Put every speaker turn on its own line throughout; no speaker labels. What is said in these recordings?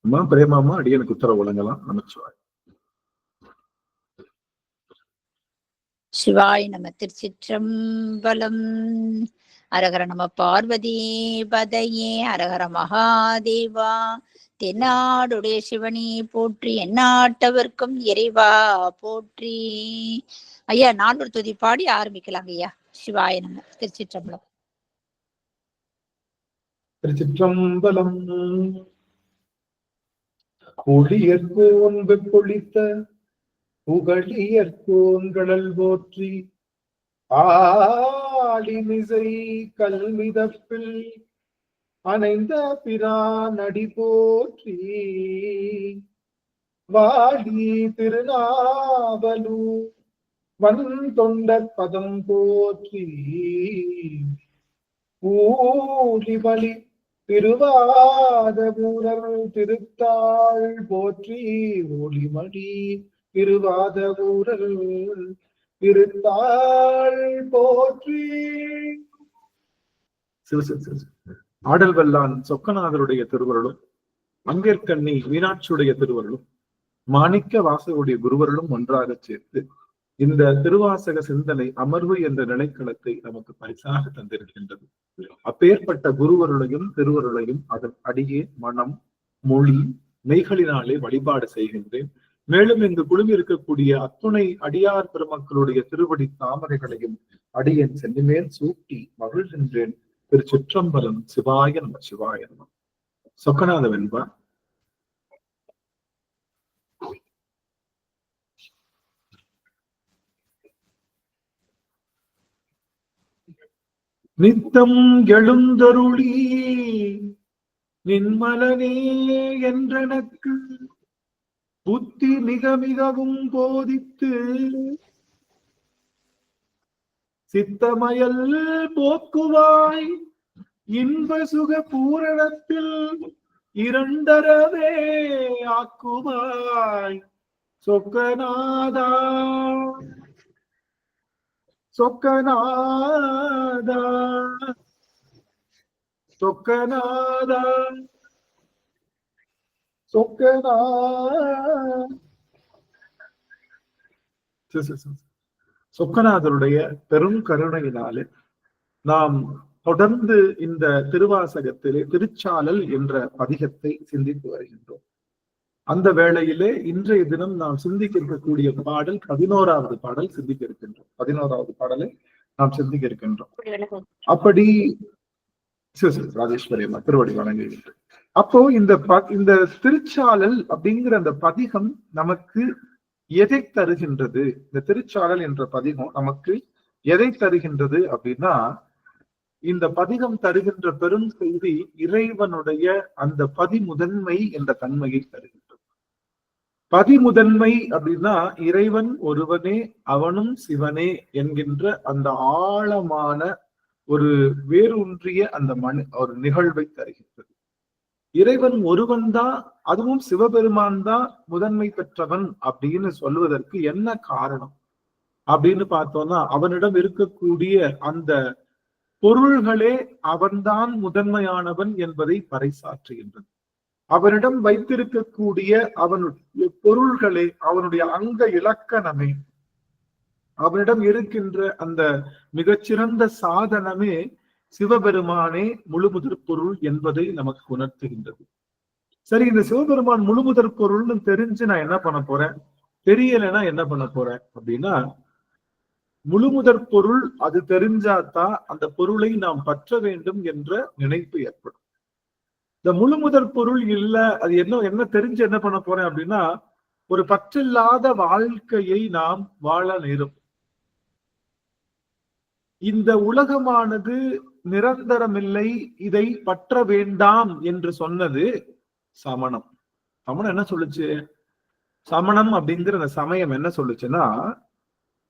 அம்மா பிரேமாமா அடியனுக்கு உத்தரவு வழங்கலாம். நமச்சிவாய்.
சிவாய் நம. திருச்சிற்றம்பலம். அரகர நம பார்வதி பதையே. அரகர மகாதேவா. தென்னாடுடைய சிவனி போற்றி, எந்நாட்டவர்க்கும் இறைவா போற்றி. ஐயா, நானூறு துதி பாடி ஆரம்பிக்கலாங்க ஐயா. சிவாய நம. திருச்சிற்றம்பலம்.
திருச்சிற்றம்பலம். ஒளியற்கோன் வெப்பொழித்த புகழியற்கோன்கடல் போற்றி, ஆளிமிசை கல்மிதப்பில் அணைந்த பிரான் அடி போற்றி, வாழி திருநாவலூர் வன் தொண்டர் பதம் போற்றி, ஊழிவழி திருவாதவூரர் திருத்தாள் போற்றி, ஒளிமணி திருவாதவூரர் திருத்தாள் போற்றி. ஆடல் வல்லான் சொக்கநாதருடைய திருவருளும், மங்கேற்கண்ணி மீனாட்சியுடைய திருவருளும், மாணிக்க வாசகருடைய குருவருளும் ஒன்றாக சேர்த்து இந்த திருவாசக சிந்தனை அமர்வு என்ற நிலைக்களத்தை நமக்கு பரிசாக தந்திருக்கின்றது. அப்பேற்பட்ட குருவருளையும் திருவருளையும் அதன் அடியே மனம் மொழி மெய்களினாலே வழிபாடு செய்கின்றேன். மேலும் இங்கு குழுமி இருக்கக்கூடிய அத்துணை அடியார் பெருமக்களுடைய திருவடி தாமரைகளையும் அடியேன் சென்னிமேல் சூட்டி மகிழ்கின்றேன். திருச்சிற்றம்பலம். சிவாய நம. சிவாய நம. சொக்கநாத வெண்பா. நித்தம் எழுந்தருளி நின்மலனே என்றனக்கு புத்தி மிக மிகவும் போதித்து, சித்தமயல் போக்குவாய் இன்ப சுக பூரணத்தில் இரண்டரவே ஆக்குவாய் சொக்கநாதா. சொக்கநாதா சொக்கநாதா சொக்கநாதா. சொக்கநாதருடைய பெரும் கருணையினாலே நாம் தொடர்ந்து இந்த திருவாசகத்திலே திருச்சாளல் என்ற பதிகத்தை சிந்தித்து வருகின்றோம். அந்த வேளையிலே இன்றைய தினம் நாம் சிந்திக்க இருக்கக்கூடிய பாடல் 11வது பாடல் சிந்திக்க இருக்கின்றோம். 11வது பாடலை நாம் சிந்திக்க இருக்கின்றோம். அப்படி ராஜேஸ்வரி அம்மா திருவடி வணங்குகின்றோம். அப்போ இந்த திருச்சாளல் அப்படிங்கிற அந்த பதிகம் நமக்கு எதை தருகின்றது? இந்த திருச்சாளல் என்ற பதிகம் நமக்கு எதை தருகின்றது அப்படின்னா, இந்த பதிகம் தருகின்ற பெரும் செய்தி இறைவனுடைய அந்த பதிமுதன்மை என்ற தன்மையை தருகின்றது. பதிமுதன்மை அப்படின்னா இறைவன் ஒருவனே, அவனும் சிவனே என்கின்ற அந்த ஆழமான ஒரு வேரூன்றிய அந்த ஒரு நிகழ்வை தருகின்றது. இறைவன் ஒருவன் தான், அதுவும் சிவபெருமான் தான் முதன்மை பெற்றவன் அப்படின்னு சொல்வதற்கு என்ன காரணம் அப்படின்னு பார்த்தோம்னா, அவனிடம் இருக்கக்கூடிய அந்த பொருள்களே அவன்தான் முதன்மையானவன் என்பதை பறைசாற்றுகின்றது. அவனிடம் வைத்திருக்கக்கூடிய அவனுடைய பொருள்களே, அவனுடைய அங்க இலக்கணமே, அவனிடம் இருக்கின்ற அந்த மிகச்சிறந்த சாதனமே சிவபெருமானே முழுமுதற் பொருள் என்பதை நமக்கு உணர்த்துகின்றது. சரி, இந்த சிவபெருமான் முழுமுதற் பொருள்னு தெரிஞ்சு நான் என்ன பண்ண போறேன், தெரியலைன்னா என்ன பண்ண போறேன் அப்படின்னா, முழுமுதற் பொருள் அது தெரிஞ்சாதான் அந்த பொருளை நாம் பற்ற வேண்டும் என்ற நினைப்பு ஏற்படும். இந்த முழுமுதற் பொருள் இல்ல, அது என்ன தெரிஞ்சு என்ன பண்ண போறேன் அப்படின்னா, ஒரு பற்றில்லாத வாழ்க்கையை நாம் வாழ நேரும். இந்த உலகமானது நிரந்தரமில்லை, இதை பற்ற வேண்டாம் என்று சொன்னது சமணம். சமணம் என்ன சொல்லுச்சு? சமணம் அப்படிங்கிற அந்த சமயம் என்ன சொல்லுச்சுன்னா,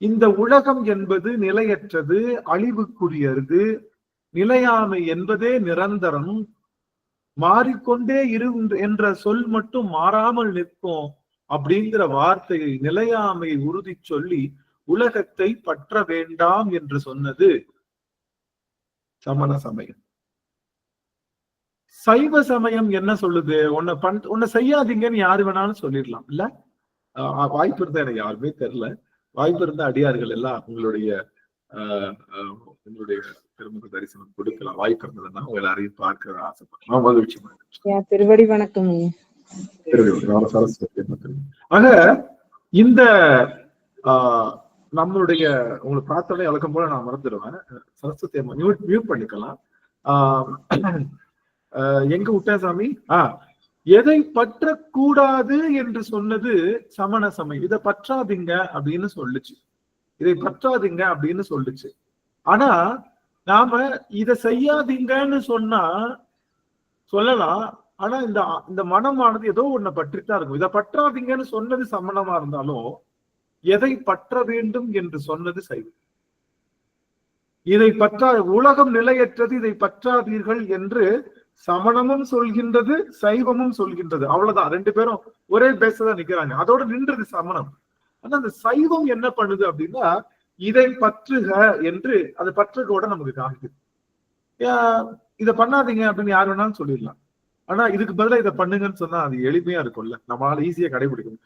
இந்த உலகம் என்பது நிலையற்றது, அழிவுக்குரியது, நிலையாமை என்பதே நிரந்தரம், மாறிக்கொண்டே இரு என்ற சொல் மட்டும் மாறாமல் நிற்கும் அப்படிங்கிற வார்த்தையை, நிலையாமையை உறுதி சொல்லி உலகத்தை பற்ற வேண்டாம் என்று சொன்னது சமண சமயம். சைவ சமயம் என்ன சொல்லுது? உன்னை செய்யாதீங்கன்னு யாரு வேணாலும் சொல்லிடலாம் இல்ல? வாய்ப்பு இருந்தா, எனக்கு யாருமே தெரியல, வாய்ப்பு இருந்தா அடியார்கள் எல்லாம் உங்களுடைய உங்களுடைய திருமுக தரிசனம் கொடுக்கலாம். வாய்ப்பு இருந்ததுன்னா உங்க எல்லாரையும் பார்க்க ஆசைப்படுறேன். மகிழ்ச்சி.
திருவடி வணக்கம்.
ஆக இந்த நம்மளுடைய உங்களுக்கு பார்த்தோன்னே வழக்கம் போல நான் மறந்துடுவேன். சரஸ்வதி அம்மா மியூட் பண்ணிக்கலாம். எங்க விட்டேன் சாமி? எதை பற்றக்கூடாது என்று சொன்னது சமண சமயம். இதை பற்றாதீங்க அப்படின்னு சொல்லுச்சு, இதை பற்றாதீங்க அப்படின்னு சொல்லுச்சு. ஆனா நாம இதை செய்யாதீங்கன்னு சொல்லலாம். ஆனா இந்த மனமானது ஏதோ ஒன்ன பற்றித்தான் இருக்கும். இதை பற்றாதீங்கன்னு சொன்னது சமணமா இருந்தாலும் எதை பற்ற வேண்டும் என்று சொன்னது சைவம். இதை உலகம் நிலையற்றது, இதை பற்றாதீர்கள் என்று சமணமும் சொல்கின்றது, சைவமும் சொல்கின்றது. அவ்வளவுதான், ரெண்டு பேரும் ஒரே பேசதான் நிக்கிறாங்க. அதோட நின்றது சமணம். ஆனா அந்த சைவம் என்ன பண்ணுது அப்படின்னா, இதை பற்றுக என்று அது பற்றுகோட நமக்கு காமிக்குது. இதை பண்ணாதீங்க அப்படின்னு யார் வேணாலும் சொல்லிடலாம். ஆனா இதுக்கு பதிலா இதை பண்ணுங்கன்னு சொன்னா அது எளிமையா இருக்கும்ல, நம்மளால ஈஸியா கடைபிடிக்கணும்.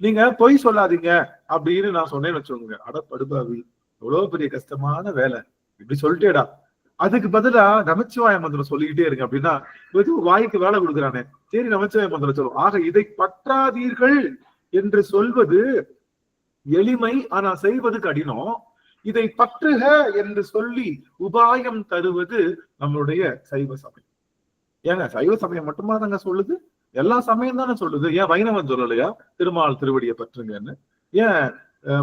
நீங்க பொய் சொல்லாதீங்க அப்படின்னு நான் சொன்னேன்னு வச்சுக்கோங்க, அடப்படுபாவி எவ்வளவு பெரிய கஷ்டமான வேலை இப்படி சொல்லிட்டேடா, அதுக்கு பதிலா நமச்சிவாய மந்திரம் சொல்லிக்கிட்டே இருங்க அப்படின்னா வாய்க்கு வேலை கொடுக்குறானே, சரி நமச்சிவாய மந்திரம் சொல்லுவோம். ஆக இதை பற்றாதீர்கள் என்று சொல்வது எளிமை, ஆனா செய்வது கடினம். இதை பற்றுக என்று சொல்லி உபாயம் தருவது நம்மளுடைய சைவ சமயம். ஏங்க சைவ சமயம் மட்டுமா தாங்க சொல்லுது? எல்லா சமயம் தானே சொல்லுது. ஏன் வைணவன் சொல்லலையா திருமால் திருவடியை பற்றுங்கன்னு? ஏன்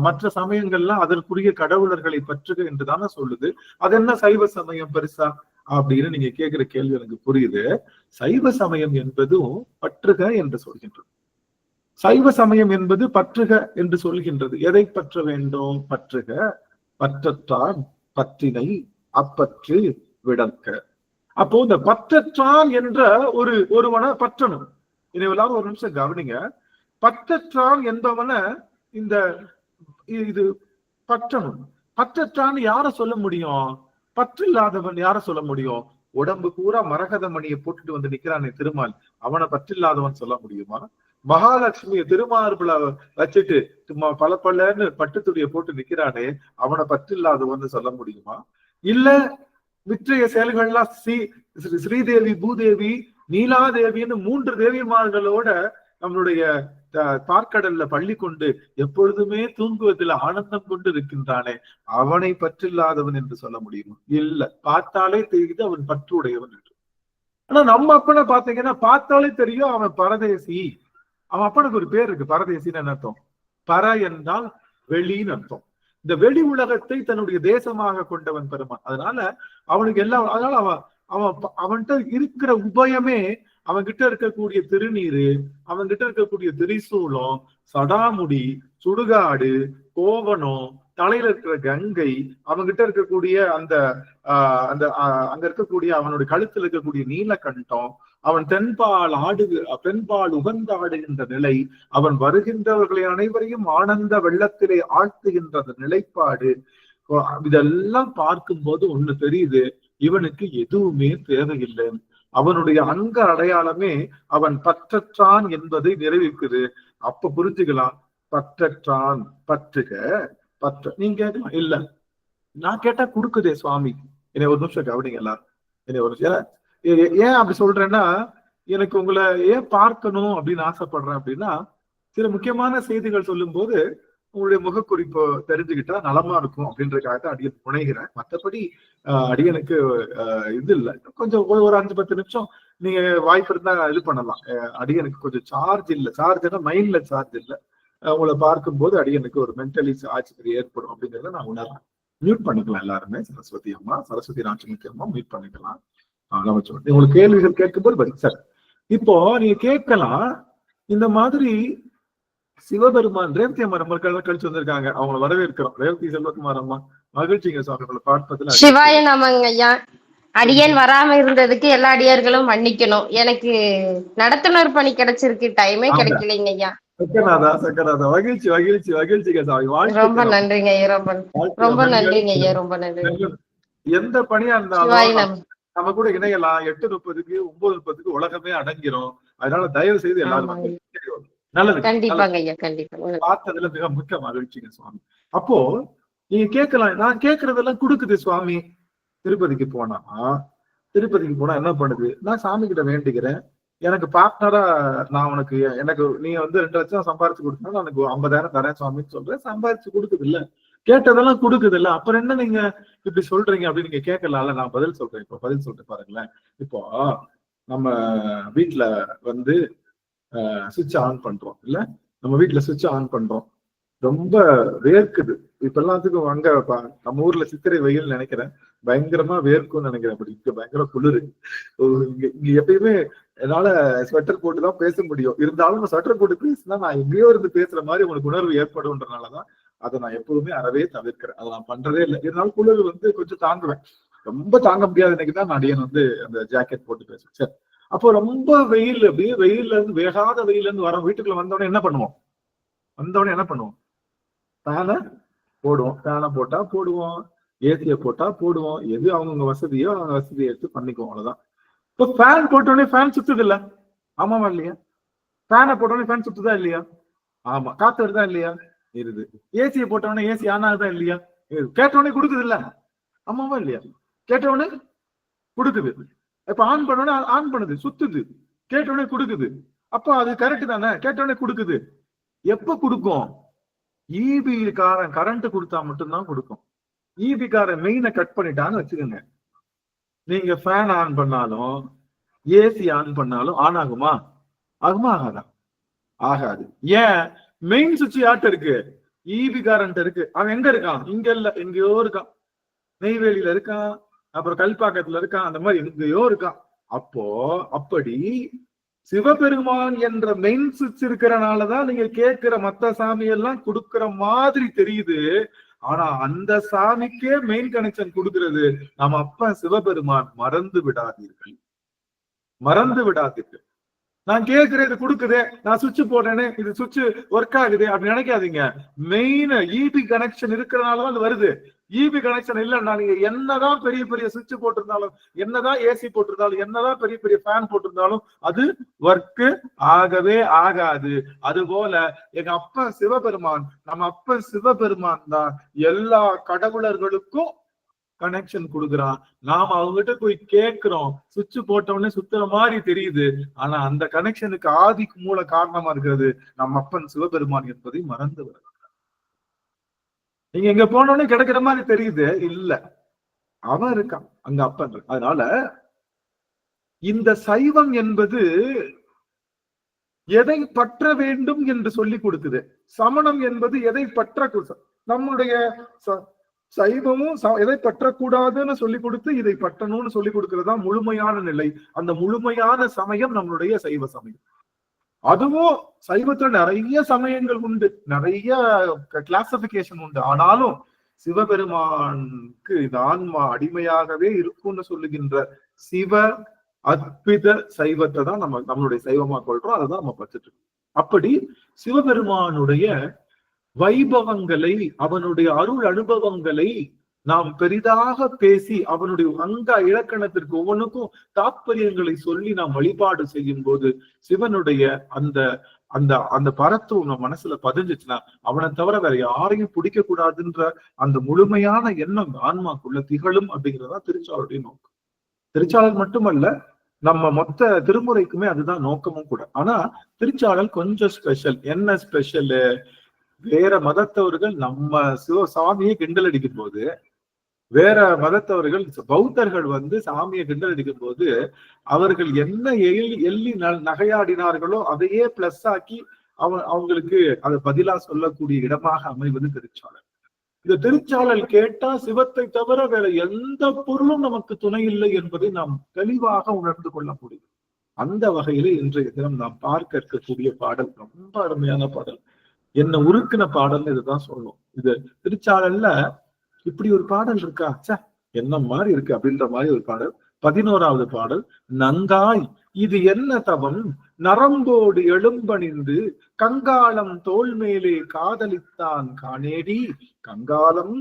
மற்ற சமயங்கள்லாம் அதற்குரிய கடவுளர்களை பற்றுக என்று தானே சொல்லுது. அது என்ன சைவ சமயம் பெருசா அப்படின்னு நீங்க கேட்கிற கேள்வி எனக்கு புரியுது. சைவ சமயம் என்பதும் பற்றுக என்று சொல்கின்றது. சைவ சமயம் என்பது பற்றுக என்று சொல்கின்றது. எதை பற்ற வேண்டும்? பற்றுக, பற்றற்றான் பற்றினை அப்பற்று விடற்க. அப்போ இந்த பற்றற்றான் என்ற ஒருவனை பற்றணும். இதை எல்லாரும் ஒரு நிமிஷம் கவனிங்க. பற்றற்றான் என்பவனை இது பற்றணும். பற்றற்றான் யார சொல்ல முடியும்? பற்று இல்லாதவன் யார சொல்ல முடியும்? உடம்பு பூரா மரகத மணியை போட்டுட்டு வந்து நிக்கிறானே திருமால், அவனை பற்றில்லாதவன் சொல்ல முடியுமா? மகாலட்சுமிய திருமார்புல வச்சுட்டு பல பலன்னு பட்டுத்துடைய போட்டு நிக்கிறானே, அவனை பற்றில்லாதவன் சொல்ல முடியுமா? இல்ல விற்றைய செயல்கள்லாம் ஸ்ரீதேவி, பூதேவி, நீலாதேவின்னு 3 தேவிமார்களோட நம்மளுடைய பார்க்கடல்ல பள்ளி கொண்டு எப்பொழுதுமே தூங்குவதில் ஆனந்தம் கொண்டு இருக்கின்றானே, அவனை பற்றில்லாதவன் என்று சொல்ல முடியுமா? இல்ல, பார்த்தாலே தெரியுது அவன் பற்று உடையவன் என்று. ஆனா நம்ம அப்பனை பாத்தீங்கன்னா பார்த்தாலே தெரியும் அவன் பரதேசி. அவன் அப்பனுக்கு ஒரு பேர் இருக்கு, பரதேசின்னு அர்த்தம். பர என்றால் வெளின்னு அர்த்தம். இந்த வெளி உலகத்தை தன்னுடைய தேசமாக கொண்டவன் பெருமான். அதனால அவனுக்கு எல்லாம், அதனால அவன்கிட்ட இருக்கிற உபயமே, அவன்கிட்ட இருக்கக்கூடிய திருநீரு, அவன்கிட்ட இருக்கக்கூடிய திரிசூலம், சடாமுடி, சுடுகாடு, கோவணம், தலையில இருக்கிற கங்கை, அவன்கிட்ட இருக்கக்கூடிய அந்த அங்க இருக்கக்கூடிய அவனுடைய கழுத்துல இருக்கக்கூடிய நீலகண்டம், அவன் பெண்பால் உகந்தாடுகின்ற நிலை, அவன் வருகின்றவர்களை அனைவரையும் ஆனந்த வெள்ளத்திலே ஆழ்த்துகின்ற நிலைப்பாடு, இதெல்லாம் பார்க்கும்போது ஒண்ணு தெரியுது, இவனுக்கு எதுவுமே தேவையில்லை. அவனுடைய அங்க அடையாளமே அவன் பற்றற்றான் என்பதை நிறைவேற்குது. அப்ப புரிஞ்சுக்கலாம், பற்றற்றான் பற்றுக பற்ற. நீங்க கேட்கலாம், இல்ல நான் கேட்டா கொடுக்குதே சுவாமி. என்னை ஒரு நிமிஷம் கவனிங்க எல்லாரும். என்னை ஒரு ஏன் அப்படி சொல்றேன்னா, எனக்கு உங்களை ஏன் பார்க்கணும் அப்படின்னு ஆசைப்படுறேன் அப்படின்னா, சில முக்கியமான செய்திகள் சொல்லும் போது உங்களுடைய முகக்குறிப்பு தெரிஞ்சுக்கிட்டா நலமா இருக்கும் அப்படின்றதுக்காகத்தான் அடியன் புனைகிறேன். மற்றபடி அடியனுக்கு இது இல்லை. கொஞ்சம் ஒரு 5-10 நிமிஷம் நீங்க வாய்ப்பு இருந்தா இது பண்ணலாம். அடியனுக்கு கொஞ்சம் சார்ஜ் இல்லை, சார்ஜ்னா மைண்ட்ல சார்ஜ் இல்லை. உங்களை பார்க்கும்போது அடியனுக்கு ஒரு மென்டலி சார்ஜ் ஏற்படும் அப்படிங்கிறத நான் உணர்றேன். மியூட் பண்ணிக்கலாம் எல்லாருமே. சரஸ்வதி அம்மா, சரஸ்வதி ராஜமூர்த்தி அம்மா மியூட் பண்ணிக்கலாம். உங்களுக்கு கேள்விகள் கேட்கும்போது பதில். சார் இப்போ நீங்க கேட்கலாம், இந்த மாதிரி சிவபெருமான் ரேவதி அம்மா நம்ம கழிச்சு வந்திருக்காங்க, அவங்களை வரவேற்கிறோம். ரேவதி செல்வகுமார் அம்மா, மகிழ்ச்சிங்க சுவாமி உங்களை பார்ப்பதுல.
சிவாய நமங்க ஐயா. அடியன் வராம இருந்ததுக்கு எல்லா அடியார்களும் மன்னிக்கணும். எனக்கு நடத்துனர் பணி கிடைச்சிருக்கு, டைமே கிடைக்கலைங்க ஐயா.
சக்கராதா மகிழ்ச்சி மகிழ்ச்சி மகிழ்ச்சிங்க சாமி.
ரொம்ப நன்றிங்க ஐயா, ரொம்ப நன்றிங்க ஐயா, ரொம்ப நன்றி.
எந்த பணியா இருந்தாலும் நம்ம கூட இணையலாம். 8:30க்கு 9:30க்கு உலகமே அடங்கிரும். அதனால தயவு செய்து எல்லாரும்
ஆமாங்க.
நல்லது.
கண்டிப்பாங்க ஐயா, கண்டிப்பா.
பார்த்ததுல மிக மிக்க மகிழ்ச்சிங்க சுவாமி. அப்போ நீங்க கேட்கலாம், நான் கேட்கறதெல்லாம் கொடுக்குது சுவாமி. திருப்பதிக்கு போனா என்ன பண்ணுது? நான் சாமி கிட்ட வேண்டிக்கிறேன், எனக்கு பார்ட்னரா நான் உனக்கு எனக்கு நீ வந்து 2 லட்சம் சம்பாரிச்சு கொடுத்தா எனக்கு 50,000 தரேன் சுவாமின்னு சொல்றேன். சம்பாரிச்சு கொடுக்குது இல்ல, கேட்டதெல்லாம் கொடுக்குது இல்ல, அப்புறம் என்ன நீங்க இப்படி சொல்றீங்க அப்படின்னு நீங்க கேட்கலாம்ல. நான் பதில் சொல்றேன். இப்போ பதில் சொல்லிட்டு பாருங்களேன். இப்போ நம்ம வீட்டுல வந்து சுவிட்ச் ஆன் பண்றோம் இல்ல, நம்ம வீட்டுல சுவிட்ச் ஆன் பண்றோம், ரொம்ப வேர்க்குது. இப்ப எல்லாத்துக்கும் அங்க நம்ம ஊர்ல சித்திரை வெயில் நினைக்கிறேன், பயங்கரமா வேர்க்கும்னு நினைக்கிறேன். அப்படி இங்க பயங்கர குளிரு. இங்க எப்பயுமே என்னால ஸ்வெட்டர் போட்டுதான் பேச முடியும். இருந்தாலும் ஸ்வெட்டர் போட்டு பேசினா நான் எங்கேயோ இருந்து பேசுற மாதிரி உங்களுக்கு உணர்வு ஏற்படும்ன்றனாலதான் அதை நான் எப்பவுமே அறவே தவிர்க்கிறேன். அதை நான் பண்றதே இல்லை. இருந்தாலும் குளிர் வந்து கொஞ்சம் தாங்குவேன். ரொம்ப தாங்க முடியாத இன்னைக்குதான் நான் அடியன் வந்து அந்த ஜாக்கெட் போட்டு பேசுவேன். சரி, அப்போ ரொம்ப வெயில், அப்படியே வெயில்ல இருந்து வேகாத வெயில இருந்து வரோம். வீட்டுக்குள்ள வந்தோடனே என்ன பண்ணுவோம்? ஃபேனை போடுவோம். ஃபேனை போட்டா போடுவோம், ஏசியை போட்டா போடுவோம். எது அவங்கவுங்க வசதியோ அவங்க வசதியை எடுத்து பண்ணிக்குவோம், அவ்வளவுதான். இப்போ ஃபேன் போட்டோடனே ஃபேன் சுத்துது இல்ல, ஆமாவா இல்லையா? ஃபேனை போட்டோடனே ஃபேன் சுத்துதா இல்லையா? ஆமா. காத்து வருதா இல்லையா? இருது. ஏசியை போட்டோடனே ஏசி ஆன் ஆகுதா இல்லையா? கேட்டோடனே கொடுக்குது இல்ல, ஆமாவா இல்லையா? கேட்டோடனே கொடுக்குது. இப்ப ஆன் பண்ணோடனே ஆன் பண்ணுது, சுத்துது, கேட்டோடனே கொடுக்குது. அப்போ அது கரெக்ட் தானே? கேட்டோடனே கொடுக்குது. எப்ப கொடுக்கும்? ஈபி காரன் கரண்ட் கொடுத்தா மட்டும்தான் கொடுக்கும். ஈபி காரன் மெயினை கட் பண்ணிட்டான்னு வச்சுக்கோங்க, நீங்க ஃபேன் ஆன் பண்ணாலும் ஏசி ஆன் பண்ணாலும் ஆன் ஆகுமா? ஆகாதா? ஆகாது. ஏன்? மெயின் சுவிட்ச் யார்ட்ட இருக்கு? ஈபி காரன்ட்ட இருக்கு. அவன் எங்க இருக்கான்? இங்க இல்ல, எங்கேயோ இருக்கான். நெய்வேலியில இருக்கான், அப்புறம் கல்பாக்கத்துல இருக்கான், அந்த மாதிரி எங்கேயோ இருக்கான். அப்போ அப்படி சிவபெருமான் என்ற மெயின் சுவிட்ச் இருக்கிறனாலதான் நீங்க கேட்கிற மத்த சாமி எல்லாம் கொடுக்கிற மாதிரி தெரியுது. ஆனா அந்த சாமிக்கே மெயின் கனெக்ஷன் கொடுக்கிறது நம்ம அப்ப சிவபெருமான். மறந்து விடாதீர்கள். நான் கேட்கிறேன், இது கொடுக்குதே, நான் சுவிட்ச் போடுறேனே, இது சுவிட்ச் ஒர்க் ஆகுது அப்படின்னு நினைக்காதீங்க. மெயின் ஈபி கனெக்ஷன் இருக்கிறதுனாலதான் அது வருது. ஈபி கனெக்ஷன் இல்லைன்னா நீங்க என்னதான் பெரிய பெரிய சுவிட்ச் போட்டிருந்தாலும், என்னதான் ஏசி போட்டிருந்தாலும், என்னதான் பெரிய பெரிய ஃபேன் போட்டிருந்தாலும் அது ஒர்க் ஆகவே ஆகாது. அது போல எங்க அப்ப சிவபெருமான், நம்ம அப்ப சிவபெருமான் தான் எல்லா கடவுளர்களுக்கும் கனெக்ஷன் கொடுக்குறான். நாம அவங்ககிட்ட போய் கேட்கிறோம், சுவிட்ச் போட்டவொடனே சுத்துற மாதிரி தெரியுது. ஆனா அந்த கனெக்ஷனுக்கு ஆதிக்கு மூல காரணமா இருக்கிறது நம்ம அப்பன் சிவபெருமான் என்பதை மறந்து வருகிறார். நீங்க எங்க போனோடனே கிடைக்கிற மாதிரி தெரியுது, இல்ல, அவன் இருக்கான் அங்க அப்பன். அதனால இந்த சைவம் என்பது எதை பற்ற வேண்டும் என்று சொல்லி கொடுக்குது. சமணம் என்பது எதை பற்ற, நம்முடைய சைவமும் எதை பற்றக்கூடாதுன்னு சொல்லி கொடுத்து இதை பற்றணும்னு சொல்லி கொடுக்கறதா முழுமையான நிலை. அந்த முழுமையான சமயம் நம்மளுடைய சைவ சமயம். அதுவும் சைவத்துல நிறைய சமயங்கள் உண்டு, நிறைய கிளாசிபிகேஷன் உண்டு. ஆனாலும் சிவபெருமானுக்கு இந்த ஆன்மா அடிமையாகவே இருக்கும்னு சொல்லுகின்ற சிவ அத்பித சைவத்தை தான் நம்மளுடைய சைவமா கொள்றோம். அதை தான் நம்ம பற்றிட்டு இருக்கோம். அப்படி சிவபெருமானுடைய வைபவங்களை, அவனுடைய அருள் அனுபவங்களை நாம் பெரிதாக பேசி அவனுடைய அங்க இலக்கணத்திற்கு ஒவ்வொன்றுக்கும் தாற்பயங்களை சொல்லி நாம் வழிபாடு செய்யும் போது சிவனுடைய அந்த அந்த அந்த பரத்துவம் நம்ம மனசுல பதிஞ்சிச்சுன்னா அவனை தவிர வேற யாரையும் பிடிக்க கூடாதுன்ற அந்த முழுமையான எண்ணம் ஆன்மாக்குள்ள திகழும் அப்படிங்கிறதா திருச்சாளுடைய நோக்கம். திருச்சாளர் மட்டுமல்ல, நம்ம மொத்த திருமுறைக்குமே அதுதான் நோக்கமும் கூட. ஆனா திருச்சாளர் கொஞ்சம் ஸ்பெஷல். என்ன ஸ்பெஷல்? வேற மதத்தவர்கள் நம்ம சாமியை கிண்டல் அடிக்கும் போது, வேற மதத்தவர்கள் பௌத்தர்கள் வந்து சாமியை கிண்டல் அடிக்கும் போது அவர்கள் என்ன எள்ளி நகையாடினார்களோ அதையே பிளஸ் ஆக்கி அவங்களுக்கு அதை பதிலா சொல்லக்கூடிய இடமாக அமைவது திருச்சாளர். இந்த திருச்சாளர் கேட்டா சிவத்தை தவிர வேற எந்த பொருளும் நமக்கு துணை இல்லை என்பதை நாம் தெளிவாக உணர்ந்து கொள்ள முடியும். அந்த வகையில இன்றைய தினம் நாம் பார்க்க இருக்கக்கூடிய பாடல் ரொம்ப அருமையான பாடல். என்ன உருக்கின பாடல்னு இதுதான் சொல்லும். இது திருச்சாளர்ல இப்படி ஒரு பாடல் இருக்கா, என்ன மாதிரி இருக்கு அப்படின்ற மாதிரி ஒரு பாடல். 11வது பாடல். நங்காய் இது என்ன தவம், நரம்போடு எழும்பணிந்து கங்காளம் தோல் மேலே காதலித்தான் காணேடி, கங்காளம்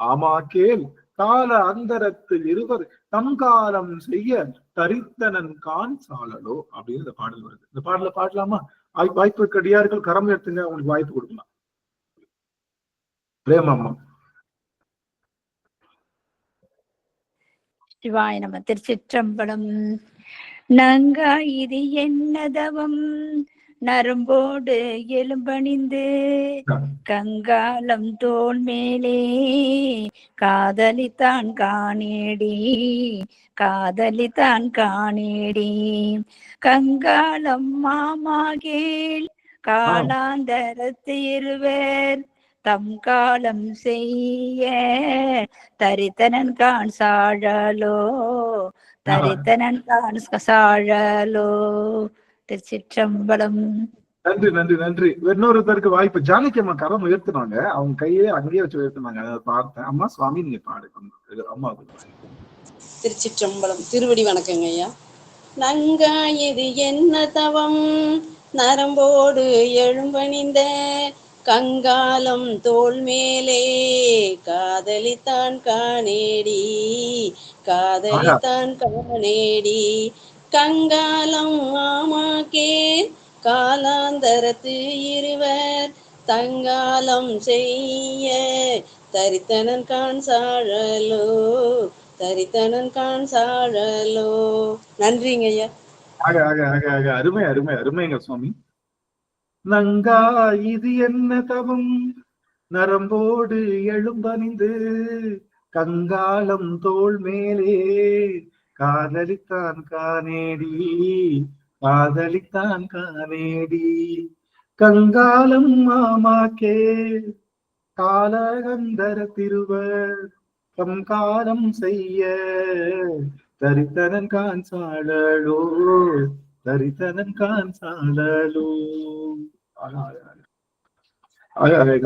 ஆமாக்கேல் கால அந்தரத்தில் இருவர் தங்காலம் செய்ய தரித்தனன் கான் சாழலோ அப்படின்னு இந்த பாடல் வருது. இந்த பாடல பாடலாமா? வாய்ப்பு கடியார்கள் கரம் எடுத்துங்க, உங்களுக்கு வாய்ப்பு கொடுக்கலாம். பிரேமாமா.
சிவாய நம. திருச்சிற்றம்பலம். நங்கா இது என்னதவம் நரம்போடு எலும்பணிந்து கங்காலம் தோல் மேலே காதலித்தான் காணேடி காதலித்தான் காணேடி கங்காலம் மாமாகேள் காலாந்தரத்து இருவர் தம் காலம் செய்ய தரித்தனன் கான் சாழலோ தரித்தனன் கான் சாழலோ. திருச்சிற்றம்பலம்.
நன்றி நன்றி நன்றி. இன்னொருத்தருக்கு வாய்ப்பு. ஜானகி அம்மா கரம் உயர்த்தினாங்க, அவங்க கையே அங்கேயே வச்சு உயர்த்தினாங்க, அதை பார்த்தேன். அம்மா சுவாமி நீங்க பாடு. அம்மா.
திருச்சிற்றம்பலம். திருவடி வணக்கங்க ஐயா. நங்காயது என்ன தவம் நரம்போடு எழும்பணிந்த கங்காலம் தோல் மேலே காதலித்தான் காணேடி காதலித்தான் காணேடி கங்காலம் மாமாக்கே காலாந்தரத்து இருவர் தங்காலம் செய்ய தரித்தனன் கான் சாழலோ தரித்தனன் கான் சாழலோ. நன்றிங்க ஐயா.
அருமை அருமை அருமைங்க சுவாமி. நங்கா இது என்ன தவம் நரம்போடு எழும்பணிந்து கங்காலம் தோல் மேலே காதலித்தான் காணேடி காதலித்தான் காணேடி கங்காலம் மாமாக்கே காலகந்தர திருவர் தம் காலம் செய்ய தரித்தனன் கான் சாழலோ தரித்தனன் கான் சாழலோ.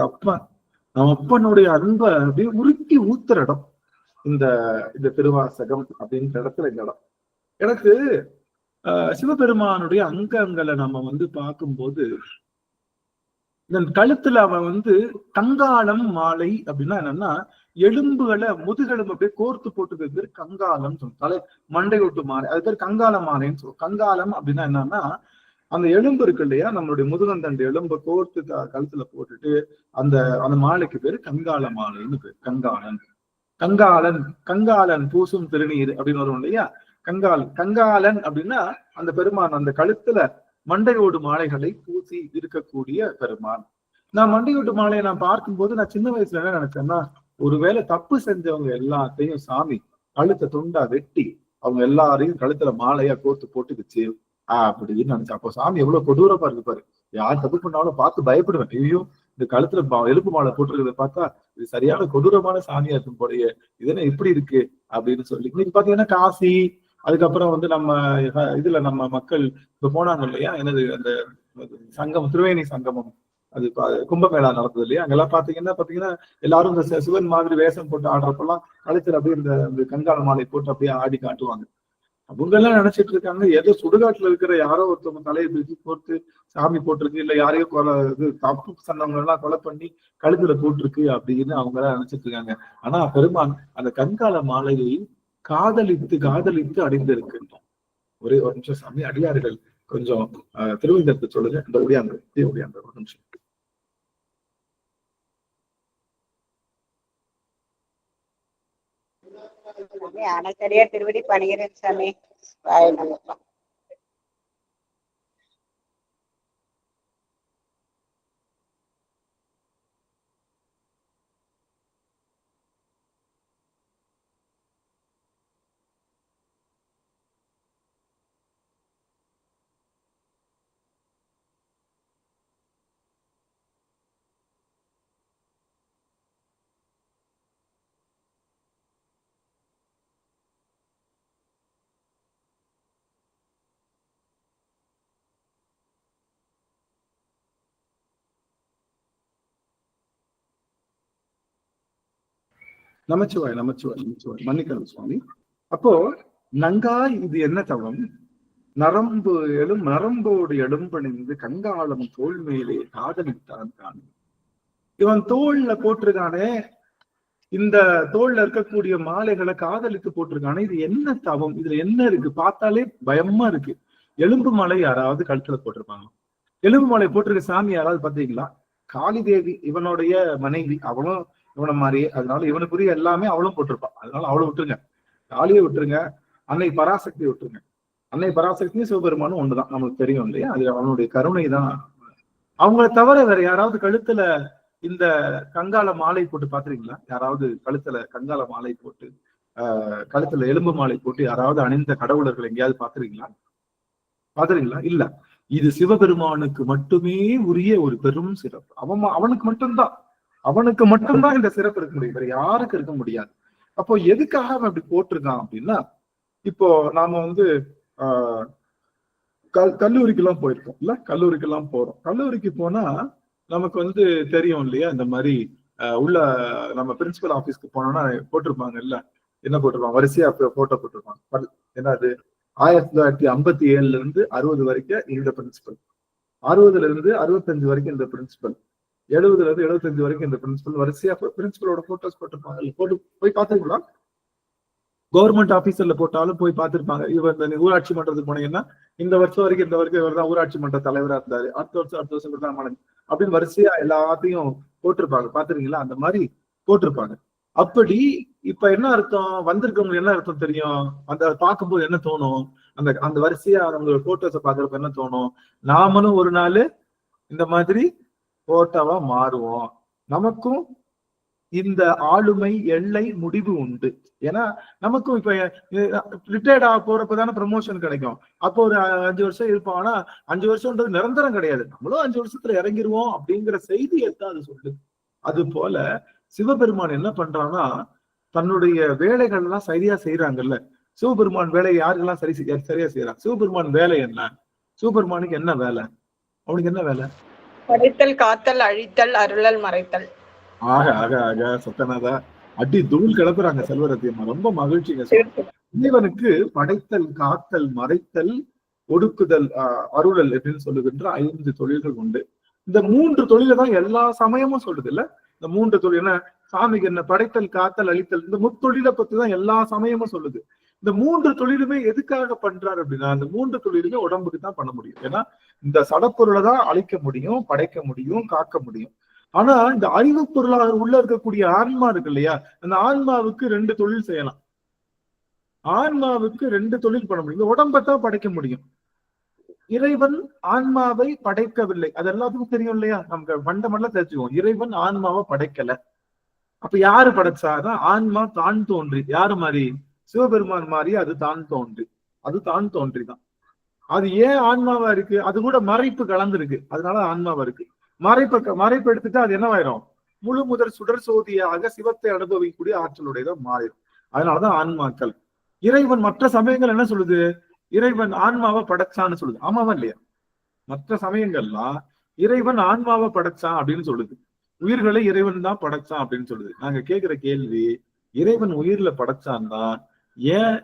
அப்பா நம்ம அப்பனுடைய அன்பை அப்படியே உருக்கி ஊத்துற இடம் இந்த திருவாசகம் அப்படின்ற இடத்துல இந்த இடம். எனக்கு சிவபெருமானுடைய அங்கங்களை நம்ம பார்க்கும்போது இந்த கழுத்துல அவன் கங்காலம் மாலை அப்படின்னா என்னன்னா எலும்புகளை முதுகெலும்பு அப்படியே கோர்த்து போட்டுக்கிறது பேர் கங்காலம் சொல்லும். தலை மண்டை ஒட்டு மாலை, அது பேர் கங்கால மாலைன்னு சொல்லுவோம். கங்காலம் அப்படின்னா என்னன்னா அந்த எலும்பு இருக்கு இல்லையா, நம்மளுடைய முதுகந்தண்டு எலும்பை கோர்த்து கழுத்துல போட்டுட்டு அந்த அந்த மாலைக்கு பேரு கங்கால மாலைன்னு பேர். கங்காளன் கங்காளன் பூசும் திருநீர் அப்படின்னு வரும் இல்லையா. கங்காளன் அப்படின்னா அந்த பெருமான் அந்த கழுத்துல மண்டையோடு மாலைகளை பூசி இருக்கக்கூடிய பெருமான். நான் மண்டையோட்டு மாலையை நான் பார்க்கும்போது நான் சின்ன வயசுல என்ன நினைச்சேன்னா, ஒருவேளை தப்பு செஞ்சவங்க எல்லாத்தையும் சாமி கழுத்தை துண்டா வெட்டி அவங்க எல்லாரையும் கழுத்துல மாலையா கோர்த்து போட்டுக்குச்சு அப்படின்னு நினைச்சேன். அப்போ சாமி எவ்வளவு கொடூரமா இருக்கு பாரு. யார் தப்பு பண்ணாலும் பார்த்து பயப்படுவேன். ஐயோ இந்த கழுத்துல எலும்பு மாலை போட்டுருக்கிறத பார்த்தா இது சரியான கொடூரமான சாமியா இருக்கும் போடைய, இதென்ன இப்படி இருக்கு அப்படின்னு சொல்லி. இன்னைக்கு பாத்தீங்கன்னா காசி, அதுக்கப்புறம் நம்ம இதுல நம்ம மக்கள் இப்ப போனாங்க இல்லையா, எனது அந்த சங்கமம் திருவேணி சங்கமம், அது கும்பமேளா நடந்தது இல்லையா, அங்கெல்லாம் பாத்தீங்கன்னா எல்லாரும் இந்த சிவன் மாதிரி வேஷம் போட்டு ஆடுறப்பெல்லாம் கழுத்துல அப்படியே இந்த கங்கால மாலை போட்டு அப்படியே ஆடி காட்டுவாங்க. அவங்க எல்லாம் நினைச்சிட்டு இருக்காங்க ஏதோ சுடுகாட்டுல இருக்கிற யாரோ ஒருத்தவங்க தலையை பிரிச்சு போட்டு சாமி போட்டிருக்கு, இல்ல யாரையோ தப்பு சொன்னவங்க எல்லாம் கொலை பண்ணி கழுத்துல போட்டிருக்கு அப்படின்னு அவங்க எல்லாம் நினைச்சிட்டு இருக்காங்க. ஆனா பெருமான் அந்த கங்கால மாலையை காதலித்து காதலித்து அடைந்திருக்கின்றோம். ஒரே ஒரு நிமிஷம் சாமி, அடியார்கள் கொஞ்சம் திருவந்தரத்தை சொல்லுங்க. இந்த ஒடியாங்க ஒரு நிமிஷம்.
சரியா திருவடி பணிகிறேன் சாமி.
நமச்சிவாய் நமச்சிவாய் நமச்சிவாய். மன்னிக்கணும் சுவாமி. அப்போ நங்கா இது என்ன தவம் நரம்போடு எலும்பணிந்து கங்காளம் தோல் மேலே காதலித்தான் காணும். இவன் தோல்ல போட்டிருக்கானே இந்த தோல்ல இருக்கக்கூடிய மாலைகளை காதலித்து போட்டிருக்காங்க. இது என்ன தவம், இதுல என்ன இருக்கு? பார்த்தாலே பயமா இருக்கு. எலும்பு மாலை யாராவது கழுத்துல போட்டிருப்பாங்க? எலும்பு மாலை போட்டிருக்க சாமி யாராவது பாத்தீங்களா? காளி தேவி இவனுடைய மனைவி, அவளும் இவனை மாதிரியே, அதனால இவனுக்குரிய எல்லாமே அவளும் போட்டிருப்பான். அதனால அவளை விட்டுருங்க, காளியை விட்டுருங்க, அன்னை பராசக்தியை விட்டுருங்க. அன்னை பராசக்தியும் சிவபெருமானும் ஒண்ணுதான், நமக்கு தெரியும் இல்லையா? அது அவனுடைய கருணை தான். அவங்கள தவிர வேற யாராவது கழுத்துல இந்த கங்கால மாலை போட்டு பாத்துறீங்களா? யாராவது கழுத்துல கங்கால மாலை போட்டு கழுத்துல எலும்பு மாலை போட்டு யாராவது அணிந்த கடவுளர்கள் எங்கேயாவது பாத்துறீங்களா? இல்ல. இது சிவபெருமானுக்கு மட்டுமே உரிய ஒரு பெரும் சிறப்பு. அவனுக்கு மட்டும்தான் இந்த சிறப்பு இருக்க முடியும், வேற யாருக்கு இருக்க முடியாது. அப்போ எதுக்காக அவன் அப்படி போட்டிருக்கான் அப்படின்னா, இப்போ நாம கல்லூரிக்கு எல்லாம் போயிருக்கோம் இல்ல, கல்லூரிக்கு எல்லாம் போறோம். கல்லூரிக்கு போனா நமக்கு தெரியும் இல்லையா, இந்த மாதிரி உள்ள நம்ம பிரின்சிபல் ஆபீஸ்க்கு போனோம்னா போட்டிருப்பாங்க இல்ல, என்ன போட்டிருப்பாங்க, வரிசையா போட்டோ போட்டிருப்பாங்க. என்னது, 1957 இருந்து 60 வரைக்கும் இந்த பிரின்சிபல், 60ல இருந்து 65 வரைக்கும் இந்த பிரின்சிபல், 70ல இருந்து 75 வரைக்கும் இந்த பிரின்சிபல், வரிசையா பிரின்சிபலோட போட்டோஸ் போட்டிருப்பாங்க. போய் பார்த்துக்கலாம். கவர்மெண்ட் ஆபீசர்ல போட்டாலும் போய் பார்த்திருப்பாங்க. இந்த ஊராட்சி மன்றத்துக்கு போனீங்கன்னா இந்த வருஷம் வரைக்கும் இவர் தான் ஊராட்சி மன்ற தலைவரா இருந்தாரு, அடுத்த வருஷம் தான் அப்படின்னு வரிசையா எல்லாத்தையும் போட்டிருப்பாங்க. பாத்துருக்கீங்களா? அந்த மாதிரி போட்டிருப்பாங்க. அப்படி இப்ப என்ன அர்த்தம், வந்திருக்கவங்களுக்கு என்ன அர்த்தம் தெரியும்? அந்த பார்க்கும்போது என்ன தோணும், அந்த வரிசையா நம்மளோட போட்டோஸை பாக்குறப்ப என்ன தோணும், நாமளும் ஒரு நாள் இந்த மாதிரி போட்டோவா மாறுவோம், நமக்கும் இந்த ஆளுமை எல்லை முடிவு உண்டு. ஏன்னா நமக்கும் இப்ப ரிட்டையர்ட் ஆக போறப்பதானே ப்ரமோஷன் கிடைக்கும். அப்போ ஒரு 5 வருஷம் இருப்போம். ஆனா 5 வருஷம்ன்றது நிரந்தரம் கிடையாது. நம்மளும் 5 வருஷத்துல இறங்கிருவோம் அப்படிங்கிற செய்தியை தான் அது சொல்லுது. அது போல சிவபெருமான் என்ன பண்றான்னா, தன்னுடைய வேலைகள் எல்லாம் சரியா செய்யறாங்கல்ல. சிவபெருமான் வேலையை யாருக்கெல்லாம் சரியா செய்யறாங்க? சிவபெருமான் வேலை என்ன? சிவபெருமானுக்கு என்ன வேலை? அவனுக்கு என்ன வேலை?
படைத்தல், காத்தல், அழித்தல், அருளல், மறைத்தல்.
ஆக ஆக ஆக சத்தனாதா அடி தூள் கிளப்புறாங்க செல்வரத்தியம்மா. ரொம்ப மகிழ்ச்சிங்க. இறைவனுக்கு படைத்தல், காத்தல், மறைத்தல், ஒடுக்குதல், அருளல் அப்படின்னு சொல்லுகின்ற 5 தொழில்கள் உண்டு. இந்த 3 தொழிலை தான் எல்லா சமயமும் சொல்லுது இல்ல. இந்த 3 தொழில் என்ன, சாமிக்கு என்ன, படைத்தல், காத்தல், அழித்தல், இந்த முத்தொழிலை பத்தி தான் எல்லா சமயமும் சொல்லுது. இந்த 3 தொழிலுமே எதுக்காக பண்றாரு அப்படின்னா, இந்த 3 தொழிலுமே உடம்புக்கு தான் பண்ண முடியும். ஏன்னா இந்த சடப்பொருளை தான் அழிக்க முடியும், படைக்க முடியும், காக்க முடியும். ஆனா இந்த அறிவு பொருளாக உள்ள இருக்கக்கூடிய ஆன்மா இருக்கு இல்லையா, அந்த ஆன்மாவுக்கு 2 தொழில் செய்யலாம். ஆன்மாவுக்கு 2 தொழில் பண்ண முடியும். இந்த உடம்பத்தான் படைக்க முடியும். இறைவன் ஆன்மாவை படைக்கவில்லை, அது எல்லாத்துக்கும் தெரியும் இல்லையா, நமக்கு ஃபண்டமெண்டலா தெரிஞ்சுக்குவோம். இறைவன் ஆன்மாவை படைக்கல. அப்ப யாரு படைச்சாதான்? ஆன்மா தான் தோன்றி. யாரு மாதிரி? சிவபெருமான் மாதிரி அது தான் தோன்றிதான். அது ஏன் ஆன்மாவா இருக்கு? அது கூட மறைப்பு கலந்துருக்கு, அதனால ஆன்மாவா இருக்கு. மறைப்பு எடுத்துட்டா அது என்னவாயிரும்? முழு முதல் சுடர் சோதியாக சிவத்தை அனுபவிக்கக்கூடிய ஆற்றலுடையதான் மாறிடும். அதனாலதான் ஆன்மாக்கள். இறைவன் மற்ற சமயங்கள் என்ன சொல்லுது? இறைவன் ஆன்மாவை படைச்சான்னு சொல்லுது. ஆமாவா இல்லையா? மற்ற சமயங்கள்லாம் இறைவன் ஆன்மாவை படைச்சான் அப்படின்னு சொல்லுது, உயிர்களை இறைவன் தான் படைச்சான் அப்படின்னு சொல்லுது. நாங்க கேட்கிற கேள்வி, இறைவன் உயிர்ல படைச்சான்னா ஏன்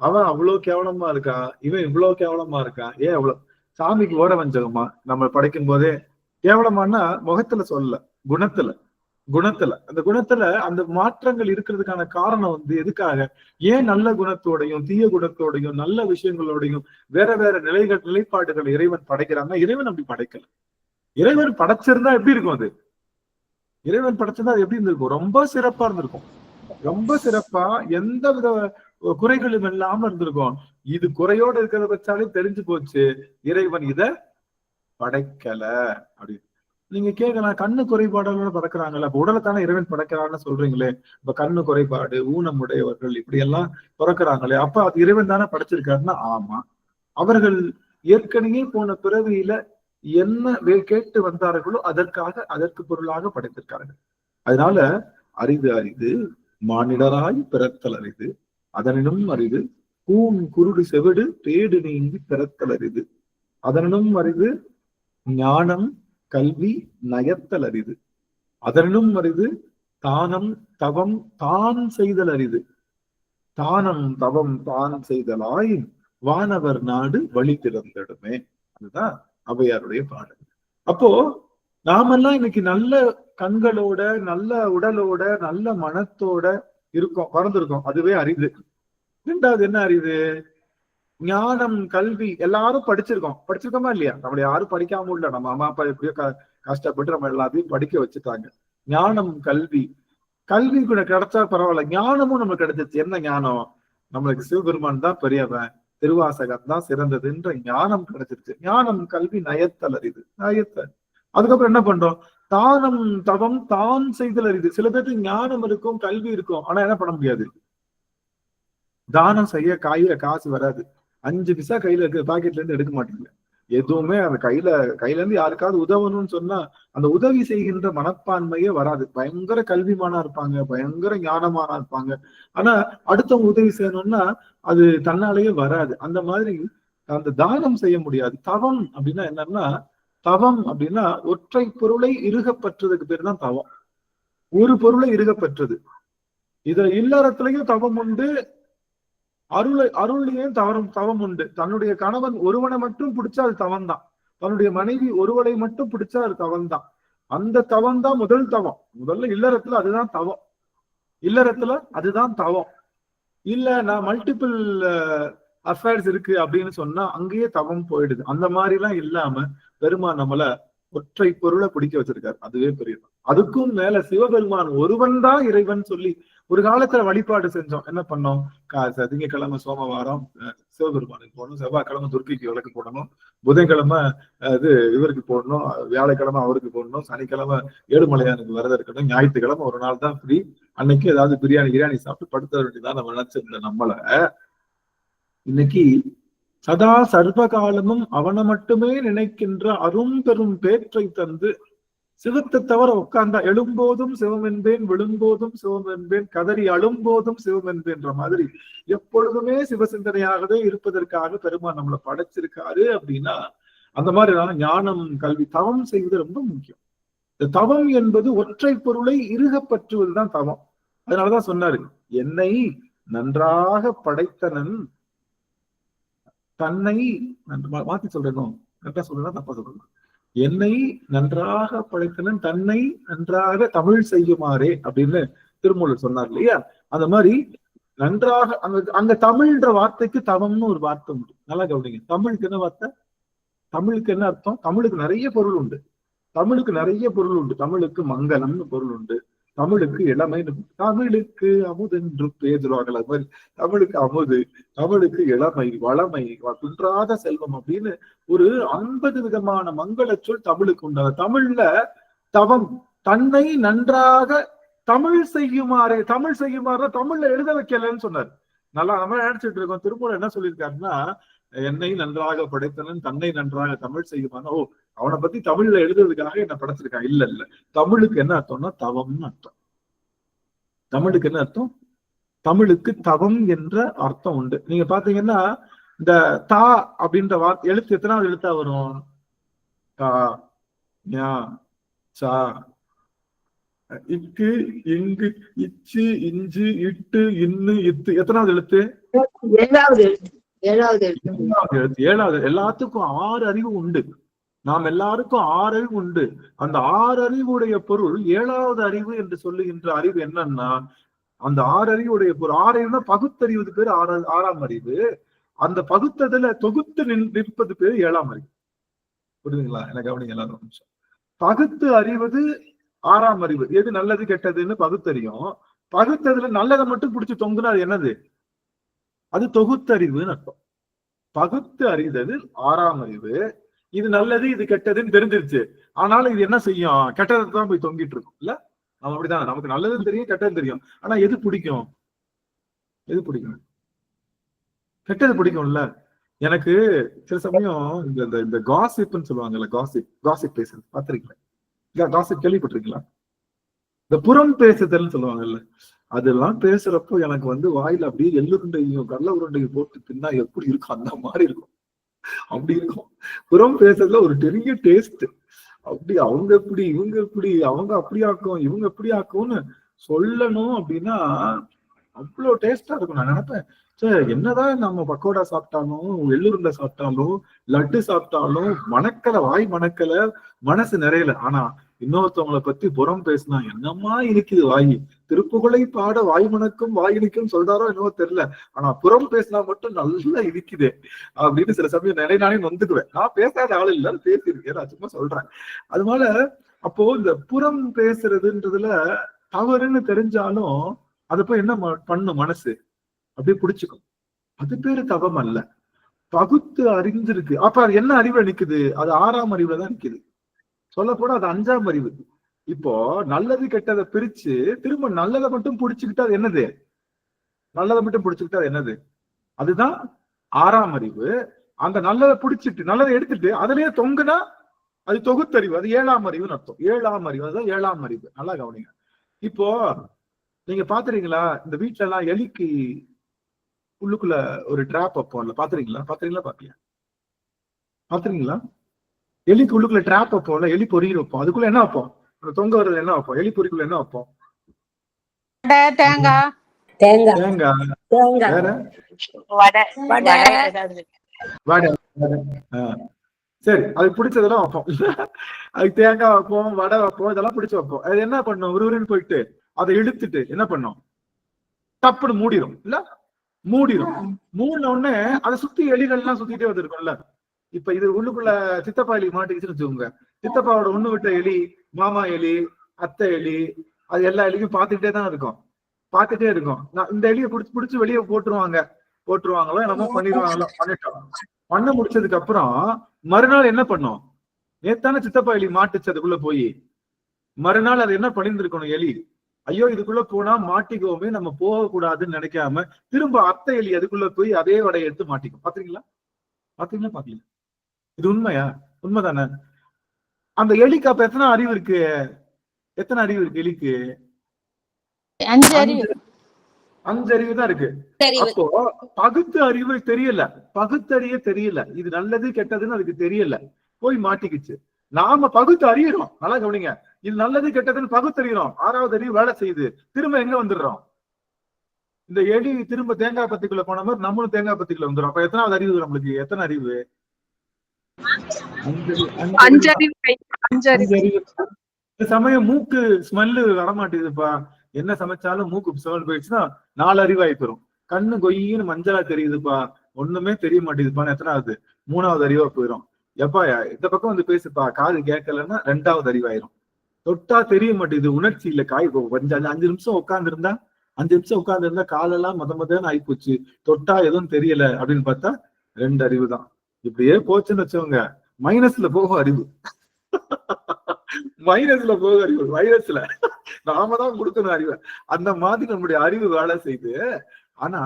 அவன் அவ்வளவு கேவலமா இருக்கான், இவன் இவ்வளவு கேவலமா இருக்கான்? ஏன் அவ்வளவு சாமிக்கு ஓட வஞ்சகமா? நம்ம படைக்கும் போதே கேவலமானா முகத்துல சொல்லல, குணத்துல அந்த குணத்துல அந்த மாற்றங்கள் இருக்கிறதுக்கான காரணம் எதுக்காக? ஏன் நல்ல குணத்தோடையும் தீய குணத்தோடையும் நல்ல விஷயங்களோடையும் வேற வேற நிலைப்பாடுகள் இறைவன் படைக்கிறாங்க? இறைவன் அப்படி படைக்கல. இறைவன் படைச்சிருந்தா எப்படி இருக்கும்? அது இறைவன் படைச்சிருந்தா அது எப்படி இருந்திருக்கும்? ரொம்ப சிறப்பா இருந்திருக்கும். ரொம்ப சிறப்பா, எந்த வித குறைகளும் இல்லாம இருந்திருக்கும். இது குறையோடு இருக்கிறத வச்சாலே தெரிஞ்சு போச்சு இறைவன் இத படைக்கல அப்படின்னு. நீங்க கேட்கலாம், கண்ணு குறைபாடுகளோட பறக்குறாங்கல்ல, அப்ப உடலைத்தானே இறைவன் படைக்கிறான்னு சொல்றீங்களே, இப்ப கண்ணு குறைபாடு, ஊனமுடையவர்கள் இப்படி எல்லாம் பிறக்கிறாங்களே, அப்ப அது இறைவன் தானே படைச்சிருக்காருன்னா ஆமா. அவர்கள் ஏற்கனவே போன பிறவியில என்ன கேட்டு வந்தார்களோ அதற்கு பொருளாக படைத்திருக்கார்கள். அதனால அரிது அரிது மானிடராய் பிறத்தல் அரிது, அதனினும் அரிது கூன் குருடு செவிடு தேடு நீங்கி பிறத்தல் அரிது, அதனினும் அரிது ஞானம் கல்வி நயத்தல் அரிது, அதனினும் அரிது தானம் தவம் தான் செய்தல் அரிது, தானம் தவம் தான் செய்தலாய் வானவர் நாடு வழி திறந்திடுமே. அதுதான் ஔவையாருடைய பாடல். அப்போ நாமெல்லாம் இன்னைக்கு நல்ல கண்களோட, நல்ல உடலோட, நல்ல மனத்தோட இருக்கோம், பிறந்திருக்கோம். அதுவே அரிது. ரெண்டாவது என்ன அரிது? ஞானம், கல்வி எல்லாரும் படிச்சிருக்கோமா இல்லையா? நம்மள யாரும் படிக்காம இல்ல. நம்ம அம்மா அப்பா எப்படியோ கஷ்டப்பட்டு நம்ம எல்லாத்தையும் படிக்க வச்சுட்டாங்க. ஞானம், கல்வி கூட கிடைச்சா பரவாயில்ல, ஞானமும் நமக்கு கிடைச்சிச்சு. என்ன ஞானம்? நம்மளுக்கு சிவபெருமான் தான் பெரியவன், திருவாசகம் தான் சிறந்ததுன்ற ஞானம் கிடைச்சிருச்சு. ஞானம், கல்வி நயத்தல் அறிது, நயத்தல். அதுக்கப்புறம் என்ன பண்றோம்? தானம், தவம், தான் செய்தல் அறிது. சில பேருக்கு ஞானம் இருக்கும், கல்வி இருக்கும், ஆனா என்ன பண்ண முடியாது? தானம் செய்ய கையில காசு வராது. 5 பைசா கையில இருக்க பாக்கெட்ல இருந்து எடுக்க மாட்டீங்க. எதுவுமே அந்த கையில இருந்து யாருக்காவது உதவணும்னு சொன்னா அந்த உதவி செய்கின்ற மனப்பான்மையே வராது. பயங்கர கல்விமானா இருப்பாங்க, பயங்கர ஞானமானா இருப்பாங்க, ஆனா அடுத்தவங்க உதவி செய்யணும்னா அது தன்னாலேயே வராது. அந்த மாதிரி அந்த தானம் செய்ய முடியாது. தவம் அப்படின்னா என்னன்னா, தவம் அப்படின்னா ஒற்றை பொருளை இறுகப்பற்றதுக்கு பேர் தான் தவம். ஒரு பொருளை இறுகப்பற்றது. இத இல்லறத்திலையும் தவம் உண்டு, அருள்லையும் தவம் உண்டு. தன்னுடைய கணவன் ஒருவனை மட்டும் பிடிச்சா அது தவம் தான். தன்னுடைய மனைவி ஒருவனை மட்டும் பிடிச்சா அது தவம் தான். அந்த தவம் தான் முதல் தவம். முதல்ல இல்லறத்துல அதுதான் தவம். இல்ல நான் மல்டிபிள் அஃபேர்ஸ் இருக்கு அப்படின்னு சொன்னா அங்கேயே தவம் போயிடுது. அந்த மாதிரி எல்லாம் இல்லாம பெருமான் நம்மள ஒற்றை பொருளை பிடிக்க வச்சிருக்காரு. அதுவே பெரியது. அதுக்கும் மேல சிவபெருமான் ஒருவன் தான் இறைவன் சொல்லி ஒரு காலத்துல வழிபாடு செஞ்சோம். என்ன பண்ணோம்? திங்கக்கிழமை சோமவாரம் சிவபெருமானுக்கு போடணும், செவ்வாய்க்கிழமை துர்க்கைக்கு விளக்கு போடணும், புதன்கிழமை இவருக்கு போடணும், வியாழக்கிழமை அவருக்கு போடணும், சனிக்கிழமை ஏழுமலையானுக்கு விரதம் இருக்கணும், ஞாயிற்றுக்கிழமை ஒரு நாள் தான் ஃப்ரீ, அன்னைக்கு ஏதாவது பிரியாணி சாப்பிட்டு படுத்த வேண்டியதான் நம்ம நினைச்சிருந்த நம்மள இன்னைக்கு சதா சர்வ காலமும் அவனை மட்டுமே நினைக்கின்ற அரும்பெரும் பேற்றை தந்து சிவத்தை தவிர உட்கார்ந்தா எழும்போதும் சிவம் என்பேன், விழும்போதும் சிவம் என்பேன், கதறி அழும்போதும் சிவம் என்பேன்ற மாதிரி எப்பொழுதுமே சிவசிந்தனையாகவே இருப்பதற்காக பெருமான் நம்மளை படைச்சிருக்காரு. அப்படின்னா அந்த மாதிரி ஞானம், கல்வி, தவம் செய்வது ரொம்ப முக்கியம். இந்த தவம் என்பது ஒற்றை பொருளை இறுகப்பற்றுவதுதான் தவம். அதனாலதான் சொன்னாரு, என்னை நன்றாக படைத்தனன் தன்னை மாத்தி சொல்றேன், கரெக்டா சொல்றேன்னா தப்பா சொல்றேன். என்னை நன்றாக படைத்தனன் தன்னை நன்றாக தமிழ் செய்யுமாறே அப்படின்னு திருமூலர் சொன்னார் இல்லையா? அந்த மாதிரி நன்றாக அங்க தமிழ்ன்ற வார்த்தைக்கு தவம்னு ஒரு வார்த்தை உண்டு. நல்லா கவனிங்க. தமிழுக்கு என்ன வார்த்தை? தமிழுக்கு என்ன அர்த்தம்? தமிழுக்கு நிறைய பொருள் உண்டு. தமிழுக்கு மங்களம்னு பொருள் உண்டு, தமிழுக்கு இளமைன்னு, தமிழுக்கு அமுதென்று பேசுவார்கள். அது மாதிரி தமிழுக்கு அமுது, தமிழுக்கு இளமை, வளமை, குன்றாத செல்வம் அப்படின்னு ஒரு 50 விதமான மங்கள சொல் தமிழுக்கு உண்டாது. தமிழ்ல தவம், தன்னை நன்றாக தமிழ் செய்யுமாறே. தமிழ்ல எழுத வைக்கலன்னு சொன்னார். நல்லா நம்ம நினைச்சிட்டு இருக்கோம். திருமூலர் என்ன சொல்லியிருக்காருன்னா, என்னை நன்றாக படைத்தனன் தன்னை நன்றாக தமிழ் செய்யுமானா, ஓ அவனை பத்தி தமிழ்ல எழுதுறதுக்காக என்ன படைச்சிருக்கான். இல்ல, தமிழுக்கு என்ன அர்த்தம்னா தவம்னு அர்த்தம். தமிழுக்கு என்ன அர்த்தம்? தமிழுக்கு தவம் என்ற அர்த்தம் உண்டு. நீங்க பாத்தீங்கன்னா இந்த தா அப்படின்ற வார்த்தை எழுத்து எத்தனாவது எழுத்தா வரும்? தா, ஞா, சா, இக்கு, இங்கு, இச்சு, இஞ்சு, இட்டு, இன்னு, இத்து. எத்தனாவது எழுத்து? ஏழாவது எழுத்து. எல்லாத்துக்கும் 6 அறிவு உண்டு. நாம் எல்லாருக்கும் 6 அறிவு உண்டு. அந்த 6 அறிவுடைய பொருள் 7வது அறிவு என்று சொல்லுகின்ற அறிவு என்னன்னா, அந்த 6 அறிவுடைய பொருள் 6 அறிவுனா பகுத்தறிவது பேர் 6ஆம் அறிவு. அந்த பகுத்ததுல தொகுத்து நிற்பது பேர் 7ஆம் அறிவு. புரியுதுங்களா? எனக்கு கவனிங்க எல்லாரும் நிமிஷம். பகுத்து அறிவது 6ஆம் அறிவு. எது நல்லது கெட்டதுன்னு பகுத்தறியும். பகுத்ததுல நல்லதை மட்டும் பிடிச்சி தொங்குனா அது என்னது? அது தொகுத்தறிவுன்னு அர்த்தம். பகுத்து அறிந்தது 6ஆம் அறிவு. இது நல்லது இது கெட்டதுன்னு தெரிஞ்சிருச்சு. ஆனாலும் இது என்ன செய்யும்? கெட்டதை தான் போய் தொங்கிட்டு இருக்கும். இல்ல, நம்ம அப்படிதான். நமக்கு நல்லதுன்னு தெரியும், கெட்டது தெரியும். ஆனா எது பிடிக்கும்? கெட்டது பிடிக்கும்ல. எனக்கு சில சமயம் இந்த காசிப்னு சொல்லுவாங்கல்ல, காசிப் பேசுறது பாத்திருக்கீங்களா? காசிப் கேள்விப்பட்டிருக்கீங்களா? இந்த புறம் பேசுதல்னு சொல்லுவாங்கல்ல, அதெல்லாம் பேசுறப்போ எனக்கு வாயில அப்படியே எள்ளுருண்டையும் கடல உருண்டையும் போட்டு தின்னா எப்படி இருக்கும் அந்த மாதிரி இருக்கும். அப்படி இருக்கும். புறம் பேசுறதுல ஒரு பெரிய டேஸ்ட். அப்படி அவங்க எப்படி இவங்க எப்படி, அவங்க அப்படி ஆக்கும் இவங்க எப்படி ஆக்கும்னு சொல்லணும் அப்படின்னா அவ்வளவு டேஸ்டா இருக்கும். நான் நினைப்பேன், சார் என்னதான் நம்ம பக்கோடா சாப்பிட்டாலும், எள்ளுருண்டை சாப்பிட்டாலும், லட்டு சாப்பிட்டாலும் மணக்கல, வாய் மணக்கல, மனசு நிறையல. ஆனா இன்னொருத்தவங்களை பத்தி புறம் பேசினா என்னமா இருக்குது வாய். திருப்புகழை பாட வாய் மணக்கும் வாய் இனிக்கும் சொல்றாரோ என்னவோ தெரியல, ஆனா புறம் பேசினா மட்டும் நல்லா இருக்குது அப்படின்னு சில சமயம் நிறைய நானே நொந்துக்குவேன். நான் பேசாத ஆள் இல்ல, பேசியிருக்கேன், நான் சும்மா சொல்றேன். அதனால அப்போ இந்த புறம் பேசுறதுன்றதுல தவறுன்னு தெரிஞ்சாலும் அதை போய் என்ன பண்ணும் மனசு, அப்படியே பிடிச்சுக்கும். அது பேரு தவம் அல்ல, பகுத்து அறிந்திருக்கு. அப்ப அது என்ன அறிவுல நிக்குது? அது 6ஆம் அறிவுல தான் நிக்குது. சொல்ல போனா அது 5ஆம் அறிவு. இப்போ நல்லது கெட்டதை பிரிச்சு திரும்ப நல்லதை மட்டும் பிடிச்சுக்கிட்டா அது என்னது? நல்லதை மட்டும் பிடிச்சுக்கிட்டா அது என்னது? அதுதான் 6ஆம் அறிவு. அந்த நல்லதை பிடிச்சிட்டு நல்லதை எடுத்துட்டு அதுலயே தொங்குனா அது தொகுத்தறிவு, அது 7ஆம் அறிவுன்னு அர்த்தம். 7ஆம் அறிவு, அதுதான் 7ஆம் அறிவு. நல்லா கவனிங்க. இப்போ நீங்க பாத்துறீங்களா, இந்த வீட்டுல எல்லாம் எலிக்கு உள்ளுக்குள்ள ஒரு டிராப் வைப்போம்ல, பாத்துறீங்களா? பாக்கலையா? பாத்துறீங்களா? எலிக்கு உள்ளுக்குள்ள டிராப் வைப்போம்ல, எலி பொறியில் வைப்போம். அதுக்குள்ள என்ன வைப்போம்? தொங்க வர்றது என்ன வைப்போம்? எலி பொறிக்குள்ள என்ன வைப்போம்?
தேங்காய்
தேங்காய். வேற வடை. சரி, அது பிடிச்சதெல்லாம் வைப்போம். அதுக்கு தேங்காய் வைப்போம், வடை வைப்போம், இதெல்லாம் பிடிச்சு வைப்போம். அது என்ன பண்ணும்? ஒருவருன்னு போயிட்டு அதை இழுத்துட்டு என்ன பண்ணும்? டப்புன்னு மூடிடும் இல்ல? மூடிடும். மூடின உடனே அதை சுத்தி எலிகள் எல்லாம் சுத்திட்டே வந்துருக்கும்ல. இப்ப இது உள்ளுக்குள்ள சித்தப்பா எலி மாட்டிக்கிச்சுன்னு வச்சுக்கோங்க. சித்தப்பாவோட ஒண்ணு விட்ட எலி, மாமா எலி, அத்தை எலி, அது எல்லா எலியும் பார்த்துட்டே தான் இருக்கும். பார்த்துட்டே இருக்கும். இந்த எலியை பிடிச்சு வெளியே போட்டுருவாங்களோ என்னமோ பண்ணிடுவாங்களோ. பண்ண முடிச்சதுக்கு அப்புறம் மறுநாள் என்ன பண்ணும்? நேத்தான சித்தப்பா எலி மாட்டுச்சு அதுக்குள்ள போய். மறுநாள் அது என்ன பண்ணிருந்திருக்கணும்? எலி, ஐயோ இதுக்குள்ள போனா மாட்டிக்கோமே, நம்ம போக கூடாதுன்னு நினைக்காம திரும்ப அத்தை எலி அதுக்குள்ள போய் அதே வடையை எடுத்து மாட்டிக்கும். பாத்தீங்களா? பாக்கல? இது உண்மையா? உண்மைதானே? அந்த எலிக்கு அப்ப எத்தனை அறிவு இருக்கு? எலிக்கு 5 அறிவு தான் இருக்கு. அப்போ பகுத்து அறிவு தெரியல, பகுத்தறிய தெரியல. இது நல்லது கெட்டதுன்னு அதுக்கு தெரியல, போய் மாட்டிக்குச்சு. நாம பகுத்து அறியறோம். நல்லா கவனிங்க, இது நல்லது கெட்டதுன்னு பகுத்தறியறோம். 6வது அறிவு வேலை செய்யுது. திரும்ப எங்க வந்துடுறோம்? இந்த எலி திரும்ப தேங்காய் பத்திக்குள்ள போன மாதிரி நம்மளும் தேங்காய் பத்திக்குள்ள வந்துடும். அப்ப எத்தனாவது அறிவு நம்மளுக்கு? எத்தனை அறிவு? 5 அறிவு. இந்த சமயம் மூக்கு ஸ்மெல்லு வரமாட்டேதுப்பா, என்ன சமைச்சாலும் மூக்கு ஸ்மெல் போயிடுச்சுன்னா 4 அறிவாயி போயிடும். கண்ணு கொய்யின்னு மஞ்சளா தெரியுதுப்பா, ஒண்ணுமே தெரிய மாட்டேங்குதுப்பான்னு எத்தனாவது? 3வது அறிவா போயிடும். எப்பா இந்த பக்கம் வந்து பேசுப்பா, காது கேட்கலன்னா 2வது அறிவாயிரும். தொட்டா தெரிய மாட்டேங்குது, உணர்ச்சி இல்ல. காய் 5 நிமிஷம் உட்கார்ந்து இருந்தா காலெல்லாம் மதன்னு ஆயிப்போச்சு, தொட்டா எதுவும் தெரியல அப்படின்னு பார்த்தா 2 அறிவு தான். இப்படியே போச்சுன்னு வச்சவங்க மைனஸ்ல போகும் அறிவு. வைரஸ்ல நாம தான் கொடுக்கணும் அறிவை. அந்த மாதிரி நம்முடைய அறிவு வேலை செய்து. ஆனா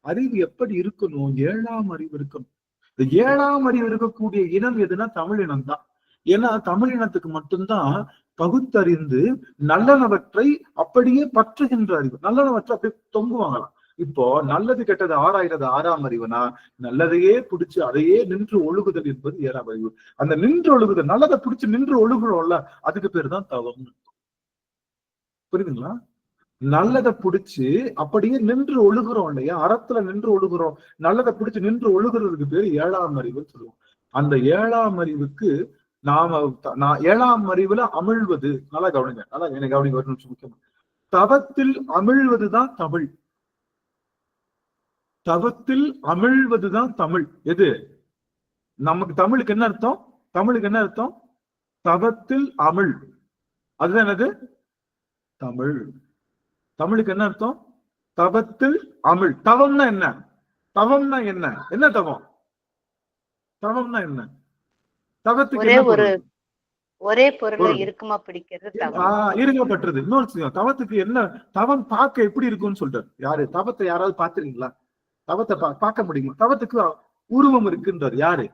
அறிவு எப்படி இருக்கணும்? 7ஆம் அறிவு இருக்கணும். இந்த 7ஆம் அறிவு இருக்கக்கூடிய இனம் எதுனா தமிழ் இனம் தான். ஏன்னா தமிழ் இனத்துக்கு மட்டும்தான் பகுத்தறிந்து நல்லனவற்றை அப்படியே பற்றுகின்ற அறிவு. நல்லனவற்றை அப்படியே தொங்குவாங்களாம். இப்போ நல்லது கெட்டது ஆராய்றது 6ஆம் அறிவுனா, நல்லதையே பிடிச்சு அதையே நின்று ஒழுகுதல் என்பது 7ஆம் அறிவு. அந்த நின்று ஒழுகுதல், நல்லதை பிடிச்சு நின்று ஒழுகுறோம்ல, அதுக்கு பேரு தான் தவம். புரியுதுங்களா? நல்லதை பிடிச்சு அப்படியே நின்று ஒழுகுறோம் இல்லையா, அறத்துல நின்று ஒழுகுறோம். நல்லதை பிடிச்சு நின்று ஒழுகுறதுக்கு பேரு 7ஆம் அறிவுன்னு சொல்லுவோம். அந்த 7ஆம் அறிவுக்கு நாம 7ஆம் அறிவுல அமிழ்வது. நல்லா கவனிங்க, நல்லா என்ன கவனிங்க, ஒரு நிமிஷம் முக்கியமா. தவத்தில் அமிழ்வதுதான் தமிழ். தவத்தில் அமிழ்வதுதான் தமிழ். எது நமக்கு தமிழுக்கு என்ன அர்த்தம்? தவத்தில் அமிழ், அதுதான் என்னது? தமிழ். தமிழுக்கு என்ன அர்த்தம்? தவத்தில் அமிழ். தவம்னா என்ன? என்ன தவம்? என்ன? தவத்துக்கு
ஒரே பொருளை இருக்குமா பிடிக்கிறது
இருக்கப்பட்டது. இன்னொரு தவத்துக்கு என்ன? தவம் பார்க்க எப்படி இருக்கும்னு சொல்றாரு. யாரு தவத்தை யாராவது பாத்துறீங்களா? தவத்தை பார்க்க முடியுமா? தவத்துக்கு உருவம் இருக்குன்றாரு. யாரு?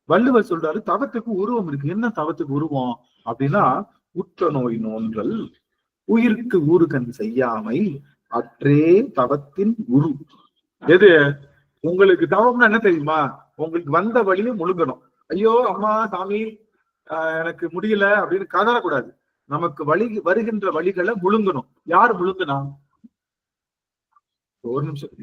வள்ளுவர் சொல்றாரு தவத்துக்கு உருவம் இருக்கு. என்ன தவத்துக்கு உருவம் அப்படின்னா, உற்ற நோய் நோன்றல், உயிருக்கு ஊறுகண் செய்யாமை, அற்றே தவத்தின் உரு. எது உங்களுக்கு தவம்னா என்ன தெரியுமா? உங்களுக்கு வந்த வழியை முழுங்கணும். ஐயோ அம்மா சாமி எனக்கு முடியல அப்படின்னு கதறக்கூடாது. நமக்கு வருகின்ற வழிகளை முழுங்கணும். யார் முழுங்குனா? ஒரு நிமிஷம்.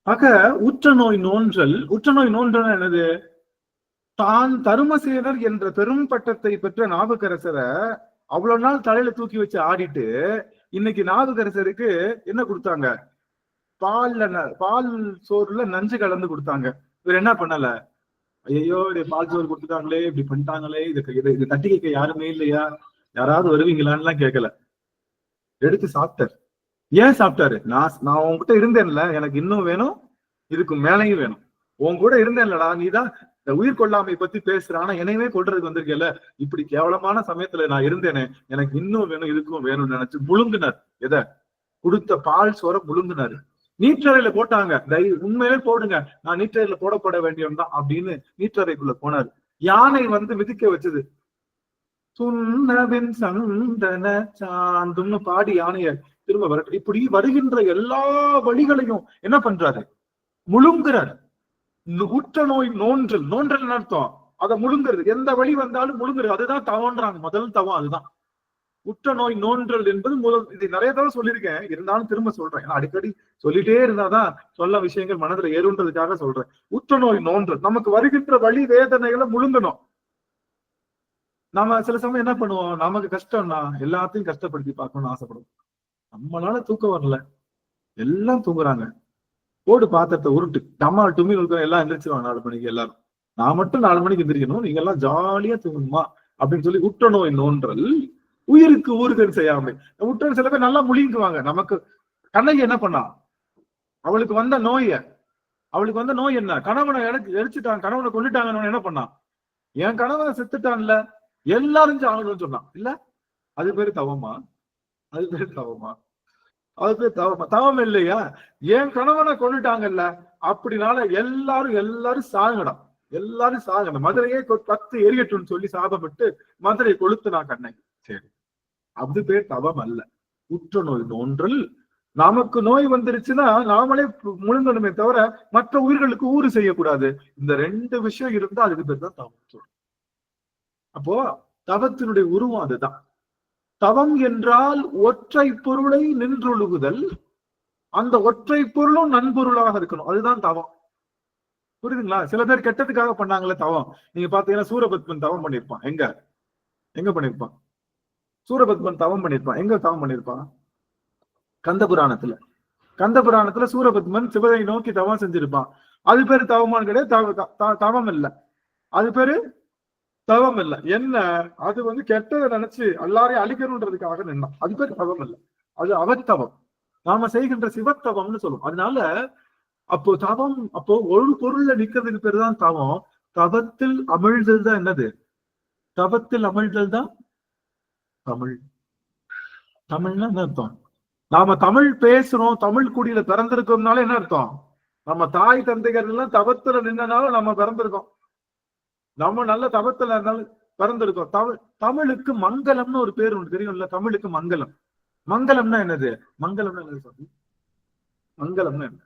ஆக உற்ற நோய் நோன்றல் என்னது? தான் தருமசேனர் என்ற பெரும் பட்டத்தை பெற்ற நாவுக்கரசரை அவ்வளவு நாள் தலையில தூக்கி வச்சு ஆடிட்டு இன்னைக்கு நாவுக்கரசருக்கு என்ன கொடுத்தாங்க? பால் சோறுல நஞ்சு கலந்து கொடுத்தாங்க. இவர் என்ன பண்ணல? ஐயோ பால் சோறு கொடுத்துட்டாங்களே, இப்படி பண்ணிட்டாங்களே, இது தட்டி கேட்க யாருமே இல்லையா, யாராவது வருவீங்களான்னு எல்லாம் கேட்கல, எடுத்து சாப்பிட்டாரு. ஏன் சாப்பிட்டாரு? நான் உன்கிட்ட இருந்தேன்ல, எனக்கு இன்னும் வேணும், இதுக்கு மேலையும் வேணும். உன் கூட இருந்தேன்லடா, நீதான் இந்த உயிர் கொள்ளாமை பத்தி பேசுற, ஆனா என்னையவே கொள்றதுக்கு வந்திருக்கல, இப்படி கேவலமான சமயத்துல நான் இருந்தேனே, எனக்கு இன்னும் வேணும், இதுக்கும் வேணும்னு நினைச்சு முழுங்கினார். எதை கொடுத்த பால் சோற முழுங்கினாரு. நீற்றறையில போட்டாங்க. உண்மையிலே போடுங்க, நான் நீற்றறையில போடப்பட வேண்டியவன்தான் அப்படின்னு நீற்றறைக்குள்ள போனாரு. யானை வந்து மிதிக்க வச்சது. சுண்ணவின் சந்தன சாந்தும்னு பாடி யானைய திரும்ப வர, இப்படி வருகின்ற எல்லா வழிகளையும் என்ன பண்றாரு? முழுங்குறாரு. உற்ற நோய் நோன்றல் அர்த்தம் அதை முழுங்குறது. எந்த வழி வந்தாலும் முழுங்குறது. அதுதான் தவன்றாங்க. முதல் தவம் அதுதான். உற்ற நோய் நோன்றல் என்பது முதல். இது நிறைய தடவை சொல்லியிருக்கேன், இருந்தாலும் திரும்ப சொல்றேன். அடிக்கடி சொல்லிட்டே இருந்தாதான் சொல்ல விஷயங்கள் மனதுல ஏறுன்றதுக்காக சொல்றேன். உற்ற நோய் நோன்றல் நமக்கு வருகின்ற வழி வேதனைகளை முழுங்கணும். நாம சில சமயம் என்ன பண்ணுவோம்? நமக்கு கஷ்டம்னா எல்லாத்தையும் கஷ்டப்படுத்தி பார்க்கணும்னு ஆசைப்படுவோம். நம்மளால தூக்கம் வரல, எல்லாம் தூங்குறாங்க, போடு பாத்திரத்தை உருட்டு, டம்மால் டும்மி எல்லாம் எந்திரிச்சிருவாங்க 4 மணிக்கு. எல்லாரும் நான் மட்டும் 4 மணிக்கு எந்திரிக்கணும், நீங்க எல்லாம் ஜாலியா தூங்கணுமா அப்படின்னு சொல்லி உற்ற நோய் நோன்றல். உயிருக்கு ஊறுகன் செய்யாமை. உற்ற சில பேர் நல்லா முழிங்குவாங்க. நமக்கு கண்ணகி என்ன பண்ணா? அவளுக்கு வந்த நோய் என்ன? கணவனை எரிச்சுட்டாங்க, கணவனை கொண்டுட்டாங்கன்னு என்ன பண்ணா? என் கணவனை செத்துட்டான்ல, எல்லாரும் சாகணும்னு சொன்னான். இல்ல, அது பேரு தவமா? அது பேரு தவமா? அது பேர் தவமா? தவம் இல்லையா? என் கணவனை கொண்டுட்டாங்கல்ல, அப்படினால எல்லாரும் சாகடா, எல்லாரும் சாகணும், மதுரையே 10 எரியட்டும்னு சொல்லி சாபப்பட்டு மதுரை கொளுத்துனா கண்ணகி. சரி, அது பேர் தவம் அல்ல. உற்ற நோய் நோன்றல். நமக்கு நோய் வந்துருச்சுன்னா நாமளே முழுங்கணுமே தவிர மற்ற உயிர்களுக்கு ஊறு செய்யக்கூடாது. இந்த 2 விஷயம் இருந்தா அதுக்கு பேர் தான் தவம். அப்போ தவத்தினுடைய உருவம் அதுதான். தவம் என்றால் ஒற்றை பொருளை நின்றொழுகுதல். அந்த ஒற்றை பொருளும் நன்பொருளாக இருக்கணும். அதுதான் தவம். புரியுதுங்களா? சில பேர் கெட்டதுக்காக பண்ணாங்களே தவம். நீங்க பாத்தீங்கன்னா சூரபத்மன் தவம் பண்ணிருப்பான். எங்க பண்ணிருப்பான்? சூரபத்மன் தவம் பண்ணிருப்பான். எங்க தவம் பண்ணிருப்பான்? கந்தபுராணத்துல சூரபத்மன் சிவனை நோக்கி தவம் செஞ்சிருப்பான். அது பேரு தவமான் கிடையாது, தவம் இல்ல. அது பேரு தவம் இல்ல. என்ன? அது வந்து கெட்டதை நினைச்சு எல்லாரையும் அழிக்கணுன்றதுக்காக நின்னான். அது பேர் தவம் இல்ல, அது அவத்தவம். நாம செய்கின்ற சிவத்தவம்னு சொல்லுவோம். அதனால அப்போ தவம், அப்போ ஒரு பொருள்ல நிக்கிறதுக்கு பேரு தான் தவம். தவத்தில் அமிழ்தல் தான் என்னது? தவத்தில் அமிழ்தல் தான் தமிழ். தமிழ்னா என்ன அர்த்தம்? நாம தமிழ் பேசுறோம், தமிழ் குடியில பிறந்திருக்கோம்னால என்ன அர்த்தம்? நம்ம தாய் தந்தைகள் எல்லாம் தவத்துல நின்னனால நம்ம பிறந்திருக்கோம். நம்ம நல்ல தவத்துல இருந்தாலும் பிறந்திருக்கோம். தமிழுக்கு மங்களம்னு ஒரு பேர் ஒன்று தெரியும்ல. தமிழுக்கு மங்களம். மங்களம்னா என்னது? மங்களம்னா என்னது சொல்லு? மங்களம்னா என்ன?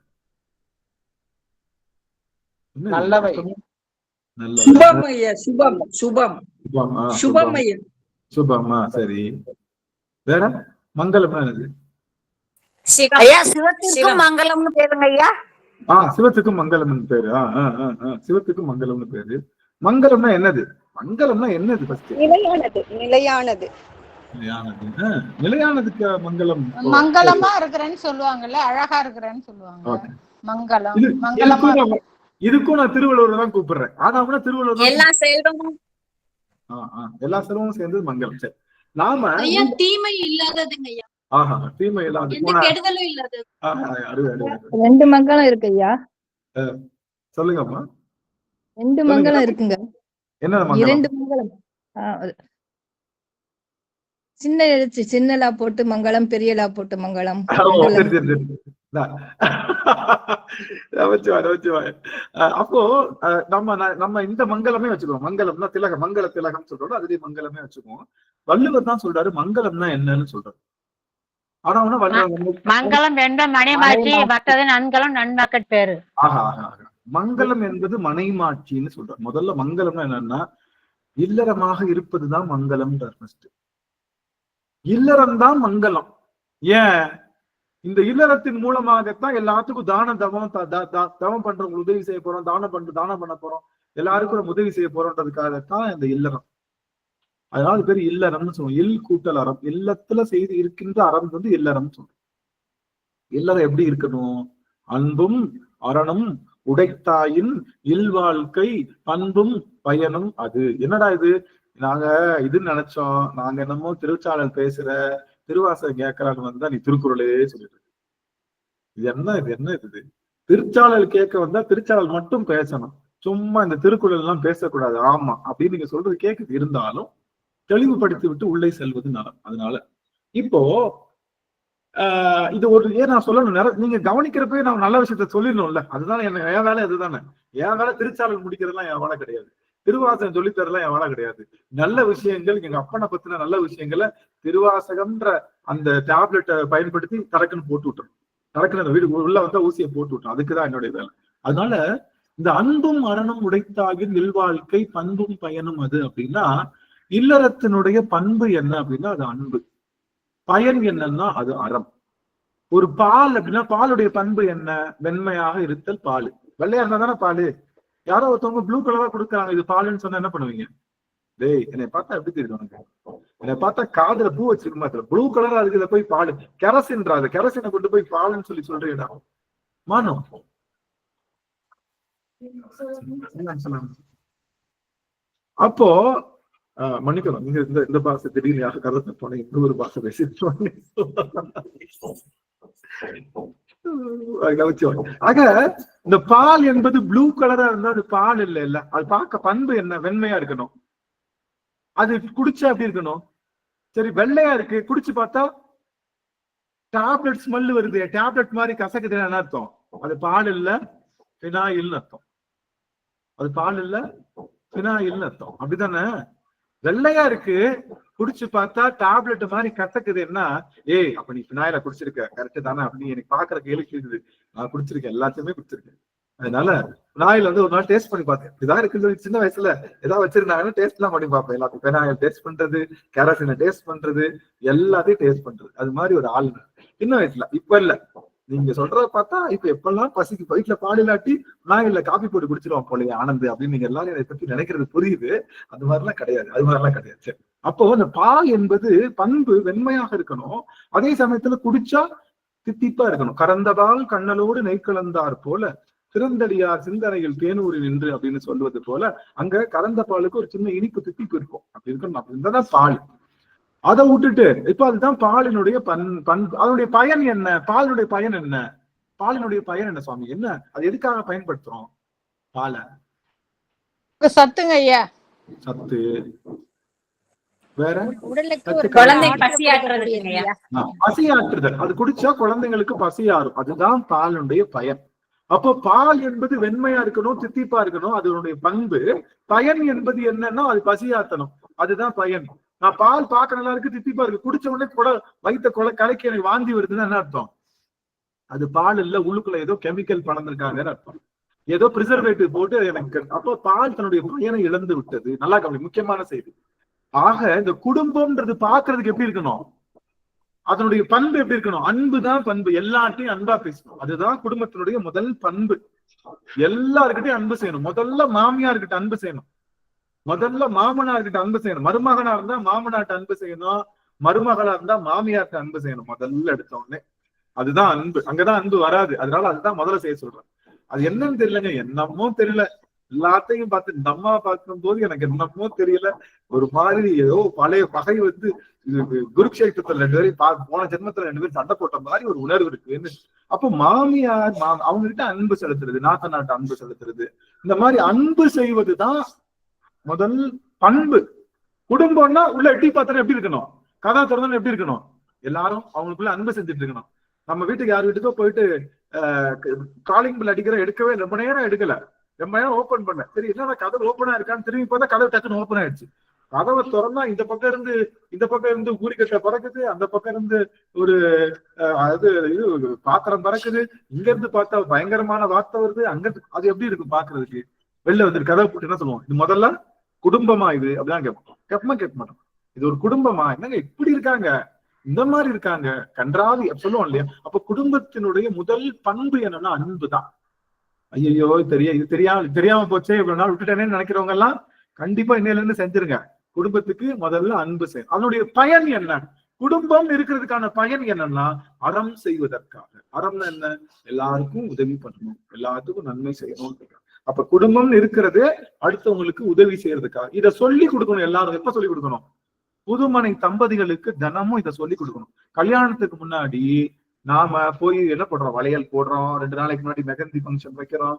நல்லவை.
சுபமா. சரி, வேற மங்களம்னா என்னது?
சிவத்துக்கும் மங்களம்னு பேருங்க ஐயா.
சிவத்துக்கும் மங்களம்னு பேரு. சிவத்துக்கும் மங்களம்னு பேரு. மங்களம்னா என்னது? மங்களம்னா என்னது? நிலையானதுக்கு மங்களம்.
மங்களமா இருக்கிறேன்னு சொல்லுவாங்கல்ல, அழகா இருக்கிறேன்னு சொல்லுவாங்க. மங்களம்.
இதுக்கும் நான் திருவள்ளுவர் தான் கூப்பிடுறேன். ஆனா திருவள்ளுவர்
எல்லா செல்வமும்
சேர்ந்து மங்களம். சரி, நாம
தீமை இல்லாததுங்க ஐயா.
தீமை இல்லாத,
கெடுதலும் இல்லாதது.
2 மங்களம் இருக்கு ஐயா.
சொல்லுங்கம்மா.
2 மங்களம் இருக்குங்க.
என்ன
2 மங்களம். சின்ன எழுத்து சின்னலா போட்டு மங்களம், பெரியலா போட்டு மங்களம்.
அப்போ நம்ம இந்த மங்களமே வச்சுக்குவோம். மங்களம்னா திலகம், மங்கள திலகம் சொல்றோம், அதுலயே மங்களமே வச்சுக்குவோம். வள்ளுவர் தான் சொல்றாரு மங்களம்னா என்னன்னு சொல்றாரு. ஆனா
மங்களம் ரெண்டு மனைமாட்சி, மற்றது நன்கலம் நன்மக்கள் பேரு.
மங்களம் என்பது மனைமாட்சின்னு சொல்றாரு. முதல்ல மங்களம்னா என்னன்னா இல்லறமாக இருப்பதுதான் மங்களம். இல்லறம் தான் மங்களம். ஏன்? இந்த இல்லறத்தின் மூலமாகத்தான் எல்லாத்துக்கும் தவம் பண்றவங்களுக்கு உதவி செய்ய போறோம், தானம் பண்ண போறோம், எல்லாருக்கும் நம்ம உதவி செய்ய போறோம்ன்றதுக்காகத்தான் இந்த இல்லறம். அதனால பேர் இல்லறம்னு சொல்லுவோம். இல் கூட்டல் அறம், இல்லத்துல செய்து இருக்கின்ற அறம் வந்து இல்லறம் சொல்றோம். இல்லறம் எப்படி இருக்கணும்? அன்பும் அறனும் உடைத்தாயின் இல்வாழ்க்கை பண்பும் பயனும் அது. என்னடா இது? நாங்க இதுன்னு நினைச்சோம், நாங்க என்னமோ திருச்சாளர் பேசுற திருவாசகம் கேட்கலான்னு வந்தா நீ திருக்குறளே சொல்லிட்டு இது என்ன இது? திருச்சாளர் கேட்க வந்தா திருச்சாளர் மட்டும் பேசணும், சும்மா இந்த திருக்குறள் எல்லாம் பேசக்கூடாது. ஆமா அப்படின்னு நீங்க சொல்றது கேட்குது, இருந்தாலும் தெளிவுபடுத்தி விட்டு உள்ளே செல்வது நலம். அதனால இப்போ இது ஒரு நான் சொல்லணும், நீங்க கவனிக்கிறப்ப நான் நல்ல விஷயத்த சொல்லிடணும்ல. அதுதான் என் வேலை. அதுதானே என் வேலை. திருச்சாளர் முடிக்கிறதுலாம் என் வேலை கிடையாது, திருவாசகம் சொல்லித்தரலாம் என் வேலை கிடையாது. நல்ல விஷயங்கள், எங்க அப்பனை பத்தின நல்ல விஷயங்களை திருவாசகம்ன்ற அந்த டேப்லெட்டை பயன்படுத்தி கடக்குன்னு போட்டு விட்டுரும். கடக்குன்னு வீடு உள்ள வந்தா ஊசியை போட்டு விட்டுரும். அதுக்குதான் என்னுடைய வேலை. அதனால இந்த அன்பும் அறனும் உடைத்தாகின் இல்வாழ்க்கை பண்பும் பயனும் அது அப்படின்னா, இல்லறத்தினுடைய பண்பு என்ன அப்படின்னா அது அன்பு. பயன் என்னன்னா அது அறம். ஒரு பால் அப்படின்னா பாலுடைய பண்பு என்ன? வெண்மையாக இருத்தல். பால் வெள்ளையா இருந்தா தானே பால். யாரோ ஒருத்தவங்க ப்ளூ கலரா கொடுக்குறாங்க, இது பாலுன்னு சொன்னா என்ன பண்ணுவீங்க? டேய், என்னை பார்த்தா எப்படி தெரியுது உனக்கு? என்னை பார்த்தா காதுல பூ வச்சிருக்க மாத்திர ப்ளூ கலரா இருக்குத போய் பால் கெரசின்றாது, கெரசினை கொண்டு போய் பாலுன்னு சொல்லி சொல்றீடா மானம். அப்போ மன்னிக்கணும், நீங்க இந்த பாச திடீர்னு யாரும் கருத்து போன இன்னொரு பாச பேசிட்டு ஆக இந்த பால் என்பது ப்ளூ கலரா இருந்தா அது பால் இல்ல. அது பார்க்க பண்பு என்ன? வெண்மையா இருக்கணும். அது குடிச்சா எப்படி இருக்கணும்? சரி, வெள்ளையா இருக்கு, குடிச்சு பார்த்தா டேப்லெட் ஸ்மெல் வருது, டேப்லெட் மாதிரி கசக்குதுன்னு என்ன அர்த்தம்? அது பால் இல்ல, பினாயில்னு அர்த்தம். அது பால் இல்ல, பினாயில்னு அர்த்தம். அப்படித்தானே? வெள்ளையா இருக்கு, குடிச்சு பார்த்தா டேப்லெட் மாதிரி கசக்குதுன்னா, ஏய் அப்ப நீ பினாயில குடிச்சிருக்க, கரெக்ட் தானே அப்படின்னு எனக்கு பாக்குற கேள்வி இருக்குது. நான் குடிச்சிருக்கேன், எல்லாத்தையுமே குடிச்சிருக்கேன். அதனால பினாயில் வந்து ஒரு நாள் டேஸ்ட் பண்ணி பார்த்தேன். இதான் இருக்குது, சின்ன வயசுல ஏதாவது வச்சிருந்தாங்கன்னா டேஸ்ட் எல்லாம் பண்ணி பார்ப்பேன். எல்லாத்தையும் பினாயில் டேஸ்ட் பண்றது, கெரசினை டேஸ்ட் பண்றது, எல்லாத்தையும் டேஸ்ட் பண்றது. அது மாதிரி ஒரு ஆள் சின்ன வயசுல. இப்ப இல்ல, நீங்க சொல்றத பார்த்தா இப்ப எப்பெல்லாம் பசிக்கு வீட்டுல பாடிலாட்டி நான் இல்ல காபி போட்டு குடிச்சிருவோம் போலயே ஆனந்து அப்படின்னு நீங்க எல்லாரும் இதை பத்தி நினைக்கிறது புரியுது. அது மாதிரிலாம் கிடையாது, அது மாதிரிலாம் கிடையாது. சரி, அப்போ அந்த பால் என்பது பண்பு வெண்மையாக இருக்கணும், அதே சமயத்துல குடிச்சா தித்திப்பா இருக்கணும். கறந்த பால் கண்ணலோடு நெய் கலந்தார் போல சிறந்தடியார் சிந்தனையில் தேனூரி நின்று அப்படின்னு சொல்வது போல, அங்க கறந்த பாலுக்கு ஒரு சின்ன இனிப்பு தித்திப்பு இருக்கும். அப்படி இருக்கணும். அப்படி இருந்தாதான் பால். அதை விட்டுட்டு இப்ப அதுதான் பாலினுடைய அதனுடைய பயன் என்ன? பாலினுடைய பயன் என்ன? பாலினுடைய பயன் என்ன சுவாமி? என்ன அது எதுக்காக பயன்படுத்துறோம் பாலை?
சத்துங்க ஐயா.
சத்து. வேற பசியாற்றுதல். அது குடிச்சா குழந்தைங்களுக்கு பசியாறும். அதுதான் பாலினுடைய பயன். அப்போ பால் என்பது வெண்மையா இருக்கணும், தித்திப்பா இருக்கணும், அதனுடைய பண்பு. பயன் என்பது என்னன்னா அது பசியாத்தணும், அதுதான் பயன். நான் பால் பார்க்க நல்லா இருக்கு, தித்திப்பா இருக்கு, குடிச்ச உடனே வயிற்ற கலக்கி எனக்கு வாந்தி வருதுன்னு என்ன அர்த்தம்? அது பால் இல்ல, உள்ளுக்குள்ள ஏதோ கெமிக்கல் பலந்திருக்காங்கன்னு அர்த்தம், ஏதோ பிரிசர்வேட்டிவ் போட்டு எனக்கு. அப்போ பால் தன்னுடைய பயனை இழந்து விட்டது. நல்லா கவனி, முக்கியமான செய்தி. ஆக இந்த குடும்பம்ன்றது பாக்குறதுக்கு எப்படி இருக்கணும்? அதனுடைய பண்பு எப்படி இருக்கணும்? அன்புதான் பண்பு. எல்லார்ட்டையும் அன்பா பேசணும், அதுதான் குடும்பத்தினுடைய முதல் பண்பு. எல்லாருக்கிட்டையும் அன்பு செய்யணும். முதல்ல மாமியார்கிட்ட அன்பு செய்யணும், முதல்ல மாமனார்கிட்ட அன்பு செய்யணும். மருமகனா இருந்தா மாமனார்ட்ட அன்பு செய்யணும், மருமகளா இருந்தா மாமியார்ட்ட அன்பு செய்யணும். முதல்ல எடுத்த உடனே அதுதான் அன்பு. அங்கதான் அன்பு வராது. அதனால அதுதான் முதல்ல செய்ய சொல்றேன். அது என்னன்னு தெரியலங்க, என்னமோ தெரியல. எல்லாத்தையும் பார்த்து இந்த அம்மா பார்க்கும் போது எனக்கு என்னமோ தெரியல, ஒரு மாதிரி ஏதோ பழைய பகை வந்து குருக்ஷேத்திரத்துல 2 பேரும் போன ஜென்மத்துல 2 பேரும் சண்டை போட்ட மாதிரி ஒரு உணர்வு இருக்குன்னு. அப்போ மாமியார் அவங்க கிட்ட அன்பு செலுத்துறது, நாட்ட அன்பு செலுத்துறது, இந்த மாதிரி அன்பு செய்வதுதான் முதல் பண்பு. குடும்பம்னா உள்ள எட்டி பார்த்தா எப்படி இருக்கணும்? கதவை திறந்தோன்னு எப்படி இருக்கணும்? எல்லாரும் அவங்களுக்குள்ள அன்பு செஞ்சுட்டு இருக்கணும். நம்ம வீட்டுக்கு யார் வீட்டுக்கோ போயிட்டு காலிங் பில் அடிக்கிற எடுக்கவே ரொம்ப நேரம் எடுக்கல, ரொம்ப நேரம் ஓபன் பண்ண, சரி என்னடா கதவு ஓப்பனா இருக்கான்னு திரும்பி பார்த்தா கதவு டக்குன்னு ஓப்பன் ஆயிடுச்சு. கதவை திறந்தா இந்த பக்கம் இருந்து ஊரிக்கட்டை பறக்குது, அந்த பக்கம் இருந்து ஒரு இது பாத்திரம் பறக்குது, இங்க இருந்து பார்த்தா பயங்கரமான வார்த்தை வருது, அங்க அது எப்படி இருக்கும் பாக்குறதுக்கு? வெளில வந்து கதவை போட்டு என்ன சொல்லுவோம், இது முதல்ல குடும்பமா இது அப்படிதான் கேட்போம். கேட்க மாட்டோம். இது ஒரு குடும்பமா, என்னங்க இப்படி இருக்காங்க, இந்த மாதிரி இருக்காங்க, கன்றாவி சொல்லுவோம் இல்லையா? அப்ப குடும்பத்தினுடைய முதல் பண்பு என்னன்னா அன்பு தான். ஐயோ இது தெரியாம போச்சே, இவ்வளவு நாள் விட்டுட்டேனேன்னு நினைக்கிறவங்க எல்லாம் கண்டிப்பா இன்னையில இருந்து செஞ்சிருங்க. குடும்பத்துக்கு முதல்ல அன்பு செய்யும். அதனுடைய பயன் என்ன? குடும்பம் இருக்கிறதுக்கான பயன் என்னன்னா அறம் செய்வதற்காக. அறம்னா என்ன? எல்லாருக்கும் உதவி பண்ணணும், எல்லாத்துக்கும் நன்மை செய்யணும். அப்ப குடும்பம் இருக்கிறது அடுத்தவங்களுக்கு உதவி செய்யறதுக்காக. இதை சொல்லி கொடுக்கணும். எல்லாரும் எப்ப சொல்லி கொடுக்கணும்? புதுமனை தம்பதிகளுக்கு தினமும் இதை சொல்லி கொடுக்கணும். கல்யாணத்துக்கு முன்னாடி நாம போய் என்ன பண்றோம்? வளையல் போடுறோம், 2 நாளைக்கு முன்னாடி மெகந்தி ஃபங்க்ஷன் வைக்கிறோம்,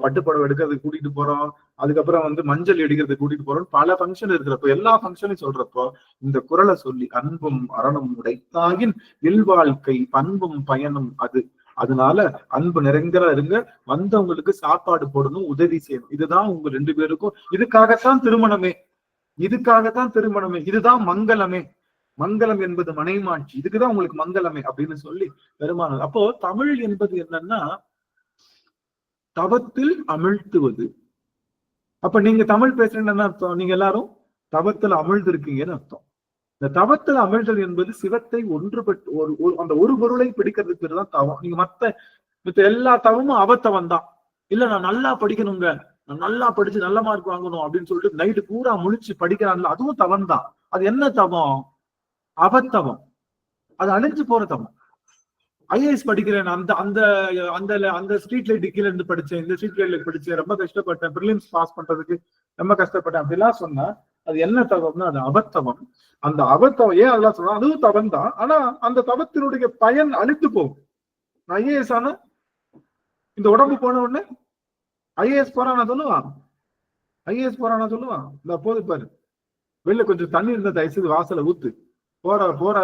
பட்டுப்படவை எடுக்கிறதுக்கு கூட்டிட்டு போறோம், அதுக்கப்புறம் வந்து மஞ்சள் எடுக்கிறதுக்கு கூட்டிட்டு போறோம், பல ஃபங்க்ஷன் இருக்கிறப்போ எல்லா ஃபங்க்ஷனையும் சொல்றப்போ இந்த குறளை சொல்லி அன்பும் அறனும் உடைத்தாகின் இல்வாழ்க்கை பண்பும் பயனும் அது. அதனால அன்பு நிறைந்த இருங்க, வந்தவங்களுக்கு சாப்பாடு போடணும், உதவி செய்யணும். இதுதான் உங்க 2 பேருக்கும். இதுக்காகத்தான் திருமணமே, இதுதான் மங்களமே. மங்களம் என்பது மனைமாட்சி, இதுக்குதான் உங்களுக்கு மங்களமே அப்படின்னு சொல்லி பெருமானார். அப்போ தமிழ் என்பது என்னன்னா தவத்தில் அமிழ்த்துவது. அப்ப நீங்க தமிழ் பேசுறீங்கன்னு அர்த்தம், நீங்க எல்லாரும் தவத்தில் அமிழ்ந்து இருக்கீங்கன்னு அர்த்தம். இந்த தவத்தில் அமிழ்தல் என்பது சிவத்தை ஒன்றுபட்டு அந்த ஒரு பொருளை பிடிக்கிறதுக்கு பேர் தான் தவம். நீங்க மத்த எல்லா தவமும் அவத்தவம் தான். இல்ல நான் நல்லா படிக்கணுங்க, நான் நல்லா படிச்சு நல்ல மார்க் வாங்கணும் அப்படின்னு சொல்லிட்டு நைட்டு பூரா முழிச்சு படிக்கிறான்ல, அதுவும் தவம் தான். அது என்ன தவம்? அவத்தவம். அது அழிஞ்சு போற தவம். ஐஏஎஸ் படிக்கிறேன், அந்த ஸ்ட்ரீட் லைட் கீழே இருந்து படிச்சேன், இந்த ஸ்ட்ரீட் லைட்ல படிச்சேன், ரொம்ப கஷ்டப்பட்டேன், பிரிலிம்ஸ் பாஸ் பண்றதுக்கு ரொம்ப கஷ்டப்பட்டேன் அப்படிலாம் சொன்னா அது என்ன தவம்னா அது அவத்தவம். அந்த அவத்தவம் ஏன் அதெல்லாம் சொன்னா அதுவும் தவம் தான். ஆனா அந்த தவத்தினுடைய பயன் அழித்து போகும். ஐஏஎஸ் ஆனா இந்த உடம்பு போன உடனே ஐஏஎஸ் போறானா சொல்லுவான், இந்த போது பாரு வெளில கொஞ்சம் தண்ணி இருந்தா தயவுசெய்து வாசல ஊத்து, போற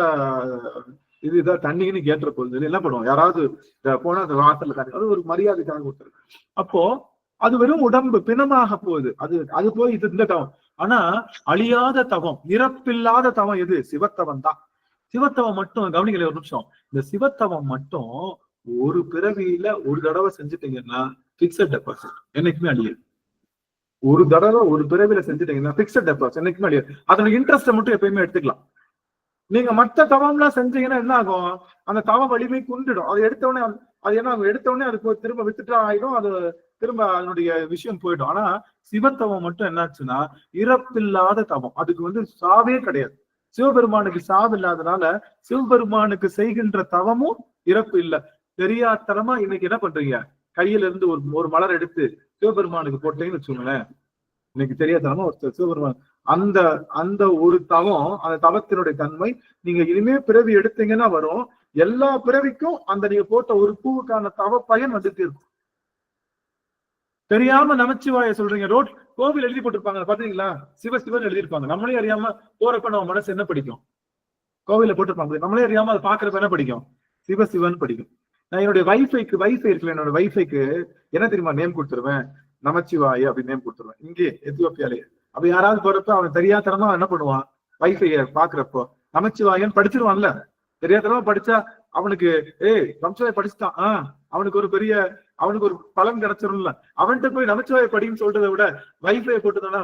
இதுதான் தண்ணின்னு கேட்டுற போகுது என்ன பண்ணுவோம், யாராவது போனா அந்த வாசல்ல தண்ணி, அது ஒரு மரியாதைக்காக ஊத்துறது. அப்போ அது வெறும் உடம்பு பிணமாக போகுது, அது போய் இந்த தவம். ஆனா அழியாத தவம், இறப்பில்லாத தவம் எது? சிவத்தவம் தான். சிவத்தவம் மட்டும் கவனிக்கல ஒரு நிமிஷம். இந்த சிவத்தவம் மட்டும் ஒரு பிறவியில ஒரு தடவை செஞ்சுட்டீங்கன்னா பிக்சட் டெபாசிட், என்னைக்குமே அழியாது. ஒரு தடவை ஒரு பிறவியில செஞ்சுட்டீங்கன்னா பிக்சட் டெபாசிட் என்னைக்குமே அழியாது. அதோட இன்ட்ரெஸ்ட்டை மட்டும் எப்பயுமே எடுத்துக்கலாம். நீங்க மற்ற தவம்லாம் செஞ்சீங்கன்னா என்ன ஆகும்? அந்த தவ வலிமை குன்றிடும். அது எடுத்தவொடனே அது என்ன ஆகும்? எடுத்தவொடனே அது திரும்ப வித்துட்டா ஆயிடும், அது திரும்ப அதனுடைய விஷயம் போயிடும். ஆனா சிவத்தவம் மட்டும் என்னாச்சுன்னா இறப்பில்லாத தவம். அதுக்கு சாவே கிடையாது. சிவபெருமானுக்கு சாவு இல்லாதனால சிவபெருமானுக்கு செய்கின்ற தவமும் இறப்பு இல்லை. தெரியாதனமா இன்னைக்கு என்ன பண்றீங்க? கையில இருந்து ஒரு மலர் எடுத்து சிவபெருமானுக்கு போட்டீங்கன்னு வச்சுக்கோங்களேன், இன்னைக்கு தெரியாதனமா ஒரு சிவபெருமான் அந்த ஒரு தவம், அந்த தவத்தினுடைய தன்மை நீங்க இனிமே பிறவி எடுத்தீங்கன்னா வரும். எல்லா பிறவிக்கும் அந்த நீங்க போட்ட ஒரு பூவுக்கான தவ பயன் வந்துட்டு இருக்கும். தெரியாம நமச்சிவாய சொல்றீங்க, கோவில் எழுதி போட்டிருப்பாங்க பாத்தீங்களா, சிவன் எழுதியிருப்பாங்க. நம்மளே அறியாம போறப்ப நம்ம மனசு என்ன படிக்கும்? கோவில போட்டிருப்பாங்க, நம்மளே அறியாம அதை பாக்குறப்ப என்ன படிக்கும்? சிவன் படிக்கும். நான் என்னுடைய வைஃபை இருக்குல்ல, என்னோட வைஃபைக்கு என்ன தெரியுமா நேம் கொடுத்துருவேன்? நமச்சிவாய அப்படின்னு நேம் கொடுத்துருவேன். இங்கே எத்தியோப்பியாலேயே அப்ப யாராவது போறப்ப அவன் தெரியாதனமா என்ன பண்ணுவான்? வைஃபைய பாக்குறப்போ நமச்சிவாயன் படிச்சிருவான்ல, தெரியாதனமா படிச்சா அவனுக்கு நமச்சிவாய படிச்சுட்டான், அவனுக்கு ஒரு பலன் கிடைச்சிரும்ல. அவன்கிட்ட போய் நமச்சிவாய படின்னு சொல்றதை விட வைஃபை போட்டுதானா,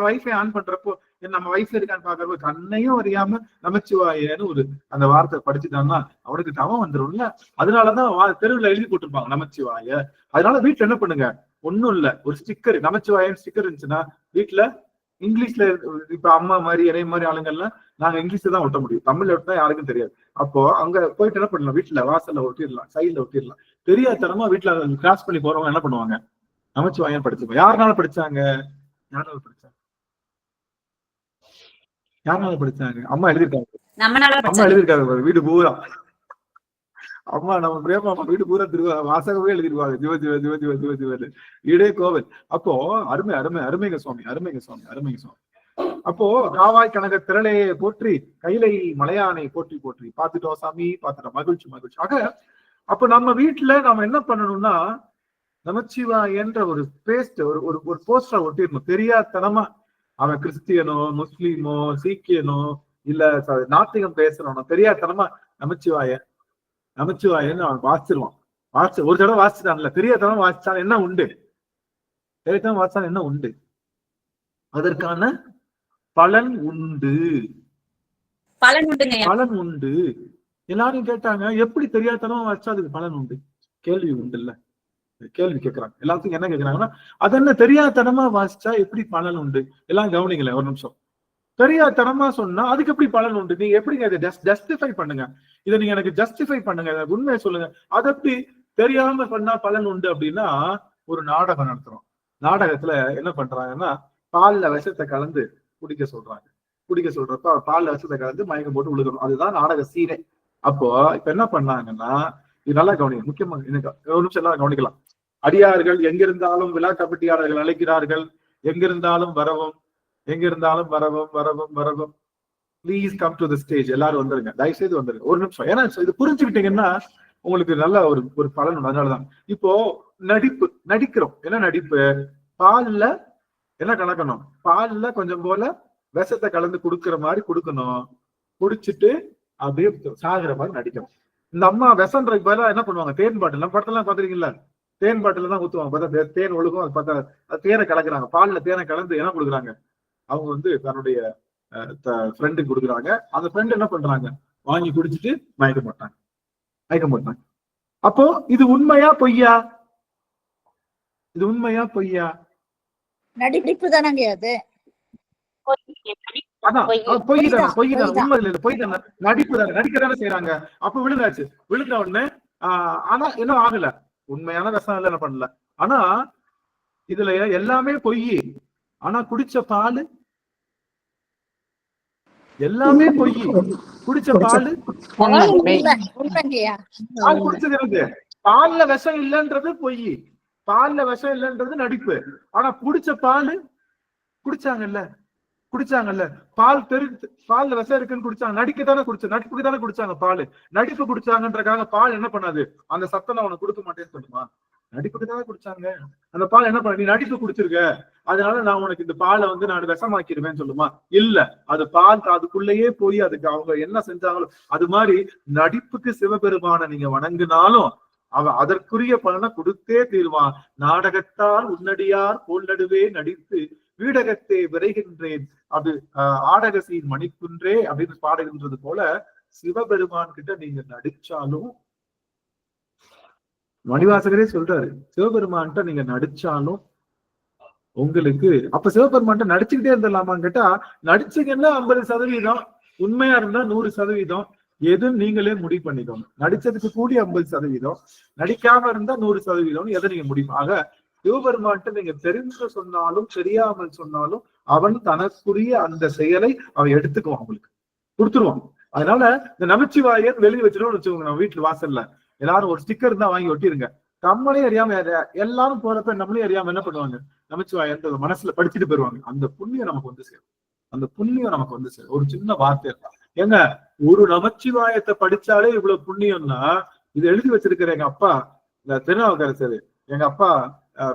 வைஃபை ஆன் பண்றப்போ நம்ம வைஃபை இருக்கான்னு பாக்குறப்போ கண்ணையும் அறியாம நமச்சிவாயன்னு அந்த வார்த்தை படிச்சுட்டான்னா அவனுக்கு தவம் வந்துரும்ல. அதனாலதான் தெருவில் எழுதி போட்டிருப்பாங்க நமச்சிவாய. அதனால வீட்டுல என்ன பண்ணுங்க, ஒண்ணும் இல்ல, ஒரு ஸ்டிக்கர், நமச்சிவாயன் ஸ்டிக்கர் இருந்துச்சுன்னா வீட்டுல இங்கிலீஷ்ல, இப்ப அம்மா மாதிரி இறைய மாதிரி ஆளுங்கள்லாம் நாங்க இங்கிலீஷ்ல தான் ஒட்ட முடியும், தமிழ்ல ஒட்டினா யாருக்கும் தெரியாது. அப்போ அங்க போயிட்டு என்ன பண்ணலாம், வீட்டுல வாசல்ல ஒட்டிடலாம், சைட்ல ஒட்டிடலாம். தெரியாதனமா வீட்டுல கிராஸ் பண்ணி போறவங்க என்ன பண்ணுவாங்க? நமச்சிவாயன் படிச்சுப்போம். யாருனால படிச்சாங்க? அம்மா எழுதியிருக்காங்க வீடு பூரா. அம்மா நம்ம பிரேமா வீடு பூரா வாசகமே எழுதிருவாங்க, ஜிவ ஜிவ ஜிவ ஜிவ ஜிவ ஜிவ வீடே கோவில். அப்போ அருமைங்க சுவாமி. அப்போ காவாய் கனக திரளையை போற்றி கைலை மலையானை போற்றி போற்றி பார்த்துட்டோம் சாமி, பார்த்துட்டோம், மகிழ்ச்சி மகிழ்ச்சி. ஆக அப்ப நம்ம வீட்டுல நாம என்ன பண்ணணும்னா நமச்சிவாயன்ற ஒரு பேஸ்ட் ஒரு ஒரு போஸ்டரை ஒட்டிடணும். தெரியாதனமா அவன் கிறிஸ்டியனோ முஸ்லீமோ சீக்கியனோ இல்ல நாத்திகம் பேசுறவனோ தெரியாதனமா நமச்சிவாயன்னு அவன் வாசிச்சிருவான். ஒரு தடவை வாசிச்சுட்டான்ல, தெரியாதனமா வாசிச்சான் என்ன உண்டு? தெரியாதனமா வாசிச்சான் என்ன உண்டு? அதற்கான பலன் உண்டு, பலன் உண்டு. எல்லாரும் கேட்டாங்க, எப்படி தெரியாதனமா வாசிச்சா அதுக்கு பலன் உண்டு? கேள்வி உண்டு இல்ல, கேள்வி கேட்கறாங்க. எல்லாத்துக்கும் என்ன கேட்கறாங்கன்னா, அது என்ன தெரியாதனமா வாசிச்சா எப்படி பலன் உண்டு? எல்லாம் கவனிக்கல ஒரு நிமிஷம். தெரியாதனமா சொன்னா அதுக்கு எப்படி பலன் உண்டு? நீங்க எப்படிங்க இதை ஜஸ்டிஃபை பண்ணுங்க, இதை நீங்க எனக்கு ஜஸ்டிஃபை பண்ணுங்க, உண்மையை சொல்லுங்க. அது எப்படி தெரியாம பண்ணா பலன் உண்டு அப்படின்னா, ஒரு நாடகம் நடத்துறோம். நாடகத்துல என்ன பண்றாங்கன்னா, பால்ல விஷத்தை கலந்து குடிக்க சொல்றாங்க. குடிக்க சொல்றப்ப பால்ல விஷத்தை கலந்து மயக்கம் போட்டு விழுகணும். அதுதான் நாடக சீனே. அப்போ இப்ப என்ன பண்ணாங்கன்னா, இது நல்லா கவனிங்க, முக்கியமா எனக்கு ஒரு நிமிஷம் எல்லாம் கவனிக்கலாம். அடியார்கள் எங்கிருந்தாலும் விழா கமிட்டியாளர்கள் அழைக்கிறார்கள், எங்கிருந்தாலும் வரவும், எங்கிருந்தாலும் வரவும் வரவும் வரவும். Please come to the stage. எல்லாரும் வந்துருங்க, தயவு செய்து வந்துருங்க ஒரு நிமிஷம். ஏன்னா இது புரிஞ்சுக்கிட்டீங்கன்னா உங்களுக்கு நல்ல ஒரு பலன் உண்டு. அதனாலதான் இப்போ நடிக்கிறோம். என்ன நடிப்பு? பால்ல என்ன கலக்கணும்? பால்ல கொஞ்சம் போல விஷத்தை கலந்து குடுக்கிற மாதிரி குடுக்கணும். குடிச்சிட்டு அப்படியே சாகுற மாதிரி நடிக்கணும். இந்த அம்மா விஷன்றதுக்கு பதிலாக என்ன பண்ணுவாங்க? தேன் பாட்டில், நம்ம படத்தெல்லாம் பாத்துருக்கீங்களா? தேன் பாட்டில தான் ஊத்துவாங்க. பார்த்தா தேன் ஒழுகும். அது பார்த்தா அது தேனை கலக்குறாங்க. பால்ல தேனை கலந்து என்ன கொடுக்குறாங்க? அவங்க தன்னுடைய ஃப்ரெண்டுக்கு கொடுக்குறாங்க. அந்த ஃப்ரெண்ட் என்ன பண்றாங்க? வாங்கி குடிச்சிட்டு மயக்க மாட்டாங்க. அப்போ இது உண்மையா பொய்யா? இது உண்மையா பொய்யா?
நடிப்பு தானங்க அது.
அதான் பொய் தானே, உண்மை இல்லை, பொய் தானே, நடிப்பு தானே, நடிக்கதானே செய்யறாங்க. அப்ப விழுந்த உடனே ஆனா என்ன ஆகல, உண்மையான விஷம் என்ன பண்ணல. ஆனா இதுல எல்லாமே பொய். ஆனா குடிச்ச பால் எல்லாமே பொய். குடிச்ச பால் குடிச்சது எனக்கு பால்ல விஷம் இல்லைன்றது பொய், பால்ல விஷம் இல்லைன்றது நடிப்பு. ஆனா குடிச்ச பால் குடிச்சாங்கல்ல, பால்ல விஷம் இருக்குன்னு குடிச்சாங்க. நடிப்புக்கு தானே குடிச்சாங்க பால். நடிப்பு குடிச்சாங்கன்றக்காக பால் என்ன பண்ணாது? அந்த சத்தம் அவனுக்கு கொடுக்க மாட்டேன்னு சொல்லுமா? நடிப்புக்கு தானே குடிச்சாங்க. அந்த பால் என்ன பண்ண? நீ நடிப்பு குடிச்சிருக்க, அதனால நான் உனக்கு இந்த பாலை நான் விஷமாக்கிடுவேன்னு சொல்லுமா? இல்ல, அது பால் அதுக்குள்ளேயே போய் அதுக்கு அவங்க என்ன செஞ்சாங்களோ அது மாதிரி நடிப்புக்கு சிவபெருமான நீங்க வணங்கினாலும் அவன் அதற்குரிய பலனை கொடுத்தே தீர்வான். நாடகத்தால் உன்னடியார் போல் நடுவே நடித்து வீடகத்தே விரைகின்றேன், அது ஆடகசியின் மணிக்குன்றே அப்படின்னு பாடுகின்றது போல சிவபெருமான் கிட்ட நீங்க நடிச்சாலும், மணிவாசகரே சொல்றாரு, சிவபெருமான்கிட்ட நீங்க நடிச்சாலும் உங்களுக்கு அப்ப சிவபெருமான்கிட்ட நடிச்சுக்கிட்டே இருந்துடலாமான்னு கேட்டா, நடிச்சீங்கன்னா 50%, உண்மையா இருந்தா 100%, எதுன்னு நீங்களே முடிவு பண்ணிக்கோங்க. நடிச்சதுக்கு கூடி 50%, நடிக்காம இருந்தா 100%, எதை நீங்க முடியும். ஆக சிவபெருமான்கிட்ட நீங்க தெரிந்து சொன்னாலும் தெரியாமல் சொன்னாலும் அவன் தனக்குரிய அந்த செயலை அவன் எடுத்துக்குவான், அவங்களுக்கு கொடுத்துருவான். அதனால இந்த நமச்சிவாயன் வெளியே வச்சிருவோம்னு வச்சுக்கோங்க. நம்ம வீட்டுல வாசல்ல எல்லாரும் ஒரு ஸ்டிக்கர் தான் வாங்கி ஒட்டிருங்க. நம்மளே அறியாம எல்லாரும் போறப்ப நம்மளே அறியாம என்ன பண்ணுவாங்க? நமச்சிவாயன் மனசுல படிச்சுட்டு போயிருவாங்க. அந்த புண்ணியம் நமக்கு வந்து சேரும். ஒரு சின்ன வார்த்தை ஏங்க, ஒரு நமச்சிவாயத்தை படிச்சாலே இவ்வளவு புண்ணியம்னா, இது எழுதி வச்சிருக்கிற எங்க அப்பா திருநாவுக்கரசர், எங்க அப்பா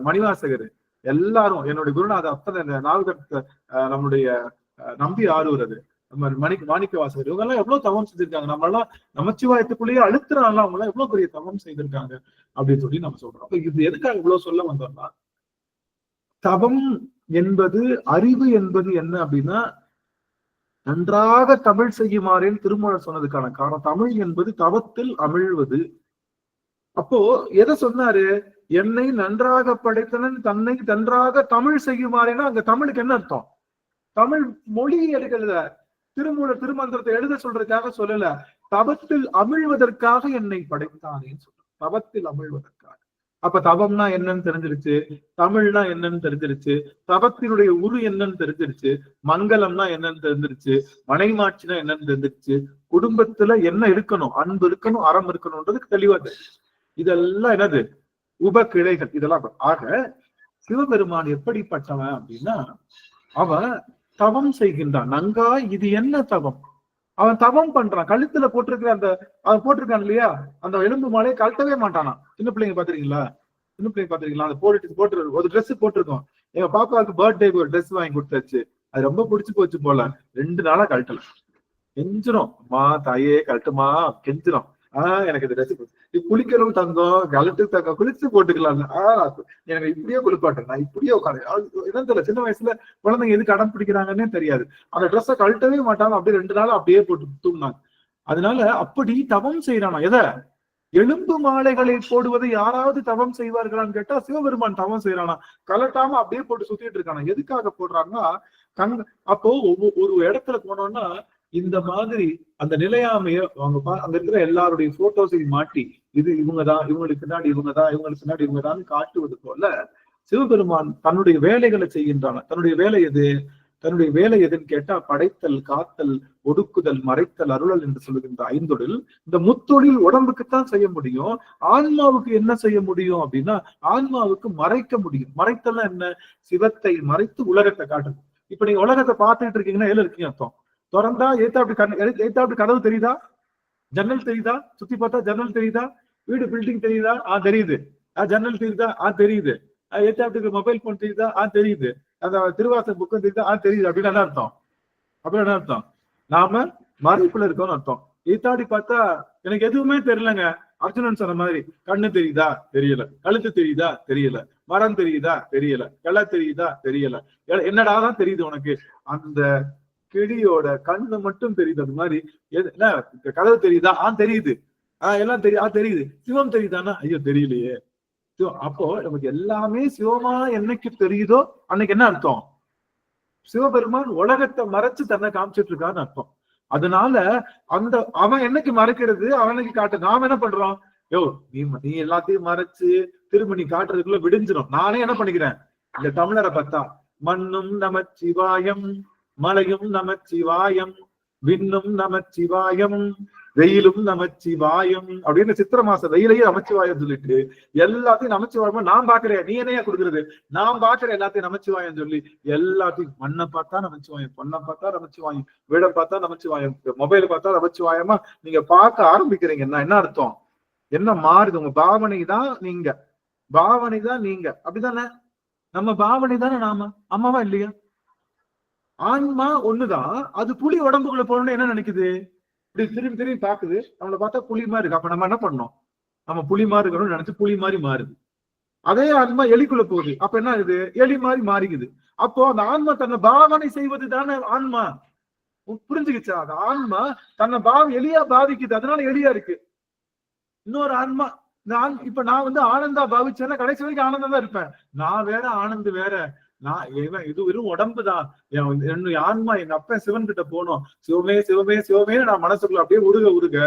மணிவாசகர், எல்லாரும் என்னுடைய குருநாத அப்ப இந்த நாவுக்கரச நம்மளுடைய நம்பி ஆரூரது, மாணிக்க வாசகர், இவங்க எல்லாம் எவ்வளவு தவம் செஞ்சிருக்காங்க. நம்ம எல்லாம் நமச்சிவாயத்துக்குள்ளேயே அழுத்துறாங்க. அவங்க எல்லாம் எவ்வளவு பெரிய தவம் செய்திருக்காங்க அப்படின்னு சொல்லி நம்ம சொல்றோம். அப்ப இது எதுக்காக இவ்வளவு சொல்ல வந்தோம்னா, தவம் என்பது, அறிவு என்பது என்ன அப்படின்னா, நன்றாக தமிழ் செய்யுமாறேன்னு திருமூலர் சொன்னதுக்கான காரணம், தமிழ் என்பது தவத்தில் அமிழ்வது. அப்போ எதை சொன்னாரு? என்னை நன்றாக படைத்தனன் தன்னை நன்றாக தமிழ் செய்யுமாறேன்னா அங்க தமிழுக்கு என்ன அர்த்தம்? தமிழ் மொழி எழுதல, திருமூலர் திருமந்திரத்தை எழுத சொல்றதுக்காக சொல்லல, தவத்தில் அமிழ்வதற்காக என்னை படைத்தானேன்னு சொல்ற. தவத்தில் அமிழ்வதற்காக. அப்ப தவம்னா என்னன்னு தெரிஞ்சிருச்சு, தமிழ்னா என்னன்னு தெரிஞ்சிருச்சு, தவத்தினுடைய உரு என்னன்னு தெரிஞ்சிருச்சு, மங்களம்னா என்னன்னு தெரிஞ்சிருச்சு, மனைமாட்சினா என்னன்னு தெரிஞ்சிருச்சு, குடும்பத்துல என்ன இருக்கணும், அன்பு இருக்கணும், அறம் இருக்கணும்ன்றதுக்கு தெளிவா தெரியும். இதெல்லாம் என்னது? உபகிளைகள். இதெல்லாம். ஆக சிவபெருமான் எப்படிப்பட்டவன் அப்படின்னா, அவன் தவம் செய்கின்றான். நங்கா இது என்ன தவம்? அவன் தவம் பண்றான். கழுத்துல போட்டிருக்கிற அந்த அவன் போட்டிருக்கான் இல்லையா அந்த எலும்பு மாலையை கழட்டவே மாட்டானா. சின்ன பிள்ளைங்க பாத்துருக்கீங்களா? சின்ன பிள்ளைங்க பாத்துருக்கீங்களா? அந்த போட்டு ஒரு ட்ரெஸ் போட்டிருக்கோம். எங்க பாப்பாவுக்கு பர்த்டேக்கு ஒரு ட்ரெஸ் வாங்கி கொடுத்தாச்சு. அது ரொம்ப பிடிச்சு போச்சு போல. 2 நாளா கழட்டல. கெஞ்சிரும், அம்மா தாயே கழட்டுமா கெஞ்சிரும். எனக்கு இந்த ட்ரெஸ் குளிக்கிறோம் தங்கம், கழட்டு தங்கம், குளிச்சு போட்டுக்கலாம். எனக்கு இப்படியே குளிப்பாட்டேன், நான் இப்படியே உட்காந்து என்ன தெரியல. சின்ன வயசுல குழந்தைங்க எதுக்கு அடம் பிடிக்கிறாங்கன்னே தெரியாது. அந்த ட்ரெஸ்ஸை கழட்டவே மாட்டாங்க. அப்படியே 2 நாள் அப்படியே போட்டு தூங்கினாங்க. அதனால அப்படி தவம் செய்யறானா. எதை? எலும்பு மாலைகளை போடுவதை யாராவது தவம் செய்வார்களான்னு கேட்டா சிவபெருமான் தவம் செய்யறானா. கலட்டாம அப்படியே போட்டு சுத்திட்டு இருக்கானா. எதுக்காக போடுறாங்கன்னா அப்போ ஒரு இடத்துல போனோம்னா இந்த மாதிரி அந்த நிலையாமைய அவங்க அங்க இருக்கிற எல்லாருடைய போட்டோஸையும் மாட்டி இது இவங்கதான், இவங்களுக்கு பின்னாடி இவங்கதான், இவங்களுக்கு பின்னாடி இவங்கதான் காட்டுவது போல சிவபெருமான் தன்னுடைய வேலைகளை செய்கின்றான. தன்னுடைய வேலை எது? தன்னுடைய வேலை எதுன்னு கேட்டா படைத்தல், காத்தல், ஒடுக்குதல், மறைத்தல், அருளல் என்று சொல்லுகின்ற 5 தொழில். இந்த முத்தொழில் உடம்புக்குத்தான் செய்ய முடியும். ஆன்மாவுக்கு என்ன செய்ய முடியும் அப்படின்னா ஆன்மாவுக்கு மறைக்க முடியும். மறைத்தல்னா என்ன? சிவத்தை மறைத்து உலகத்தை காட்டுது. இப்ப நீங்க உலகத்தை பார்த்துட்டு இருக்கீங்கன்னா எதுல இருக்கீங்க அர்த்தம்? திறந்தா ஏத்தாப்படி கதவு தெரியுதா? ஜன்னல் தெரியுதா? சுத்தி பார்த்தா ஜன்னல் தெரியுதா? வீடு பில்டிங் தெரியுதா? தெரியுது. ஜன்னல் தெரியுதா? தெரியுது. ஏத்தாப்படி மொபைல் போன் தெரியுதா? தெரியுது. அந்த திருவாசக புக்கம் தெரியுதா? தெரியுது. அப்படின்னு என்ன அர்த்தம்? அப்படின்னு என்ன அர்த்தம்? நாம மறைப்புல இருக்கோம்னு அர்த்தம். ஏத்தாடி பார்த்தா எனக்கு எதுவுமே தெரியலங்க. அர்ஜுனன் சொன்ன மாதிரி கண்ணு தெரியுதா? தெரியல. கழுத்து தெரியுதா? தெரியல. மரம் தெரியுதா? தெரியல. கிளை தெரியுதா? தெரியல. என்னடாதான் தெரியுது உனக்கு? அந்த கிளியோட கண்ணு மட்டும் தெரியுது. அது மாதிரி கதவு தெரியுதா? தெரியுது. எல்லாம் தெரியுது. சிவம் தெரியுதானா? ஐயோ தெரியலையே. அப்போ நமக்கு எல்லாமே சிவமா என்னைக்கு தெரியுதோ அன்னைக்கு என்ன அர்த்தம்? சிவபெருமான் உலகத்தை மறைச்சு தன்னை காமிச்சிட்டு இருக்கான்னு அர்த்தம். அதனால அந்த அவன் என்னைக்கு மறைக்கிறது அவனுக்கு காட்டு. நாம என்ன பண்றோம்? நீ எல்லாத்தையும் மறைச்சு திரும்ப நீ காட்டுறதுக்குள்ள விடிஞ்சிடும். நானே என்ன பண்ணிக்கிறேன்? இந்த தமிழரை பார்த்தா மண்ணும் நமச்சிவாயம், மலையும் நமச்சிவாயம், விண்ணும் நமச்சிவாயம், வெயிலும் நமச்சிவாயம் அப்படின்னு சித்திர மாச வெயிலையும் நமச்சிவாயம் சொல்லிட்டு எல்லாத்தையும் நமச்சிவாயமா நான் பாக்குறேன். நீ என்னையா கொடுக்குறது? நான் பாக்குறேன் எல்லாத்தையும் நமச்சிவாயம் சொல்லி எல்லாத்தையும் மண்ணை பார்த்தா நமச்சிவாயம், பொண்ணை பார்த்தா நமச்சிவாயம், வீடை பார்த்தா நமச்சிவாயம், மொபைலை பார்த்தா நமச்சிவாயமா நீங்க பார்க்க ஆரம்பிக்கிறீங்கன்னா என்ன அர்த்தம்? என்ன மாறுது? உங்க பாவனை தான் நீங்க, பாவனை தான் நீங்க. அப்படிதானே? நம்ம பாவனை தானே நாம. அம்மாவா இல்லையா? ஆன்மா ஒண்ணுதான். அது புலி உடம்புக்குள்ள போறோம்னு என்ன நினைக்குது? இப்படி திரும்பி திரும்பி பாக்குது. நம்மளை பார்த்தா புலி மாதிரி இருக்கு. அப்ப நம்ம என்ன பண்ணோம்? நம்ம புலி மாதிரி இருக்கணும்னு நினைச்சு புலி மாதிரி மாறுது. அதே ஆன்மா எலிக்குள்ள போகுது. அப்ப என்ன ஆகுது? எலி மாதிரி மாறிக்குது. அப்போ அந்த ஆன்மா தன்னை பாவனை செய்வது தானே ஆன்மா. புரிஞ்சுக்கிச்சா? அந்த ஆன்மா தன்னை எலியா பாவிக்குது. அதனால எலியா இருக்கு. இன்னொரு ஆன்மா இப்ப நான் ஆனந்தா பாவிச்சேன்னா கடைசி வரைக்கும் ஆனந்தம் தான் இருப்பேன். நான் வேற, ஆனந்து வேற. நான் இது வெறும் உடம்புதான். என்னுடைய ஆன்மா எங்க அப்பா சிவன் கிட்ட போனோம். சிவமே சிவமே சிவமே நான் மனசுக்குள்ள அப்படியே உருக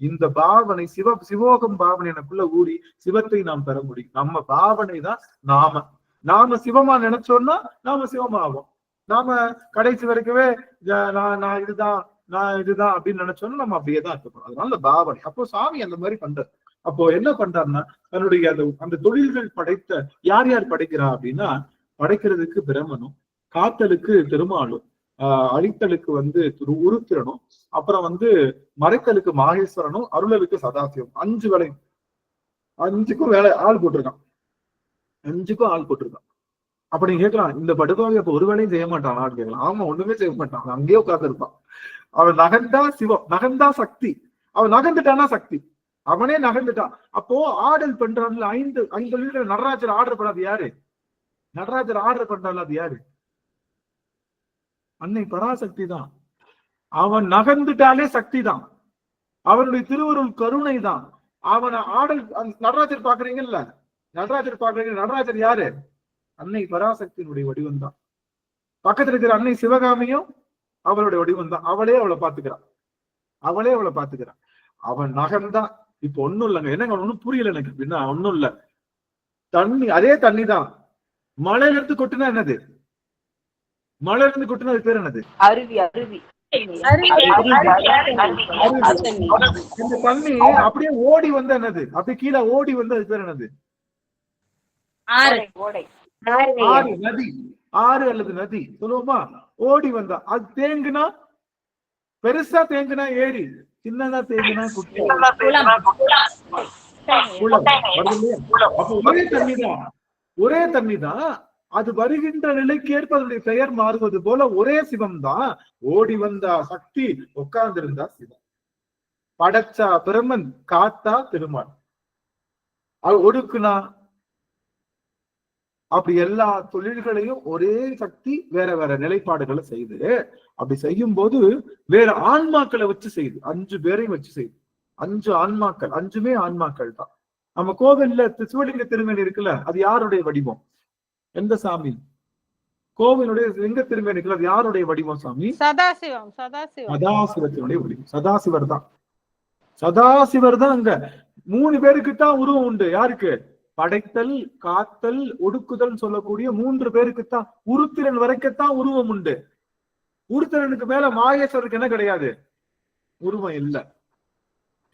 இந்த பாவனை சிவோகம் பாவனை எனக்குள்ள ஊறி சிவத்தை நாம் பெற முடியும். நம்ம பாவனை தான் நாம சிவமா நினைச்சோம்னா நாம சிவமாவோம். நாம கடைசி வரைக்குமே நான் இதுதான் அப்படின்னு நினைச்சோம்னா நம்ம அப்படியே தான் இருக்கணும். அதனால பாவனை. அப்போ சாமி அந்த மாதிரி பண்றாரு. அப்போ என்ன பண்றாருன்னா தன்னுடைய அந்த தொழில்கள் படைத்த யார் படைக்கிறா அப்படின்னா படைக்கிறதுக்கு பிரமனும், காத்தலுக்கு திருமாலும், அழித்தலுக்கு உருத்திரனும், அப்புறம் மறைத்தலுக்கு மாகேஸ்வரனும், அருளலுக்கு சதாசிவம். 5 வேலை. 5க்கும் வேலை ஆள் போட்டிருக்கான். 5க்கும் ஆள் போட்டிருக்கான். அப்ப நீங்க கேட்கலாம், இந்த படுபாவை அப்ப ஒரு வேலையும் செய்ய மாட்டானான்னு கேட்கலாம். ஆமா, ஒண்ணுமே செய்ய மாட்டான். அங்கேயே உட்கார்ந்து இருப்பான். அவன் நகர்ந்தா சிவம், நகர்ந்தா சக்தி. அவன் நகர்ந்துட்டானா சக்தி. அவனே நகர்ந்துட்டான். அப்போ ஆடல் பண்றான்ல 5 நடராஜர் ஆர்டர் பண்ணாது யாரு? நடராஜர் ஆர்டர் பண்றாள் அது யாரு? அன்னை பராசக்தி தான். அவன் நகர்ந்துட்டாலே சக்தி தான். அவனுடைய திருவருள் கருணை தான். அவனை ஆடல் நடராஜர் பாக்குறீங்கல்ல, நடராஜர் யாரு? அன்னை பராசக்தியினுடைய வடிவம் தான். பக்கத்துல இருக்கிற அன்னை சிவகாமியும் அவளுடைய வடிவம் தான். அவளே அவளை பாத்துக்கிறான். அவன் நகர்ந்தான். இப்ப ஒண்ணும் இல்லைங்க. என்னங்க ஒண்ணும் புரியல எனக்கு அப்படின்னா, ஒண்ணும் இல்ல. தண்ணி, அதே தண்ணி தான். மழையில இருந்து கொட்டுனா என்னது? மழையில இருந்து கொட்டுனா அது பேர் என்னது?
அருவி.
இந்த தண்ணி அப்படியே ஓடி என்னது? அப்படியே கீழே ஓடி அது பேர் என்னது? ஆறு நதி, ஆறு அல்லது நதி சொல்லுவோமா? ஓடி வந்தா அது தேங்குனா, பெருசா தேங்குனா ஏரி, சின்னதா தேங்குனா குட்டி குளம். அப்ப ஒரே தண்ணிதான், ஒரே தண்ணிதான். அது வருகின்ற நிலைக்கு ஏற்ப அதனுடைய பெயர் மாறுவது போல ஒரே சிவம் தான். ஓடி வந்தா சக்தி, உட்கார்ந்திருந்தா சிவம். படைச்சா பிரமன், காத்தா திருமால், ஒடுக்குனா. அப்படி எல்லா தொழில்களையும் ஒரே சக்தி வேற வேற நிலைப்பாடுகளை செய்து, அப்படி செய்யும் போது வேற ஆன்மாக்களை வச்சு செய்யுது. 5 பேரையும் வச்சு செய்யுது. 5 ஆன்மாக்கள், 5மே ஆன்மாக்கள் தான். நம்ம கோவில்ல சிவலிங்க திருமேனி இருக்குல்ல, அது யாருடைய வடிவம்? எந்த சாமி? கோவிலுடைய லிங்க திருமேனி இருக்குல்ல, அது யாருடைய வடிவம் சாமி?
சதாசிவம். சதாசிவம்.
சதாசிவத்தினுடைய வடிவம். சதாசிவர் தான். சதாசிவர் தான். அங்க 3 பேருக்கு தான் உருவம் உண்டு. யாருக்கு? படைத்தல், காத்தல், ஒடுக்குதல் சொல்லக்கூடிய 3 பேருக்குத்தான். உருத்திரன் வரைக்கத்தான் உருவம் உண்டு. உருத்திரனுக்கு மேல மாகேஸ்வருக்கு என்ன கிடையாது? உருவம் இல்ல.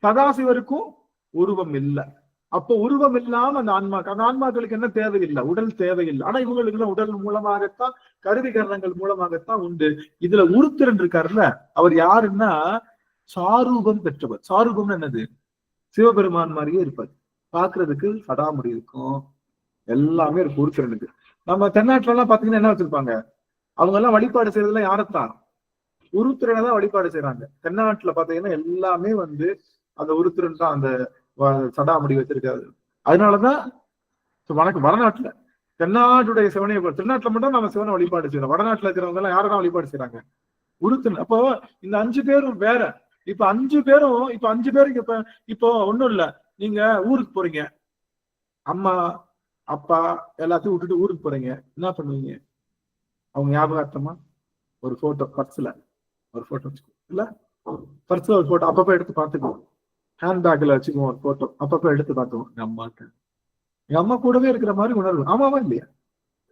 சதாசிவருக்கும் உருவம் இல்லை. அப்போ உருவம் இல்லாம அந்த ஆன்மாக்களுக்கு என்ன தேவையில்லை? உடல் தேவையில்லை. ஆனா இவங்களுக்கு உடல் மூலமாகத்தான், கருவி கரணங்கள் மூலமாகத்தான் உண்டு. இதுல உருத்திரன் இருக்காருல்ல, அவர் யாருன்னா சாரூபம் பெற்றவர். சாரூபம்னு என்னது? சிவபெருமான் மாதிரியே இருப்பார். பாக்குறதுக்கு சடாமுடி இருக்கும், எல்லாமே இருக்கு உருத்திரனுக்கு. நம்ம தென்னாட்டுல எல்லாம் பாத்தீங்கன்னா என்ன வச்சிருப்பாங்க? அவங்க எல்லாம் வழிபாடு செய்யறதுல யாரத்தான்? உருத்திரனை தான் வழிபாடு செய்யறாங்க. தென்னாட்டுல பாத்தீங்கன்னா எல்லாமே அந்த உருத்திரன் தான் அந்த சடாமுடி வச்சிருக்காரு. அதனாலதான் வடநாட்டுல தென்னாட்டுடைய சிவனை, தென்னாட்டுல மட்டும் நம்ம சிவனை வழிபாடு செய்யறோம். வடநாட்டுல இருக்கிறவங்க எல்லாம் யாரதான் வழிபாடு செய்யறாங்க? உருத்திரன். அப்போ இந்த 5 பேரும் வேற. இப்ப 5 பேருக்கு இப்போ ஒண்ணும் இல்ல. நீங்க ஊருக்கு போறீங்க, அம்மா அப்பா எல்லாத்தையும் விட்டுட்டு ஊருக்கு போறீங்க, என்ன பண்ணுவீங்க? அவங்க ஞாபகார்த்தமா ஒரு போட்டோ, பர்ஸ்ல ஒரு போட்டோ வச்சுக்கோ, இல்ல பர்ஸ்ல ஒரு போட்டோ அப்பப்ப எடுத்து பார்த்துக்குவோம். ஹேண்ட்பேக்ல வச்சுக்குவோம் ஒரு போட்டோ, அப்பப்ப எடுத்து பார்த்துக்குவோம். எங்க அம்மா கூடவே இருக்கிற மாதிரி உணர்வு. ஆமாவா இல்லையா?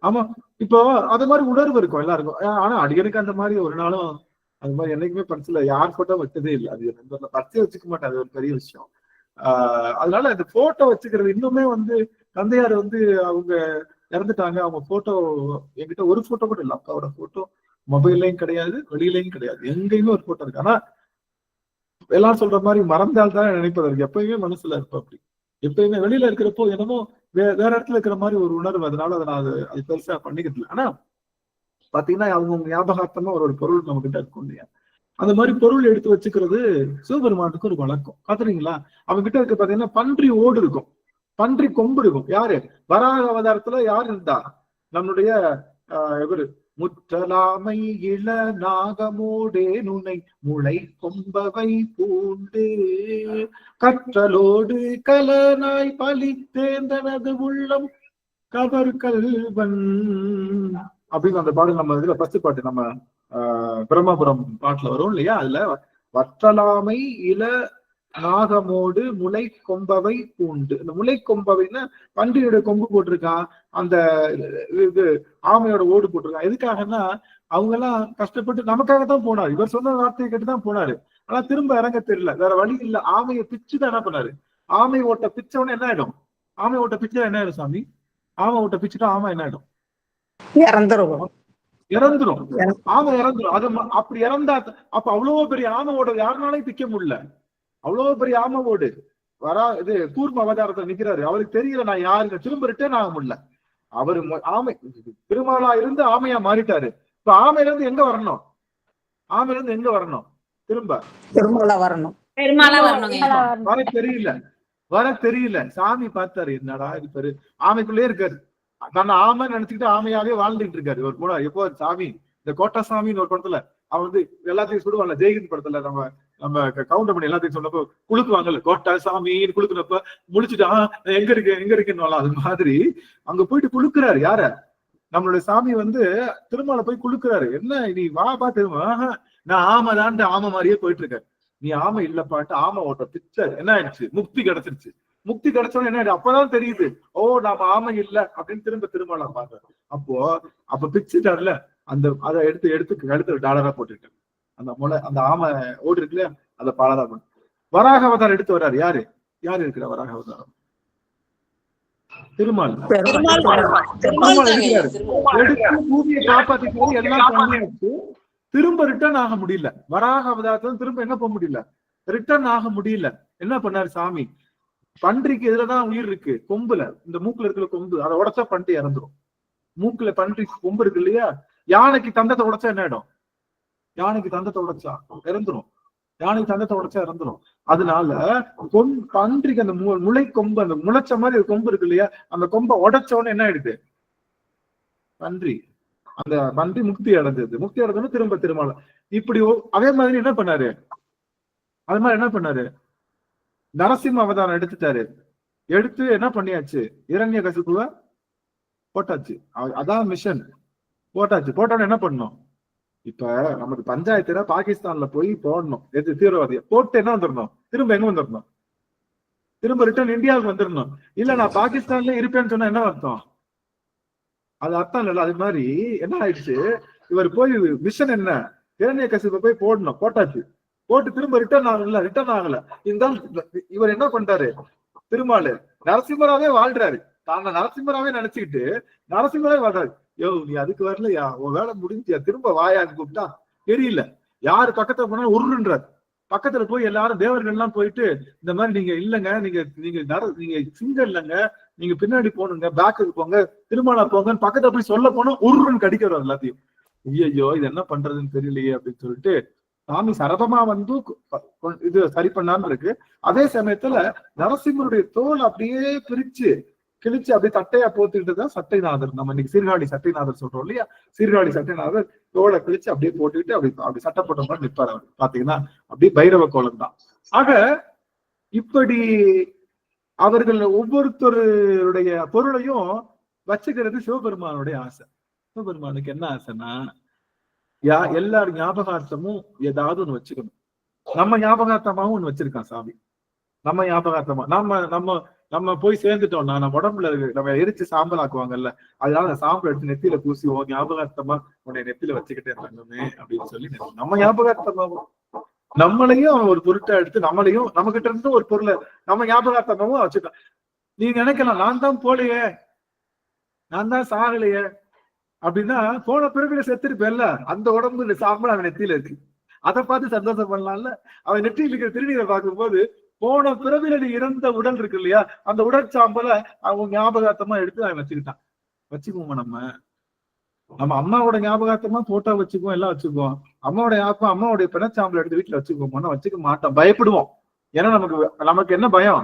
ஆமா. இப்போ அது மாதிரி உணர்வு இருக்கும் எல்லாருக்கும். ஆனா அடிக்கடிக்கு அந்த மாதிரி ஒரு நாளும் அது மாதிரி என்னைக்குமே பர்ஸ்ல யார் போட்டோ வச்சதே இல்லை. அது பர்ஸே வச்சுக்க மாட்டேன். அது ஒரு பெரிய விஷயம். அதனால இந்த போட்டோ வச்சுக்கிறது இன்னுமே தந்தையார் அவங்க இறந்துட்டாங்க. அவங்க போட்டோ என்கிட்ட ஒரு போட்டோ கூட இல்லை. அப்பாவோட போட்டோ மொபைல்லையும் கிடையாது, வெளியிலையும் கிடையாது. எங்கேயுமே ஒரு போட்டோ இருக்கு. ஆனா எல்லாரும் சொல்ற மாதிரி மறந்தால்தான் நினைப்பதற்கு எப்பயுமே மனசுல இருப்ப. அப்படி எப்பயுமே வெளியில இருக்கிறப்போ என்னமோ வேற இடத்துல இருக்கிற மாதிரி ஒரு உணர்வு. அதனால அதை நான் அது பெருசா பண்ணிக்கிறது இல்லை. ஆனா பாத்தீங்கன்னா அவங்க ஞாபகார்த்தமா ஒரு பொருள் நம்ம கிட்ட இருக்கும் இல்லையா? அந்த மாதிரி பொருள் எடுத்து வச்சுக்கிறது சிவபெருமானுக்கு ஒரு வழக்கம். பாத்துறீங்களா? அவங்க கிட்ட இருக்க பாத்தீங்கன்னா பன்றி ஓடு இருக்கும், பன்றி கொம்பு இருக்கும். யாரு? வராக அவதாரத்துல யார் இருந்தா? நம்மளுடைய இவரு முற்றலாமை இள நாகமோடே நுனை முளை கொம்பவை பூண்டு கற்றலோடு கலனாய் பலித்தேந்தனது உள்ளம் கவர் கல்வன் அப்படின்னு அந்த பாடல் நம்ம இதுல ஃபர்ஸ்ட் பாட்டு நம்ம பிரம்மபுரம் பாட்டுல வரும் இல்லையா? அதுல வற்றலாமை இள நாகமோடு முளை கொம்பவை பூண்டு. இந்த முளை கொம்பவைன்னா பன்றியோட கொம்பு போட்டிருக்கான், அந்த இது ஆமையோட ஓடு போட்டிருக்கான். எதுக்காகன்னா அவங்க எல்லாம் கஷ்டப்பட்டு நமக்காகத்தான் போனாரு. இவர் சொன்ன வார்த்தையை கேட்டுதான் போனாரு. ஆனா திரும்ப இறங்க தெரியல, வேற வழி இல்ல. ஆமையை பிச்சுதான் என்ன பண்ணாரு? ஆமை ஓட்ட பிச்சவன என்ன ஆயிடும்? ஆமை ஓட்ட பிச்சா என்ன ஆயிடும் சாமி? ஆமை ஓட்ட பிச்சுட்டா ஆமை என்ன ஆயிடும்? இறந்துரும். ஆமை இறந்துரும். அது அப்படி இறந்தா அப்ப அவ்வளவு பெரிய ஆமை ஓட யாருனாலையும் பிக்க முடியல. அவ்வளவு பெரிய ஆமை ஓடு இது கூர்ம அவதாரத்துல நிக்கிறாரு. அவருக்கு தெரியல நான் யாருங்க, திரும்ப ரிட்டர்ன் ஆக முடியல. அவரு ஆமை திருமாலா இருந்து ஆமையா மாறிட்டாரு. இப்ப ஆமையில இருந்து எங்க வரணும்? ஆமையில இருந்து எங்க வரணும்? திருமலா வரணும். வர தெரியல. சாமி பார்த்தாரு, என்னடா இது பெரு ஆமைக்குள்ளே இருக்காரு. நான் ஆமை நினைச்சுக்கிட்டு ஆமையாவே வாழ்ந்துட்டு இருக்காரு. ஒரு கூட எப்போ சாமி இந்த கோட்டா சாமின்னு ஒரு படத்துல அவன் எல்லாத்தையும் சொல்லுவாங்கல்ல, ஜெயகிந்த் படத்துல நம்ம கவுண்டர் பண்ணி எல்லாத்தையும் சொன்னப்போ குளுக்குவாங்கல்ல, கோட்டா சாமின்னு குளுக்குனப்ப முடிச்சுட்டு எங்க இருக்குன்னு. அது மாதிரி அங்க போயிட்டு குளுக்குறாரு. யார? நம்மளுடைய சாமி திருமால போய் குளுக்குறாரு. என்ன நீ வாபா திரும்ப? நான் ஆமை தான், ஆமை மாதிரியே போயிட்டு இருக்காரு. நீ ஆமை இல்லப்பாட்டு ஆமை ஓட்ட பிக்சர் என்ன ஆயிடுச்சு? முக்தி கிடைச்சிருச்சு. முக்தி கிடைச்சோன்னு என்ன ஆயிடுச்சு? அப்பதான் தெரியுது, ஓ நாம ஆமை இல்ல அப்படின்னு திருமாலா பாக்குறாரு. அப்ப பிச்சுட்டாருல, அதை எடுத்து கழுத்துல டாலரா போட்டுருக்காரு. அந்த ஆமை ஓடு இருக்குல்ல, அந்த பாலதான் வராக அவதாரம் எடுத்து வர்றாரு. யாரு இருக்கிற வராக அவதாரம்? திருமால்
திருமால் தாங்க ஐயா, திருமால்.
எடுத்து பூமியை காப்பாத்திட்டு எல்லாம் பண்ணியாச்சு. திரும்ப ரிட்டர்ன் ஆக முடியல. வராக அவதாரத்துல திரும்ப என்ன போக முடியல, ரிட்டர்ன் ஆக முடியல. என்ன பண்ணாரு சாமி, பன்றிக்கு இதுலதான் உயிர் இருக்கு, கொம்புல, இந்த மூக்குல இருக்கிற கொம்பு, அதை உடைச்சா பன்றி இறந்துரும். மூக்குல பன்றி கொம்பு இருக்கு இல்லையா, யானைக்கு தந்தத்தை உடைச்சா என்ன ஆயிடும், யானைக்கு தந்தத்தை உடைச்சா இறந்துரும், யானைக்கு தந்தத்தை உடைச்சா இறந்துரும். அதனால பன்றிக்கு அந்த முளை கொம்பு, அந்த முளைச்ச மாதிரி ஒரு கொம்பு இருக்கு இல்லையா, அந்த கொம்பை உடைச்சோன்னு என்ன ஆயிடுது, பன்றி, அந்த பன்றி முக்தி அடைஞ்சது. முக்தி அடைஞ்சோன்னு திரும்ப திருமால இப்படி அதே மாதிரி என்ன பண்ணாரு, அது மாதிரி என்ன பண்ணாரு, நரசிம்ம அவதாரம் எடுத்துட்டாரு. எடுத்து என்ன பண்ணியாச்சு, இரண்யகசிபுவ போட்டாச்சு. அதான் மிஷன். போட்டாச்சு. போட்டோன்னு என்ன பண்ணணும், இப்ப நமக்கு பஞ்சாயத்துல பாகிஸ்தான்ல போய் போடணும் எது தீவிரவாதிய போட்டு என்ன வந்துடணும், திரும்ப எங்க வந்துடணும், திரும்ப ரிட்டர்ன் இந்தியாவுக்கு வந்துடணும். இல்ல நான் பாகிஸ்தான்ல இருப்பேன்னு சொன்னா என்ன அர்த்தம், அது அர்த்தம் இல்ல. அது மாதிரி என்ன ஆயிடுச்சு, இவர் போய் மிஷன் என்ன, இரண்யகசிப போய் போடணும். போட்டாச்சு. போட்டு திரும்ப ரிட்டர்ன் ஆகல, ரிட்டர்ன் ஆகல. இருந்தாலும் இவர் என்ன பண்றாரு, திருமாலு நரசிம்மராவே வாழ்றாரு. தாங்க நரசிம்மராவே நினைச்சுக்கிட்டு நரசிம்மராவே வாழ்றாரு. யோ நீ அதுக்கு வரலையா, உன் வேலை முடிஞ்சியா, திரும்ப வாயான்னு கூப்பிட்டா தெரியல. யாரு பக்கத்துல போனா உருன்றாரு. பக்கத்துல போய் எல்லாரும் தேவர்கள் எல்லாம் போயிட்டு இந்த மாதிரி நீங்க இல்லங்க, நீங்க நீங்க சிங்க இல்லங்க, நீங்க பின்னாடி போனுங்க, பேக்குக்கு போங்க, திருமாலா போங்கன்னு பக்கத்துல போய் சொல்ல போனா உருன்னு கடிக்கிறார் எல்லாத்தையும். ஐயோ இது என்ன பண்றதுன்னு தெரியலையே அப்படின்னு சொல்லிட்டு சாமி சரபமா வந்து இது சரி பண்ணாம இருக்கு. அதே சமயத்துல நரசிம்மருடைய தோல் அப்படியே பிரிச்சு கிழிச்சு அப்படியே தட்டையா போட்டுக்கிட்டு தான் சட்டைநாதர், நம்ம இன்னைக்கு சீர்காழி சட்டைநாதர் சொல்றோம் இல்லையா, சீர்காழி சட்டைநாதர் தோலை கிழிச்சு அப்படியே போட்டுக்கிட்டு அப்படி சட்டை போட்ட மாதிரி நிற்பாரு. அவர் பாத்தீங்கன்னா அப்படியே பைரவ கோலம் தான். ஆக இப்படி அவர்கள் ஒவ்வொருத்தருடைய பொருளையும் வச்சுக்கிறது சிவபெருமானுடைய ஆசை. சிவபெருமானுக்கு என்ன ஆசைன்னா, எல்லாரும் ஞாபகார்த்தமும் ஏதாவது ஒண்ணு வச்சுக்கணும். நம்ம ஞாபகார்த்தமாவும் ஒண்ணு வச்சிருக்கான் சாமி. நம்ம ஞாபகார்த்தமா நம்ம போய் சேர்ந்துட்டோம்னா நம்ம உடம்புல நம்ம எரிச்சு சாம்பல் ஆக்குவாங்கல்ல, அதனால அந்த சாம்பல் எடுத்து நெத்தியில பூசிவோம், ஞாபகார்த்தமா உன்னை நெத்தியில வச்சுக்கிட்டே இருக்காங்கமே அப்படின்னு சொல்லி நம்ம ஞாபகார்த்தமாவும் நம்மளையும் அவன் ஒரு பொருட்டை எடுத்து நம்மளையும் நம்ம கிட்ட இருந்து ஒரு பொருளை நம்ம ஞாபகார்த்தமாவும் வச்சுக்கலாம். நீங்க நினைக்கலாம் நான் தான் போலையே, நான் தான் சாகலையே அப்படின்னா, போன பிறவில செத்துருப்பேன்ல, அந்த உடம்பு சாம்பல் அவன் நெத்தியில இருக்கு, அதை பார்த்து சந்தோஷம் பண்ணலாம்ல. அவன் நெற்றியில் இருக்கிற திருநீரை பார்க்கும்போது போன பிறவில நீ இறந்த உடல் இருக்கு இல்லையா, அந்த உடல் சாம்பல அவன் ஞாபகார்த்தமா எடுத்து அவன் வச்சுக்கிட்டான். வச்சுக்குவோமா நம்ம அம்மாவோட ஞாபகார்த்தமா போட்டோ வச்சுக்குவோம், எல்லாம் வச்சுக்குவோம். அம்மாவுடைய பிணச்சாம்பல் எடுத்து வீட்டுல வச்சுக்குவோம்னா வச்சுக்க மாட்டோம், பயப்படுவோம். ஏன்னா நமக்கு என்ன பயம்,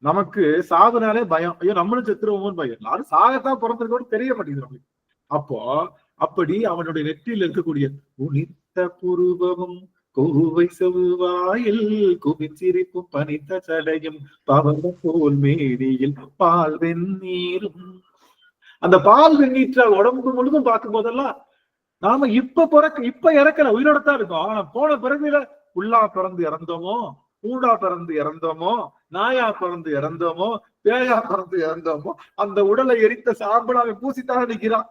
நமக்கு சாகுனாலே பயம். ஐயோ நம்மளும் செத்துருவோமோன்னு பயம். எல்லாரும் சாகத்தான் பிறந்திருக்கோன்னு தெரிய மாட்டேங்குது நம்மளுக்கு. அப்படி அவனுடைய நெற்றியில் இருக்கக்கூடிய உனித்த புருவமும் கோவை செவ்வாயில் குவிச்சிரிப்பும் பனித்த சடையும் பவள போல் மேனியில் பால் வெந்நீரும், அந்த பால் வெந்நீற்ற உடம்பு முழுதும் பார்க்கும் போதெல்லாம் நாம இப்ப இறக்கல, உயிரோடத்தான் இருக்கோம். ஆனா போன பிறவில உள்ளா பிறந்து இறந்தோமோ, ஊடா பிறந்து இறந்தோமோ, நாயா பிறந்து இறந்தோமோ, பேயா பிறந்து இறந்தோமோ, அந்த உடலை எரித்த சாம்பல் அவன் பூசித்தான் நிற்கிறான்.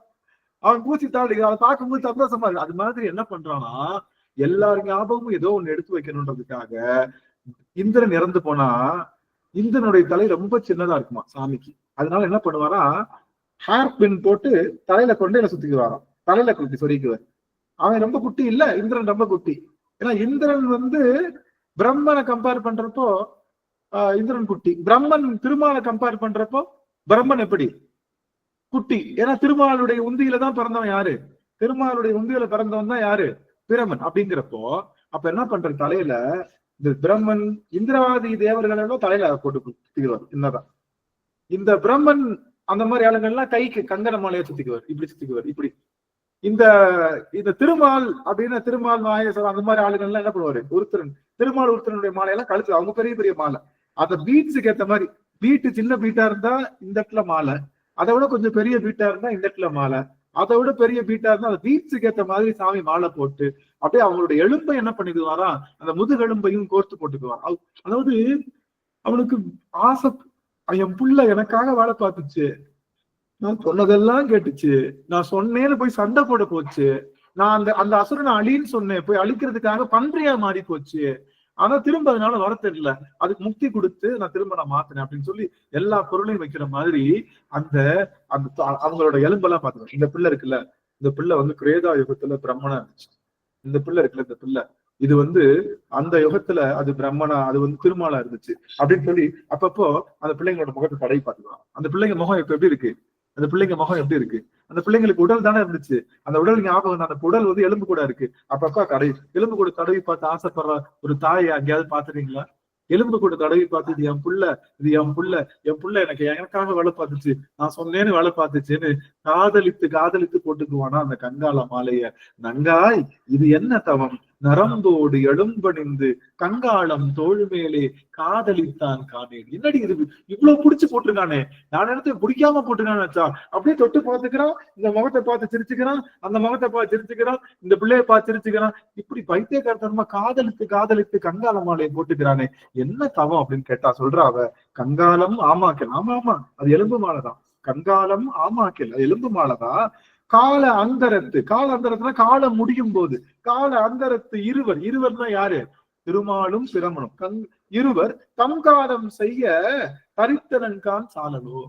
அவன் பூசித்தான் நிற்கிறான். அதை பார்க்கும்போது சந்தோஷமா இருக்கு. அது மாதிரி என்ன பண்றான்னா, எல்லாரும் ஞாபகமும் ஏதோ ஒண்ணு எடுத்து வைக்கணும்ன்றதுக்காக இந்திரன் இறந்து போனா இந்திரனுடைய தலை ரொம்ப சின்னதா இருக்குமா சாமிக்கு. அதனால என்ன பண்ணுவாரா, ஹேர் பின் போட்டு தலையில கொண்டையில சுத்திக்குவாராம், தலையில குத்தி சொரிக்குவார். அவன் ரொம்ப குட்டி இல்ல, இந்திரன் ரொம்ப குட்டி. ஏன்னா இந்திரன் பிரம்மனை கம்பேர் பண்றப்போ இந்திரன் குட்டி, பிரம்மன் திருமாலை கம்பேர் பண்றப்போ பிரம்மன் எப்படி குட்டி. ஏன்னா திருமாலுடைய உந்தியில தான் பிறந்தவன் யாரு, திருமாலுடைய உந்தியில பிறந்தவன் தான் யாரு, பிரம்மன். அப்படிங்கிறப்போ அப்ப என்ன பண்ற, தலையில இந்த பிரம்மன் இந்திரவாதி தேவர்கள் எல்லாம் தலையில போட்டு சுத்திக்குவார். என்னதான் இந்த பிரம்மன் அந்த மாதிரி ஆளுங்கள்லாம் கைக்கு கங்கண மாலையை சுத்திக்குவார், இப்படி சுத்திக்குவார். இப்படி இந்த திருமால் அப்படின்னு திருமால் நாயேஸ்வரர் அந்த மாதிரி ஆளுங்கள்லாம் என்ன பண்ணுவாரு, திருமால் ஒருத்தனுடைய மாலையெல்லாம் கழுத்து, அவங்க பெரிய பெரிய மாலை. அந்த பீட்ஸுக்கு ஏத்த மாதிரி, பீட்டு சின்ன பீட்டா இருந்தா இந்த இடத்துல மாலை, அதை விட கொஞ்சம் பெரிய பீட்டா இருந்தா இந்த இடத்துல மாலை, அதை விட பெரிய பீட்டா இருந்தா அந்த பீட்ஸுக்கு ஏத்த மாதிரி சாமி மாலை போட்டு அப்படியே அவங்களுடைய எலும்பை என்ன பண்ணிக்குவாரா, அந்த முதுகெலும்பையும் கோர்த்து போட்டுக்குவார். அதாவது அவனுக்கு ஆசை, என் புள்ள எனக்காக வேலை பார்த்துச்சு, நான் சொன்னதெல்லாம் கேட்டுச்சு, நான் சொன்னேன்னு போய் சண்டை போட போச்சு, நான் அந்த அசுரனை அழின்னு சொன்னேன், போய் அழிக்கிறதுக்காக பன்றியா மாறி போச்சு, ஆனா திரும்ப அதனால வர தெரியல, அதுக்கு முக்தி கொடுத்து நான் திரும்ப நான் மாத்தினேன் அப்படின்னு சொல்லி எல்லா பொருளையும் வைக்கிற மாதிரி அந்த அந்த அவங்களோட எலும்பெல்லாம் பாத்துக்கணும். இந்த பிள்ளை இருக்குல்ல, இந்த பிள்ளை வந்து கிரேதா யுகத்துல பிரம்மனா இருந்துச்சு. இந்த பிள்ளை இருக்குல்ல, இந்த பிள்ளை இது வந்து அந்த யுகத்துல அது பிரம்மனா, அது வந்து திருமாலா இருந்துச்சு அப்படின்னு சொல்லி அப்பப்போ அந்த பிள்ளைங்களோட முகத்தை தடவி பார்த்துக்கலாம். அந்த பிள்ளைங்க முகம் இப்ப எப்படி இருக்கு, அந்த பிள்ளைங்க முகம் எப்படி இருக்கு, அந்த பிள்ளைங்களுக்கு உடல் தானே இருந்துச்சு, அந்த உடல் ஞாபகம், அந்த உடல் வந்து எலும்பு கூட இருக்கு. அப்பப்பா எலும்பு கூட தடவி பார்த்து ஆசைப்படுற ஒரு தாயை அங்கேயாவது பாத்துறீங்களா? எலும்பு கூட தடவி பார்த்து இது என் புள்ள, இது என் புள்ள, என் புள்ள எனக்காக வேலை பார்த்துச்சு, நான் சொன்னேன்னு வேலை பார்த்துச்சுன்னு காதலித்து போட்டுக்குவானா அந்த கங்கால மாலைய. நங்காய் இது என்ன தவம், நரம்போடு எழும்பணிந்து கங்காளம் தோள் மேலே காதலித்தான் காணேன். என்னடி இது இவ்வளவு புடிச்சு போட்டிருக்கானே, நான் நினைத்து பிடிக்காம போட்டிருக்கானச்சா. அப்படியே தொட்டு பார்த்துக்கிறான், இந்த முகத்தை பார்த்து சிரிச்சுக்கிறான், அந்த முகத்தை பார்த்து சிரிச்சுக்கிறான், இந்த பிள்ளைய பார்த்து சிரிச்சுக்கிறான். இப்படி பைத்தியக்காரத்தனமா காதலித்து கங்கால மாலையை போட்டுக்கிறானே, என்ன தவம் அப்படின்னு கேட்டா சொல்றா அவ, கங்காலம் ஆமாக்கல். ஆமா அது எலும்பு மாலைதான். கங்காலம் ஆமாக்கல் அது எலும்பு மாலைதான். கால அந்தரத்துனா காலம் முடியும் போது, கால அந்தரத்து இருவர்னா யாரு, திருமாலும் பிரமனும் இருவர் தம் காலம் செய்ய தரித்தனன்கான் சாலனோ.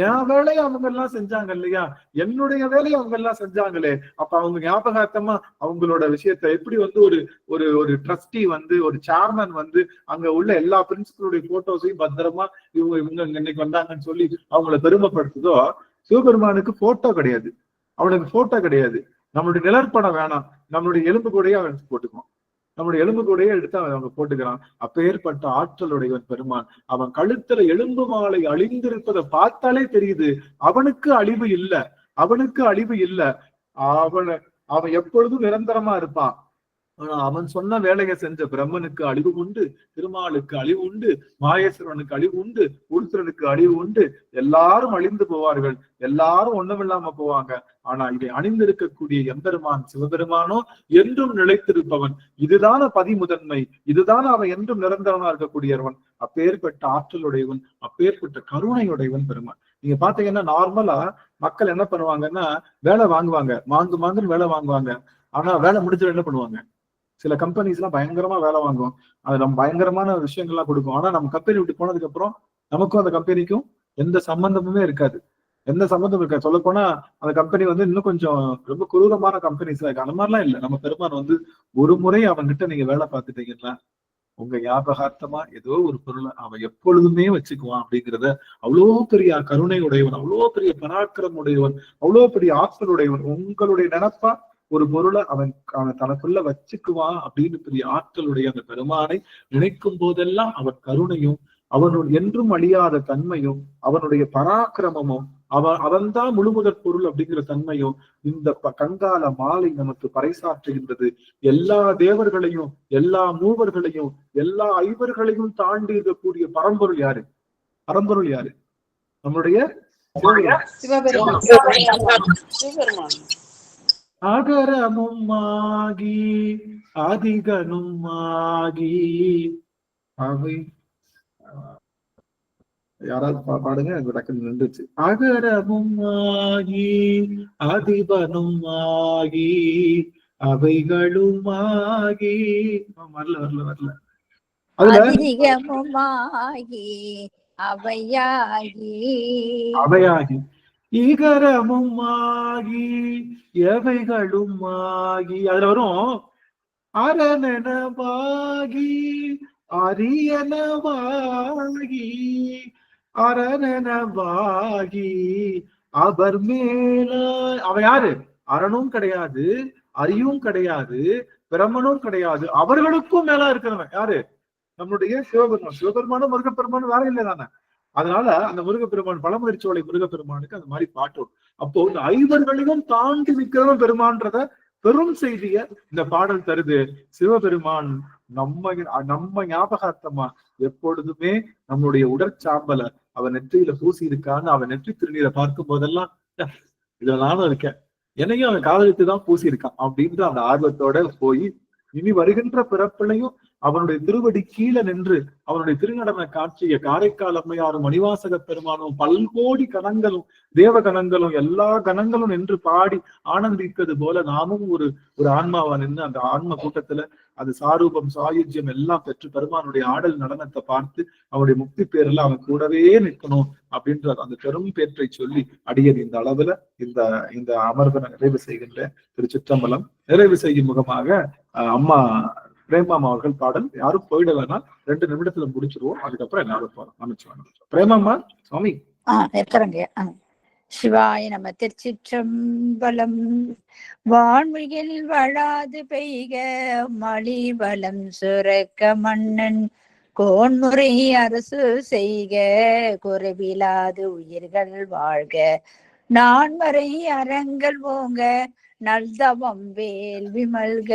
என் வேலையை அவங்க எல்லாம் செஞ்சாங்க இல்லையா, என்னுடைய வேலையை அவங்க எல்லாம் செஞ்சாங்களே, அப்ப அவங்க ஞாபகார்த்தமா அவங்களோட விஷயத்த எப்படி வந்து ஒரு ஒரு ட்ரஸ்டி வந்து ஒரு சேர்மன் வந்து அங்க உள்ள எல்லா பிரின்சிபலுடைய போட்டோஸையும் பத்திரமா இவங்க இன்னைக்கு வந்தாங்கன்னு சொல்லி அவங்கள பெருமைப்படுத்துதோ, சிவபெருமானுக்கு போட்டோ கிடையாது, அவனுக்கு போட்டோ கிடையாது. நம்மளுடைய நிழற்படம் வேணாம், நம்மளுடைய எலும்பு கூடையே அவன் போட்டுக்குவான், நம்மளுடைய எலும்பு கூடையே எடுத்து அவன் அவங்க போட்டுக்கிறான். அப்பேற்பட்ட ஆற்றலுடையவன் பெருமான். அவன் கழுத்துல எலும்பு மாலை அழிந்திருப்பதை பார்த்தாலே தெரியுது அவனுக்கு அழிவு இல்லை. அவன் எப்பொழுதும் நிரந்தரமா இருப்பான். ஆனா அவன் சொன்ன வேலையை செஞ்ச பிரம்மனுக்கு அழிவு உண்டு, திருமாலுக்கு அழிவு உண்டு, மாயேஸ்வரனுக்கு அழிவு உண்டு, உருத்திரனுக்கு அழிவு உண்டு. எல்லாரும் அழிந்து போவார்கள், எல்லாரும் ஒண்ணுமில்லாம போவாங்க. ஆனா இதை அணிந்திருக்கக்கூடிய எம்பெருமான் சிவபெருமானோ என்றும் நிலைத்திருப்பவன். இதுதான பதிமுதன்மை, இதுதான அவன் என்றும் நிரந்தரமா இருக்கக்கூடியவன். அப்பேற்பட்ட ஆற்றலுடையவன், அப்பேற்பட்ட கருணையுடையவன் பெருமான். நீங்க பாத்தீங்கன்னா நார்மலா மக்கள் என்ன பண்ணுவாங்கன்னா வேலை வாங்குவாங்க, மாங்குன்னு வேலை வாங்குவாங்க. ஆனா வேலை முடிஞ்ச என்ன பண்ணுவாங்க, சில கம்பெனிஸ் எல்லாம் பயங்கரமா வேலை வாங்குவோம், அது நம்ம பயங்கரமான விஷயங்கள்லாம் கொடுக்கும். ஆனா நம்ம கம்பெனி விட்டு போனதுக்கு அப்புறம் நமக்கும் அந்த கம்பெனிக்கும் எந்த சம்பந்தமுமே இருக்காது. சொல்ல போனா அந்த கம்பெனி வந்து இன்னும் கொஞ்சம் ரொம்ப கொடூரமான கம்பெனிஸ் இருக்கு. அந்த மாதிரிலாம் இல்லை. நம்ம பெருமான் வந்து ஒரு முறை அவன்கிட்ட நீங்க வேலை பார்த்துட்டீங்கன்னா உங்க ஞாபகார்த்தமா ஏதோ ஒரு பொருளை அவன் எப்பொழுதுமே வச்சுக்குவான். அப்படிங்கிறத அவ்வளோ பெரிய கருணை உடையவன், அவ்வளோ பெரிய பராக்கிரம் உடையவன், அவ்வளோ பெரிய ஆற்றலுடையவன். உங்களுடைய நினைப்பா ஒரு பொருளை அவன் தனக்குள்ள வச்சுக்குவான் அப்படின்னு பெரிய ஆற்றலுடைய அந்த பெருமானை நினைக்கும் போதெல்லாம் அவன் கருணையும், அவனுடைய என்றும் அழியாத தன்மையும், அவனுடைய பராக்கிரமமும், அவன்தான் முழுமுதற் பொருள் அப்படிங்கிற தன்மையும் இந்த கங்கால மாலை நமக்கு பறைசாற்றுகின்றது. எல்லா தேவர்களையும், எல்லா மூவர்களையும், எல்லா ஐவர்களையும் தாண்டி இருக்கக்கூடிய பரம்பொருள் யாரு? நம்முடைய
சிவபெருமான்.
அகரமும் ஆகி அதிகனும் ஆகி அவை யாராவது பாடுங்க, டக்குன்னு நின்றுச்சு. அகரமும் ஆகி அதிபனும் ஆகி அவைகளும் ஆகி வரல அதுல
அதிகமுமாகி
அவையாகி ஈகரமும் ஆகி எவைகளும் ஆகி அதுல வரும் அரணனவாகி அரியனவாகி அரணனவாகி அவர் மேல. அவன் யாரு? அரணும் கிடையாது, அரியும் கிடையாது, பிரம்மனும் கிடையாது, அவர்களுக்கும் மேல இருக்கிறவன் யாரு? நம்முடைய சிவபெருமான். சிவபெருமானும் முருகப்பெருமானும் வேற இல்லை தானே. அதனால அந்த முருகப்பெருமான் பழமுதிர்ச்சோலை முருகப்பெருமானுக்கு அந்த மாதிரி பாட்டோம். அப்போ இந்த ஐவர்களையும் தாண்டி நிற்கிறவன் பெருமான்றத பெரும் செய்திய இந்த பாடல் தருது. சிவபெருமான் நம்ம ஞாபகார்த்தமா எப்பொழுதுமே நம்மளுடைய உடற்சாம்பல அவன் நெற்றியில பூசி இருக்கான்னு அவன் நெற்றி திருநீரை பார்க்கும் போதெல்லாம் இதுல நானும் இருக்கேன், என்னையும் அவன் காதலித்துதான் பூசி இருக்கான் அப்படின்ற அந்த ஆர்வத்தோட போய் இனி வருகின்ற பிறப்பிலையும் அவனுடைய திருவடி கீழே நின்று அவனுடைய திருநடன காட்சியை காரைக்கால் அம்மையாரும் மணிவாசக பெருமானும் பல்கோடி கணங்களும் தேவ கணங்களும் எல்லா கணங்களும் நின்று பாடி ஆனந்திக்கிறது போல நாமும் ஒரு ஆன்மாவா நின்று அந்த ஆன்ம கூட்டத்துல அது சாரூபம் சாயுஜ்யம் எல்லாம் பெற்று பெருமானுடைய ஆடல் நடனத்தை பார்த்து அவனுடைய முக்தி பேர்ல அவன் கூடவே நிற்கணும் அப்படின்ற அந்த பெரும் பேற்றை சொல்லி அடியன் இந்த அளவுல இந்த அமர்வை நிறைவு செய்கின்ற திருச்சிற்றம்பலம். நிறைவு செய்யும் முகமாக அம்மா பிரேமாமா அவர்கள் பாடல் யாரும் போயிட வேணாம், 2 நிமிடத்துல முடிச்சிருவோம். அதுக்கப்புறம் எல்லாரும் போறோம். அமைச்சுவாங்க. பிரேமாமா சுவாமி.
இருக்கிறங்க. சிவாய நம. திருச்சிற்றம்பலம். வான்மிகில் வளாது பெய்க மழி வளம் சுரக்க மன்னன் கோன்முறை அரசு செய்க குறைவிலாது உயிர்கள் வாழ்க நான்மறை அறங்கள் ஓங்க நல்தவம் வேள்வி மல்க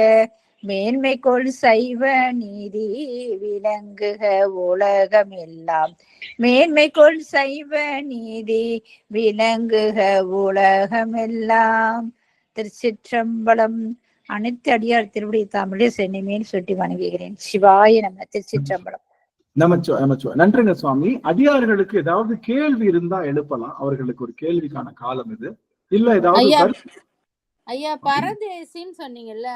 மேன்மைக்குள் சைவ நீதி விளங்குக உலகம் எல்லாம் மேன்மைக்குள் சைவ நீதி விளங்குக உலகம் எல்லாம். திருச்சிற்றம்பலம். அனைத்து அடியார் திருவடி தமிழை சென்னிமேல் சுட்டி வணங்குகிறேன். சிவாய நம்ம. திருச்சிற்றம்பலம்.
நமச்சிவாய. நன்றிங்க சுவாமி. அடியார்களுக்கு ஏதாவது கேள்வி இருந்தா எழுப்பலாம். அவர்களுக்கு ஒரு கேள்விக்கான காலம் இது. இல்ல ஏதாவது
ஐயா பரதேசின்னு சொன்னீங்கல்ல,